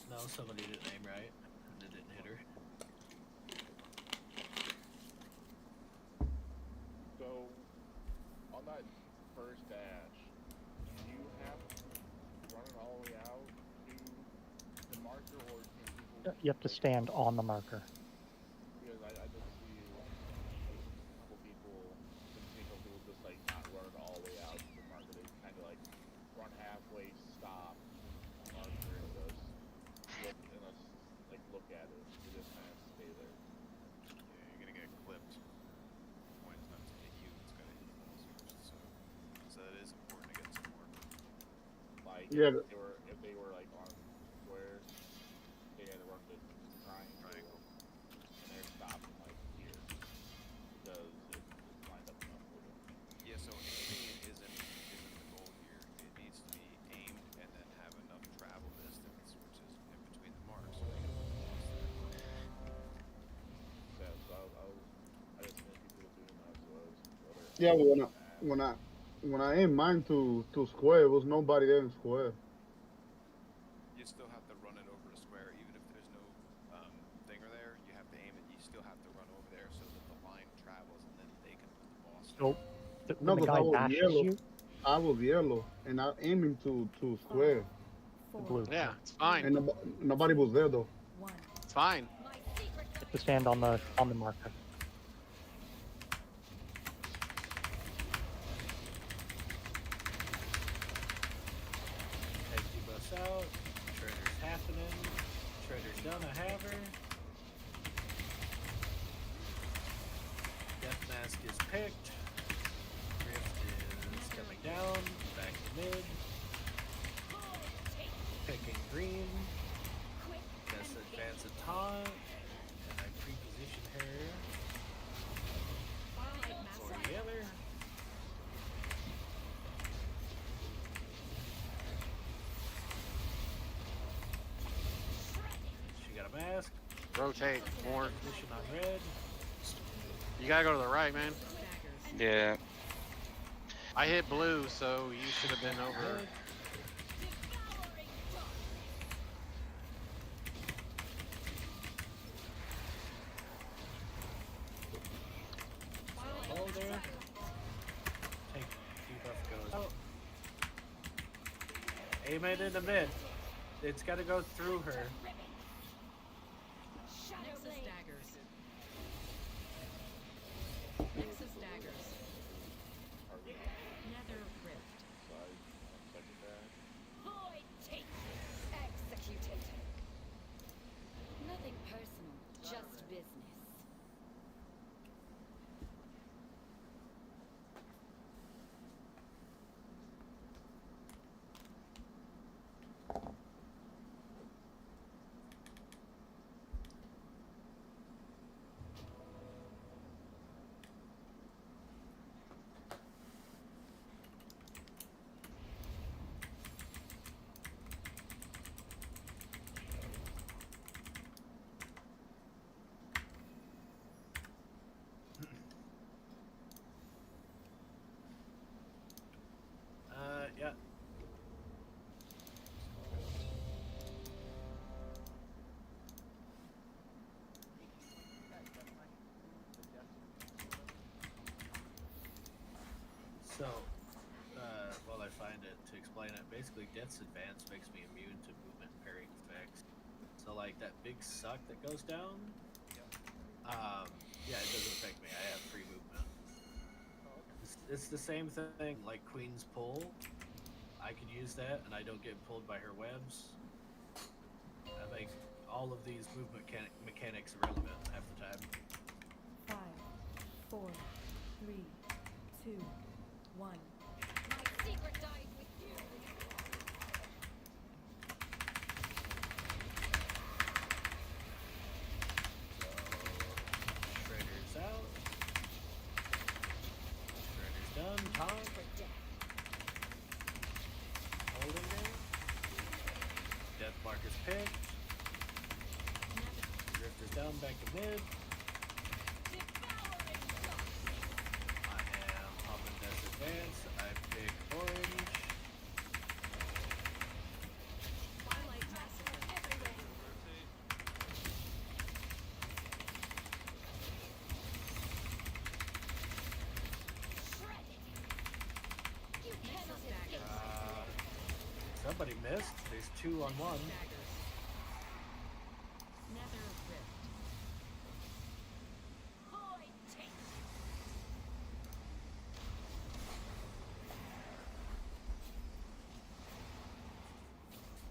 No, somebody didn't aim right, and it didn't hit her. So, on that first dash, do you have to run it all the way out to the marker, or can people... You have to stand on the marker. Because I did see a couple people, just like not run it all the way out to the marker. They kind of like run halfway, stop, marker, and just look at it. You just kind of stay there. Yeah, you're gonna get clipped. The point is not to hit you, it's gonna hit the balls first. So it is important to get some more. Like Yeah. if they were like on square, they had to run the triangle. And they're stopping like here because it's lined up enough for them. Yeah, so aiming isn't the goal here. It needs to be aimed and then have enough travel distance, which is in between the marks. So they can put the boss there. Yeah, so I just think people doing that. So I was Yeah, but when I aimed mine to square, it was nobody there in square. You still have to run it over the square, even if there's no thinger there. You have to aim it. You still have to run over there so that the line travels, and then they can put the boss. So, No, when the because guy I was dashes yellow. you, I was yellow, and I aiming to square. blue. Yeah, it's fine. And nobody was there though. It's fine. You have to stand on the marker. Take debuffs out. Shredder's happening. Shredder's done. I have her. Death Mask is picked. Rift is coming down. Back to mid. Picking green. Death's advance a taunt. And I pre-position her for yellow. She got a mask. Rotate more. Position on red. You gotta go to the right, man. Yeah. I hit blue, so you should have been over. Hold there. Take debuff goes out. Aim it in the mid. It's got to go through her. Nexus daggers. Nether rift. Void take. Executed. Nothing personal, just business. basically Death's Advance makes me immune to movement pairing effects. So like that big suck that goes down, yeah, it doesn't affect me. I have free movement. It's the same thing like Queen's Pull. I could use that, and I don't get pulled by her webs. I make all of these movement mechanics irrelevant half the time. 5, 4, 3, 2, 1. My secret dies with you. Shredder's out. Shredder's done. Tom. Holding there. Death marker's picked. Drifter's down, back to mid. I am popping Death's Advance. I pick orange. Somebody missed. There's 2 on 1.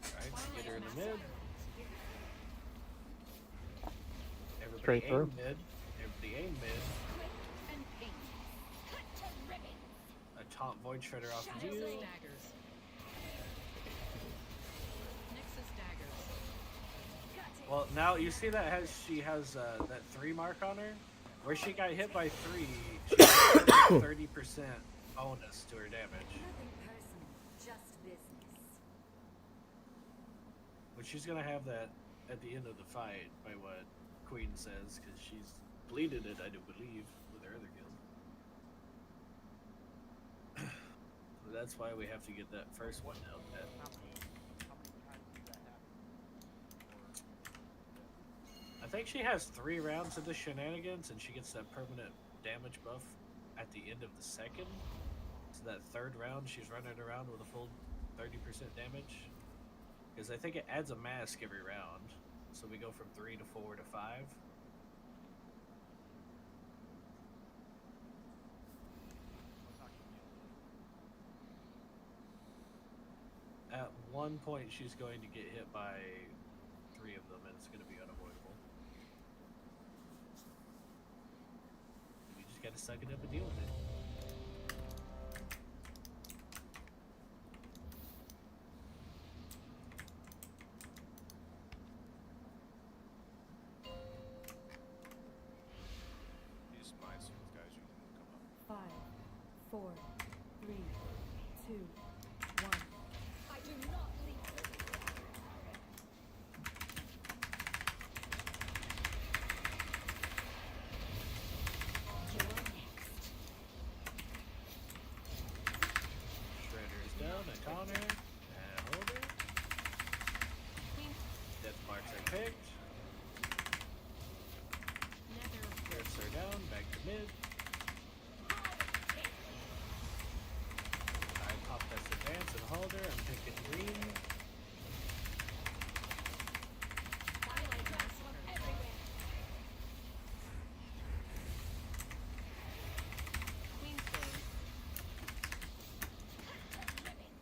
Alright, get her in the mid. Everybody Straight aim through. mid. Everybody aim mid. A taunt Void Shredder off of you. Well, now you see that she has that 3 mark on her? Where she got hit by 3, she has 30% bonus to her damage. Just business. But she's gonna have that at the end of the fight, by what Queen says, because she's bleeded it, I do believe, with her other guild. So that's why we have to get that first one out. I think she has 3 rounds of the shenanigans, and she gets that permanent damage buff at the end of the second. So that 3rd round, she's running around with a full 30% damage. Because I think it adds a mask every round. So we go from 3 to 4 to 5. At one point, she's going to get hit by 3 of them, and it's going to be unavoidable. You just got to suck it up and deal with it. These mine suits guys, you can come up. 5, 4, 3, 2, 1. I do not leave. You're next. Shredder's down, I taunt her, and hold her. Death marks are picked. Drifts are down, back to mid. I pop Death's Advance and hold her, I'm picking green.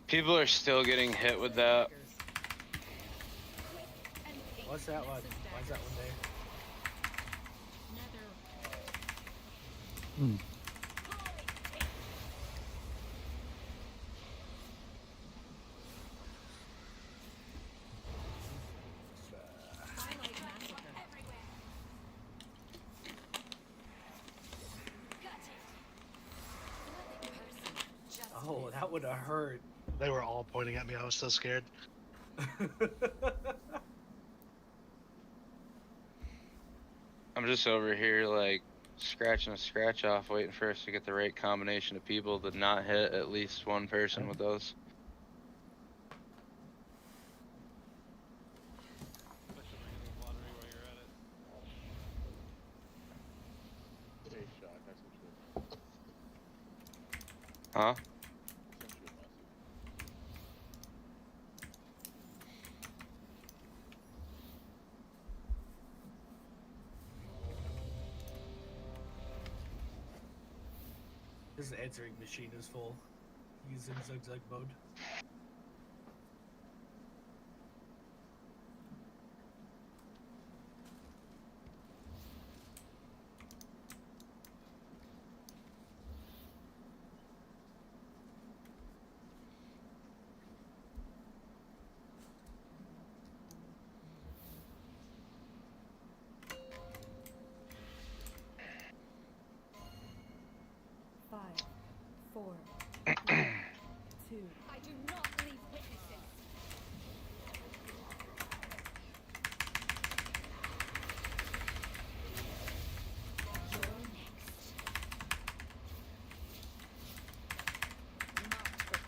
People are still getting hit with that. What's that one? Why's that one there? Hmm. Oh, that would have hurt. They were all pointing at me. I was so scared. I'm just over here like scratching a scratch off, waiting for us to get the right combination of people to not hit at least one person with those. Hey, Shock, I sent you Huh? a message. His answering machine is full. He's in zigzag mode. Five, 4, 3, 2. I do not leave witnesses.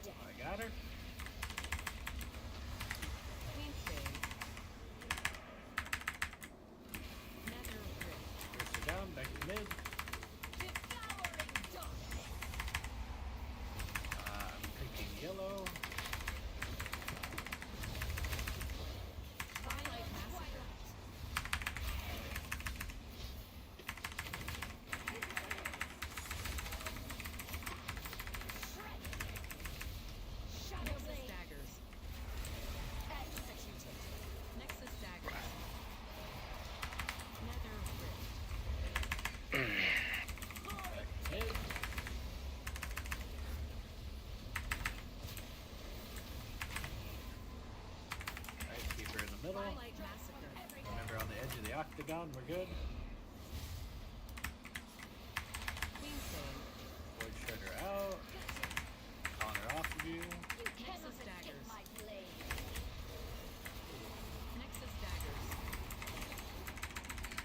I got her. Push her down, back to mid. I'm picking yellow. Nexus daggers. Executed. Nexus daggers. Nether Mid. Alright, keep her in the middle. Twilight massacre. Remember, on the edge of the octagon, we're good. Void Shredder out. On her off of you. Nexus daggers. Nexus daggers.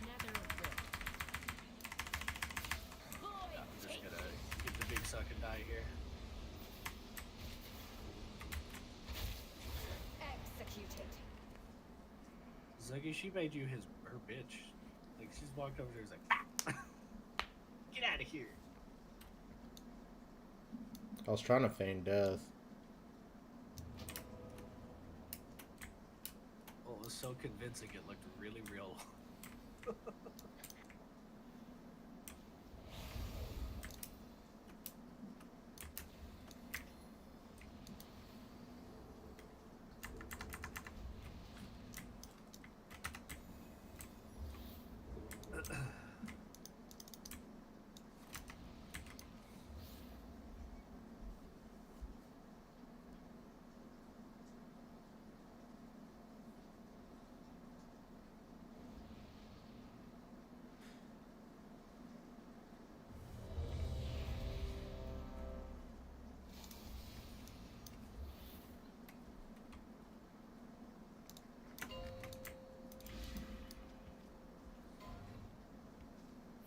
Nether rift. I'm just gonna get the big suck and die here. Executed. Zuggy, she made you her bitch. Like, she's walked over there and was like, ah! Get out of here. I was trying to feign death. Well, it was so convincing, it looked really real.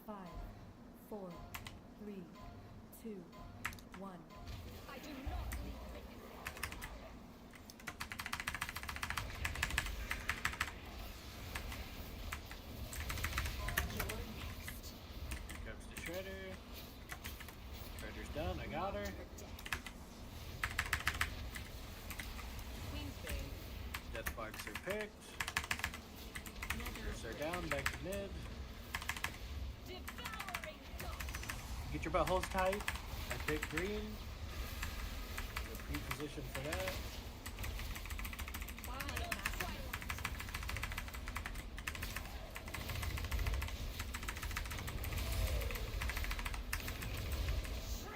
Five, 4, 3, 2, 1. I do not leave witnesses. You're next. Comes to Shredder. Shredder's done, I got her. Queen's Bane. Death marks are picked. Curse are down, back to mid. Devouring dust. Get your buttholes tight. I pick green. We're pre-positioned for that. Twilight massacre.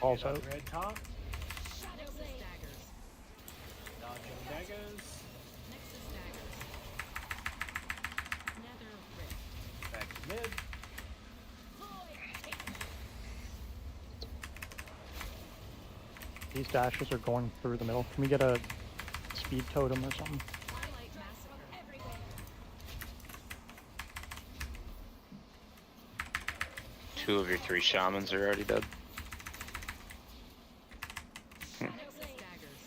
Balls Get on out. red top. Nexus daggers. Dodging daggers. Nexus daggers. Nether rift. Back to mid. These dashes are going through the middle. Can we get a speed totem or something? Twilight massacre. Everywhere. 2 of your 3 shamans are already dead. Nexus daggers.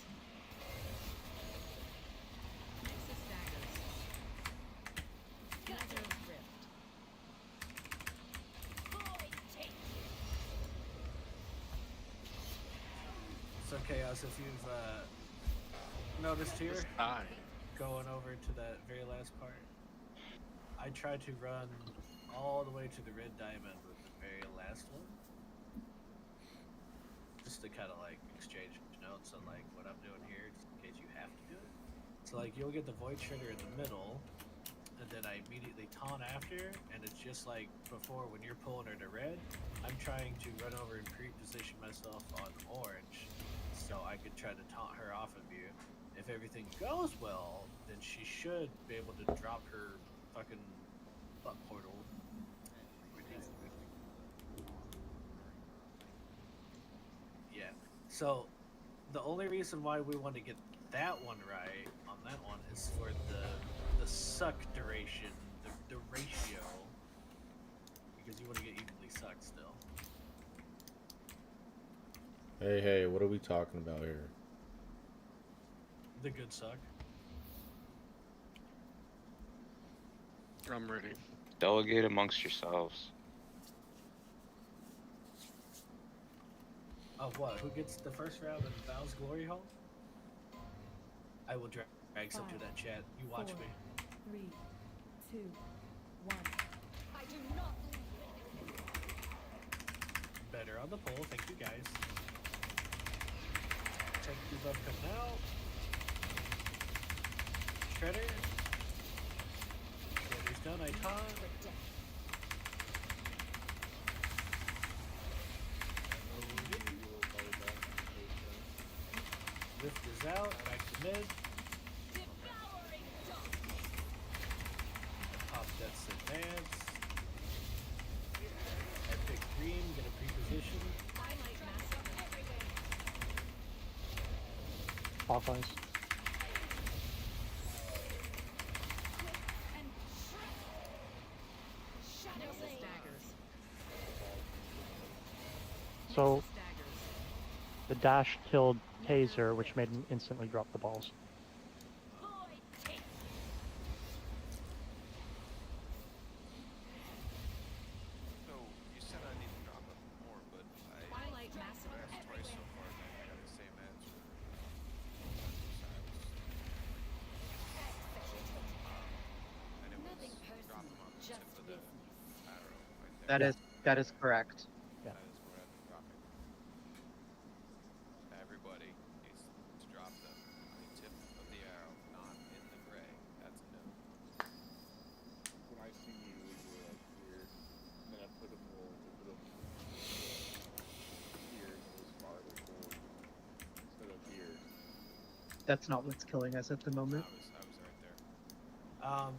Nexus daggers. Nether rift. So Chaos, if you've noticed here, going over to that very last part, I tried to run all the way to the red diamond with the very last one. just to kind of like exchange notes on like what I'm doing here, just in case you have to do it. So like you'll get the void trigger in the middle, and then I immediately taunt after, and it's just like before when you're pulling her to red, I'm trying to run over and pre-position myself on orange, so I could try to taunt her off of you. If everything goes well, then she should be able to drop her fucking butt portal. Yeah. So the only reason why we want to get that one right on that one is for the suck duration, the ratio, because you want to get evenly sucked still. Hey, what are we talking about here? The good suck. I'm ready. Delegate amongst yourselves. Of what? Who gets the first round of Val's Glory Hall? I will drag some to that chat. You watch me. 3, 2, 1. I do not. Better on the pole. Thank you guys. Check debuff coming out. Shredder. Shredder's done. I taunt. Lift is out. Back to mid. Pop Death's advance. Epic Green. Get a pre-position. Clockwise. So the dash killed Taser, which made him instantly drop the balls. So you said I need to drop it more, but I asked twice so far and I got the same answer. And it was drop them on the tip of the arrow right there. That is correct. Yeah. That is where I've been dropping. Everybody needs to drop them on the tip of the arrow, not in the gray. That's a no. When I seen you, you were like here, and then I put them here, and it was farther forward instead of here. That's not what's killing us at the moment. I was right there.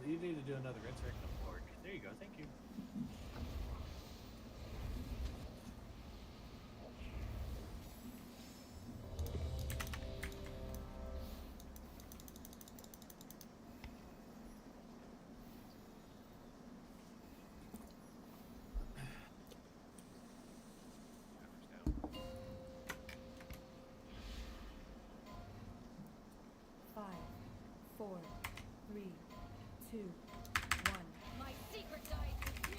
You need to do another rinse rectum board. There you go. Thank you. Five, 4, 3, 2, 1. My secret dies with you.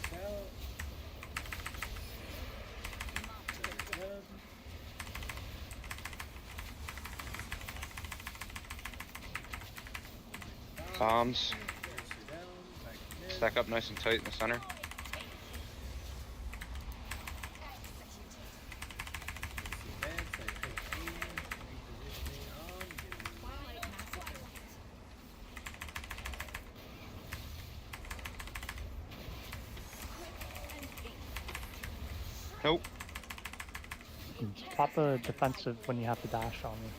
Shredder's out. Good. Bombs. Stack up nice and tight in the center. Nope. Pop a defensive when you have to dash on me.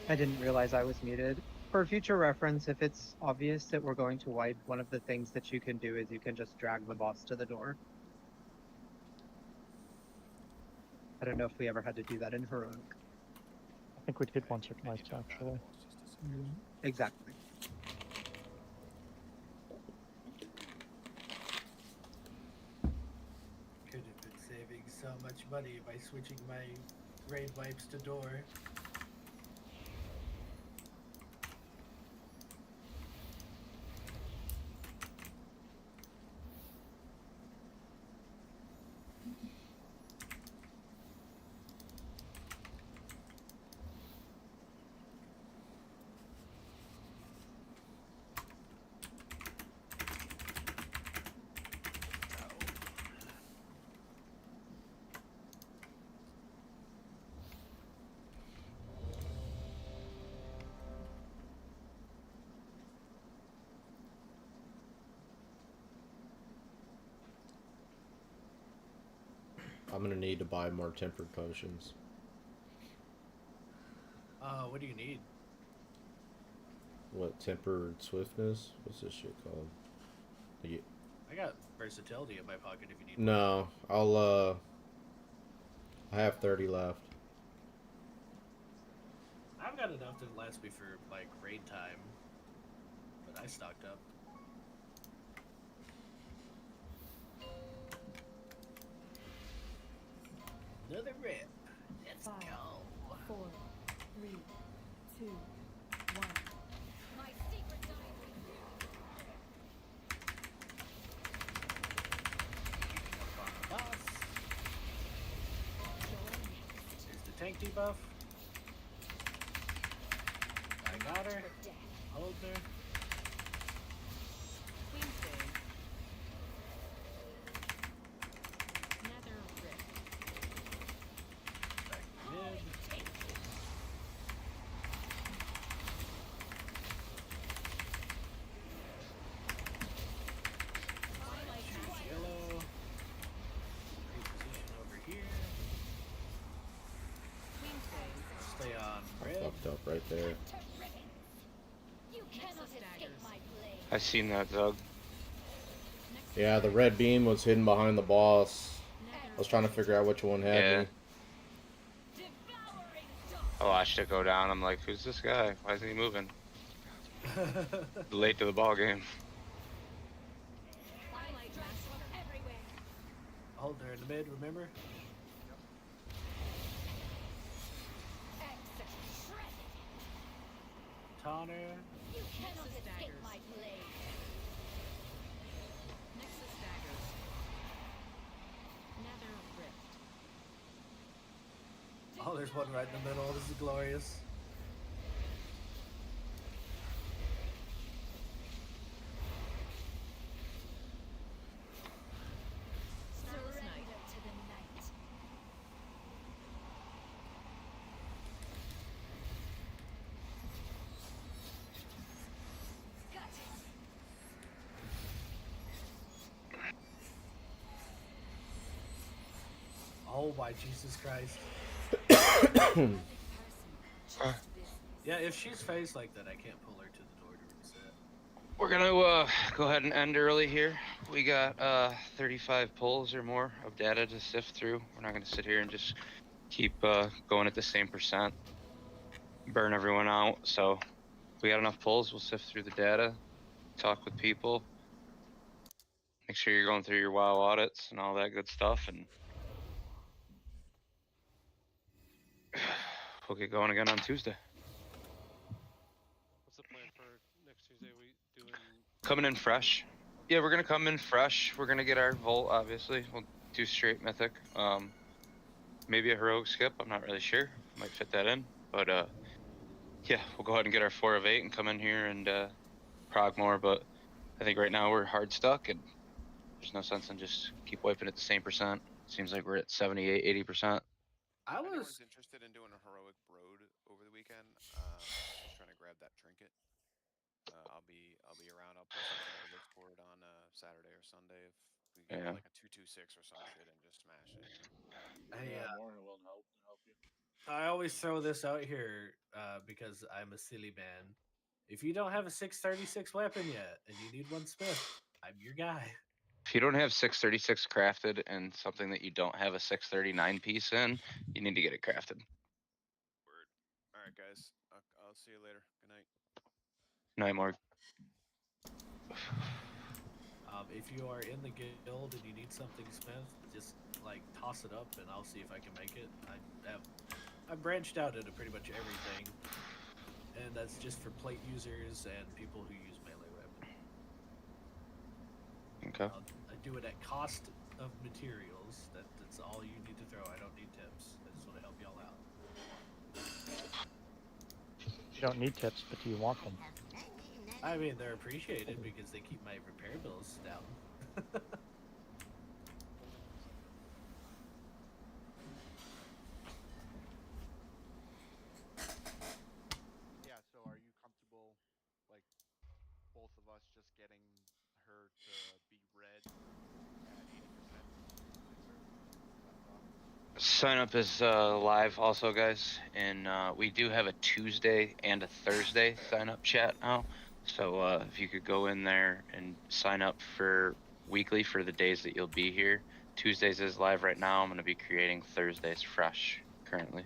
I didn't realize I was muted. For future reference, if it's obvious that we're going to wipe, one of the things that you can do is you can just drag the boss to the door. I don't know if we ever had to do that in Heroic. I think we did once or twice, actually. Exactly. money by switching my raid wipes to door. I'm gonna need to buy more tempered potions. What do you need? What, tempered swiftness? What's this shit called? I got versatility in my pocket if you need. No, I have 30 left. I've got enough to last me for like raid time, but I stocked up. Another rip. Let's go. 4, 3, 2, 1. My secret dies with you. Boss. Here's the tank debuff. I got her. Hold her. Stay on red. Fucked up right there. I seen that, Doug. Yeah, the red beam was hidden behind the boss. I was trying to figure out which one had me. I watched it go down. I'm like, who's this guy? Why isn't he moving? Late to the ball game. Hold her in the mid, remember? Taunt her. You cannot escape my blade. Nexus daggers. Nether rift. Oh, there's one right in the middle. This is glorious. Oh my Jesus Christ. Yeah, if she's phased like that, I can't pull her to the door to reset. We're gonna go ahead and end early here. We got 35 pulls or more of data to sift through. We're not gonna sit here and just keep going at the same percent. Burn everyone out. So if we got enough pulls, we'll sift through the data, talk with people, make sure you're going through your WoW audits and all that good stuff, and we'll get going again on Tuesday. What's the plan for next Tuesday? We doing Coming in fresh. Yeah, we're gonna come in fresh. We're gonna get our Volt, obviously. We'll do straight mythic. Maybe a heroic skip. I'm not really sure. Might fit that in, but yeah, we'll go ahead and get our 4 of 8 and come in here and prog more. But I think right now we're hard stuck, and there's no sense in just keep wiping at the same percent. Seems like we're at 78, 80%. I was anyone's interested in doing a heroic road over the weekend. Just trying to grab that trinket. I'll be around. I'll post something on the Discord on Saturday or Sunday if we get like a 226 or some shit and just smash it. Warren will help you. I always throw this out here because I'm a silly man. If you don't have a 636 weapon yet and you need one smith, I'm your guy. If you don't have 636 crafted and something that you don't have a 639 piece in, you need to get it crafted. Word. All right, guys. I'll see you later. Good night. Night, Morg. If you are in the guild and you need something smith, just like toss it up and I'll see if I can make it. I've branched out into pretty much everything, and that's just for plate users and people who use melee weapon. Okay. I do it at cost of materials. That's all you need to throw. I don't need tips. I just want to help y'all out. You don't need tips, but do you want them? I mean, they're appreciated because they keep my repair bills down. Yeah, so are you comfortable, like, both of us just getting her to be red at 80% is where we left off? Sign up is live also, guys, and we do have a Tuesday and a Thursday sign up chat now. So if you could go in there and sign up for weekly for the days that you'll be here. Tuesdays is live right now. I'm going to be creating Thursdays fresh currently.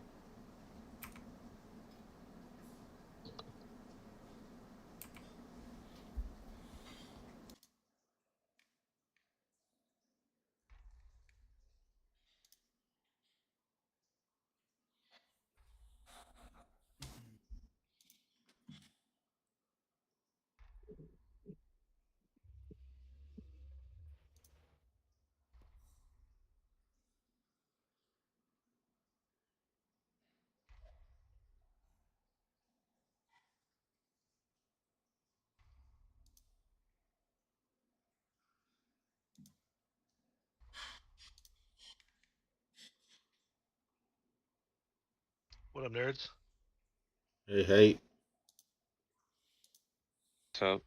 What up, nerds? Hey, hey. So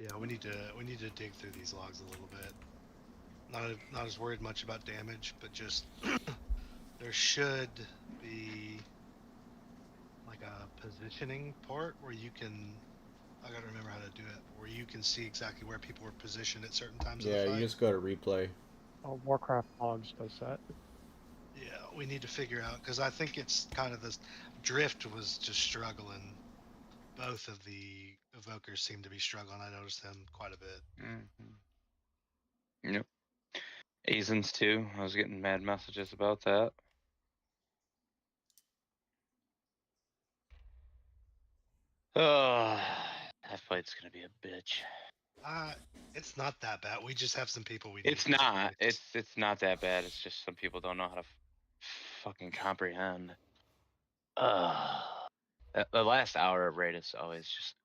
Yeah, we need to dig through these logs a little bit. Not as worried much about damage, but just there should be like a positioning part where you can. I gotta remember how to do it. Where you can see exactly where people were positioned at certain times of the Yeah, fight. you just go to replay. Oh, Warcraft logs does that. Yeah, we need to figure out because I think it's kind of this drift was just struggling. Both of the evokers seem to be struggling. I noticed them quite a bit. Mm-hmm. Yep. Azens too. I was getting mad messages about that. Oh, that fight's gonna be a bitch. It's not that bad. We just have some people we need. It's not. It's not that bad. It's just some people don't know how to fucking comprehend. The last hour of raid is always just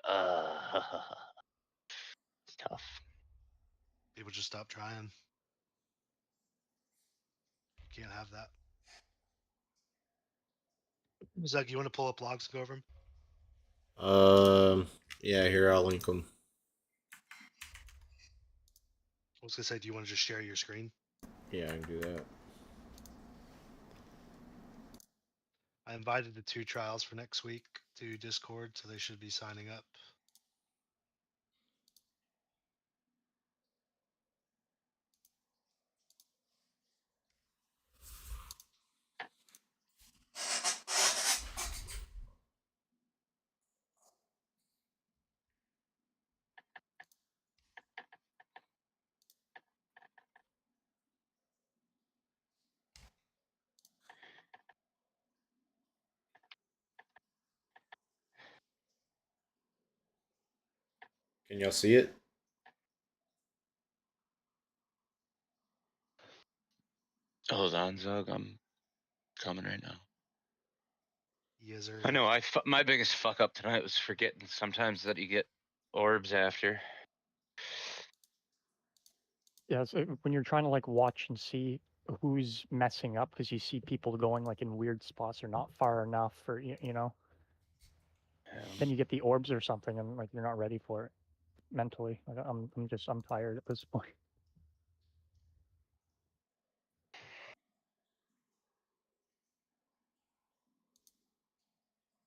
it's tough. People just stop trying. You can't have that. Zach, you want to pull up logs and go over them? Yeah, here, I'll link them. I was gonna say, do you want to just share your screen? Yeah, I can do that. I invited the 2 trials for next week to Discord, so they should be signing up. Can y'all see it? Hold on, Zug. I'm coming right now. Yes, sir. I know. My biggest fuck up tonight was forgetting sometimes that you get orbs after. Yeah, so when you're trying to like watch and see who's messing up, because you see people going like in weird spots or not far enough, or you know, then you get the orbs or something, and like you're not ready for it mentally. Like, I'm tired at this point.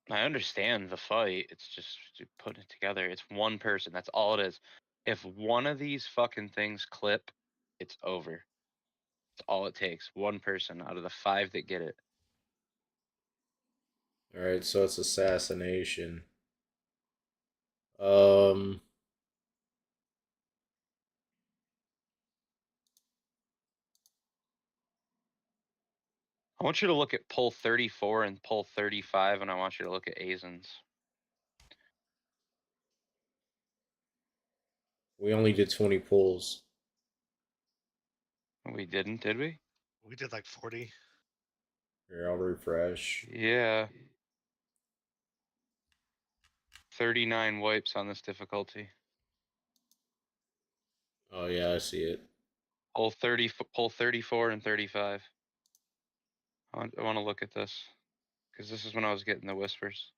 I understand the fight. It's just putting it together. It's one person. That's all it is. If one of these fucking things clip, it's over. It's all it takes. One person out of the 5 that get it. All right, so it's assassination. I want you to look at pull 34 and pull 35, and I want you to look at Azens. We only did 20 pulls. We didn't, did we? We did like 40. Here, I'll refresh. Yeah. 39 wipes on this difficulty. Oh yeah, I see it. Pull 34 and 35. I want to look at this because this is when I was getting the whispers.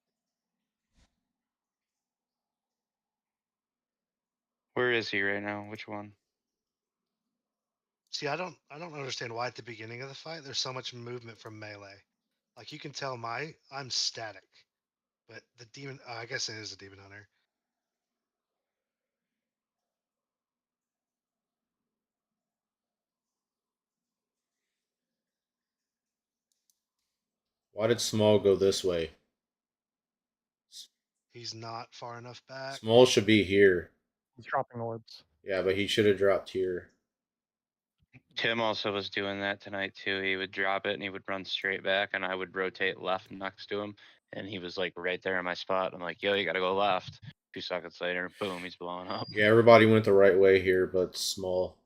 Where is he right now? Which one? See, I don't understand why at the beginning of the fight there's so much movement from melee. Like you can tell I'm static, but the demon. I guess it is a demon hunter. Why did Small go this way? He's not far enough back. Small should be here. He's dropping orbs. Yeah, but he should have dropped here. Tim also was doing that tonight too. He would drop it and he would run straight back, and I would rotate left next to him, and he was like right there in my spot. I'm like, yo, you gotta go left. 2 seconds later, boom, he's blowing up. Yeah, everybody went the right way here, but Small.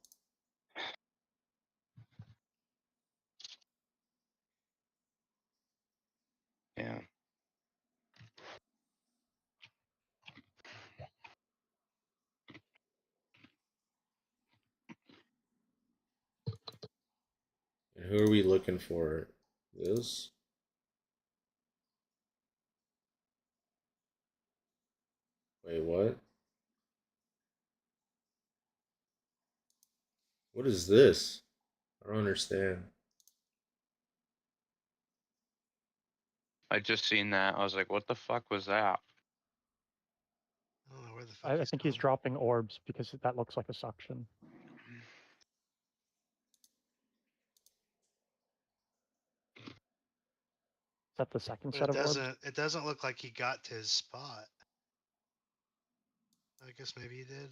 Yeah. And who are we looking for? This? Wait, what? What is this? I don't understand. I just seen that. I was like, what the fuck was that? I don't know where the fuck I think he's dropping orbs because that looks like a suction. Is that the second But set of orbs? it doesn't look like he got to his spot. I guess maybe he did.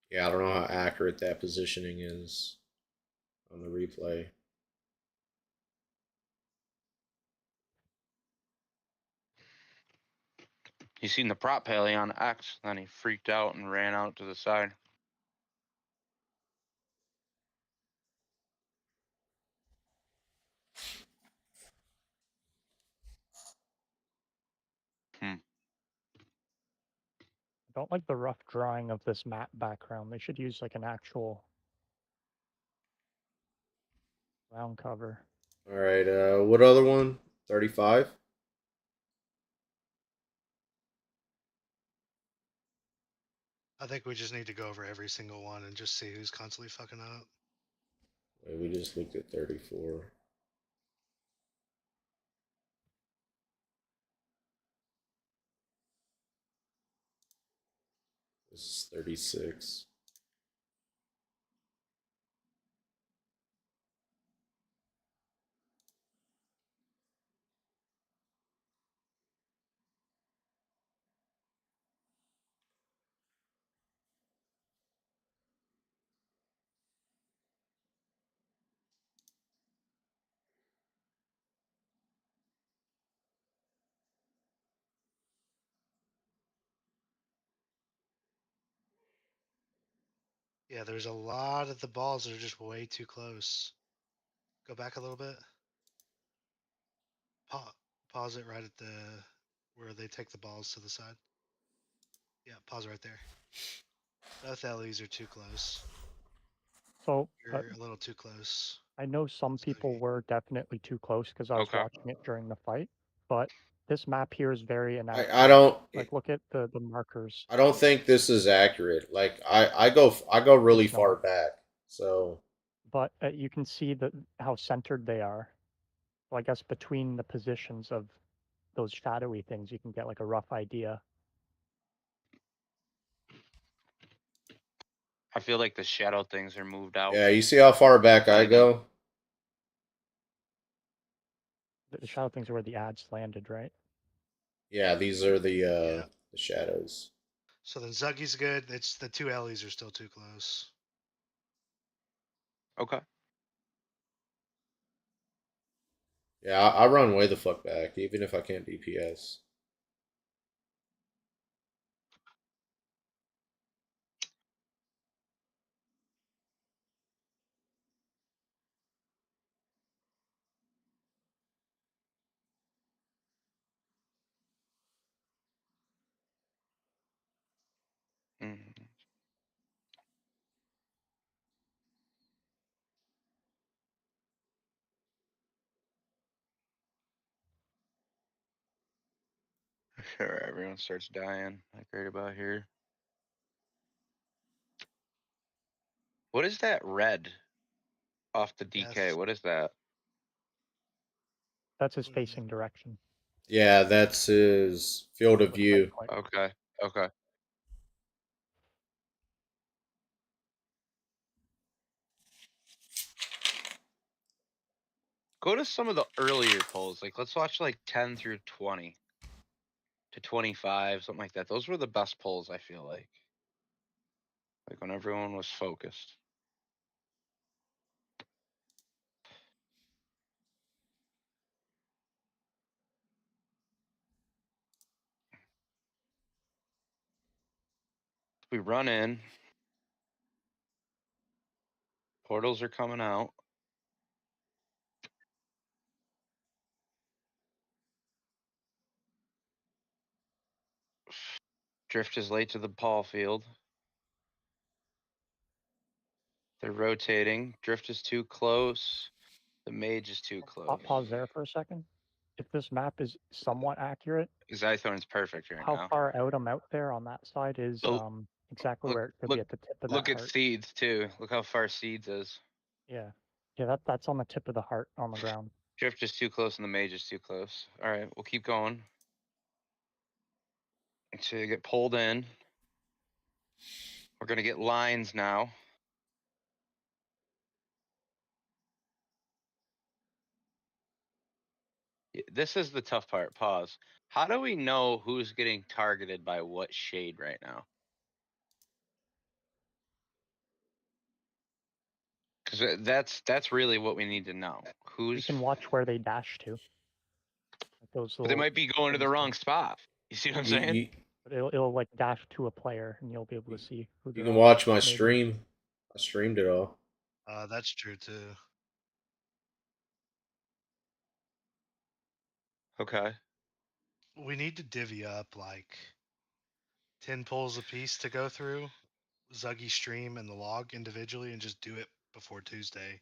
Yeah, I don't know how accurate that positioning is on the replay. He seen the prop paley on X, then he freaked out and ran out to the side. I don't like the rough drawing of this map background. They should use like an actual ground cover. All right, what other one? 35? I think we just need to go over every single one and just see who's constantly fucking up. Wait, we just looked at 34. This is 36. Yeah, there's a lot of the balls that are just way too close. Go back a little bit. Pause it right at the where they take the balls to the side. Yeah, pause right there. Both LEs are too close. So You're a little too close. I know some people were definitely too close because I was watching it during the fight, but this map here is very inaccurate. I don't like look at the markers. I don't think this is accurate. Like I go really far back. So But you can see how centered they are. So I guess between the positions of those shadowy things, you can get like a rough idea. I feel like the shadow things are moved out. Yeah, you see how far back I go? The shadow things are where the ads landed, right? Yeah, these are the shadows. So then Zuggy's good. It's the two Ellies are still too close. Okay. Yeah, I run way the fuck back, even if I can't DPS. Mm-hmm. Sure, everyone starts dying like right about here. What is that red off the DK? Death. What is that? That's his facing direction. Yeah, that's his field of view. Okay, okay. Go to some of the earlier polls. Like, let's watch like 10 through 20 to 25, something like that. Those were the best polls, I feel like. Like when everyone was focused. We run in. Portals are coming out. Drift is late to the ball field. They're rotating. Drift is too close. The mage is too close. Pause there for a second. If this map is somewhat accurate, Zythorn's perfect right how now. far out I'm out there on that side is exactly where it could be at the tip of that Look at heart. Seeds too. Look how far Seeds is. Yeah. Yeah, that's on the tip of the heart on the ground. Drift is too close and the mage is too close. All right, we'll keep going. So you get pulled in. We're gonna get lines now. This is the tough part. Pause. How do we know who's getting targeted by what shade right now? Because that's really what we need to know. You Who's? can watch where they dash to. Those But they might be going to the wrong spot. You see what I'm saying? But it'll like dash to a player, and you'll be able to see who. You can watch my stream. I streamed it all. That's true too. Okay. We need to divvy up like 10 polls a piece to go through. Zuggy stream and the log individually, and just do it before Tuesday.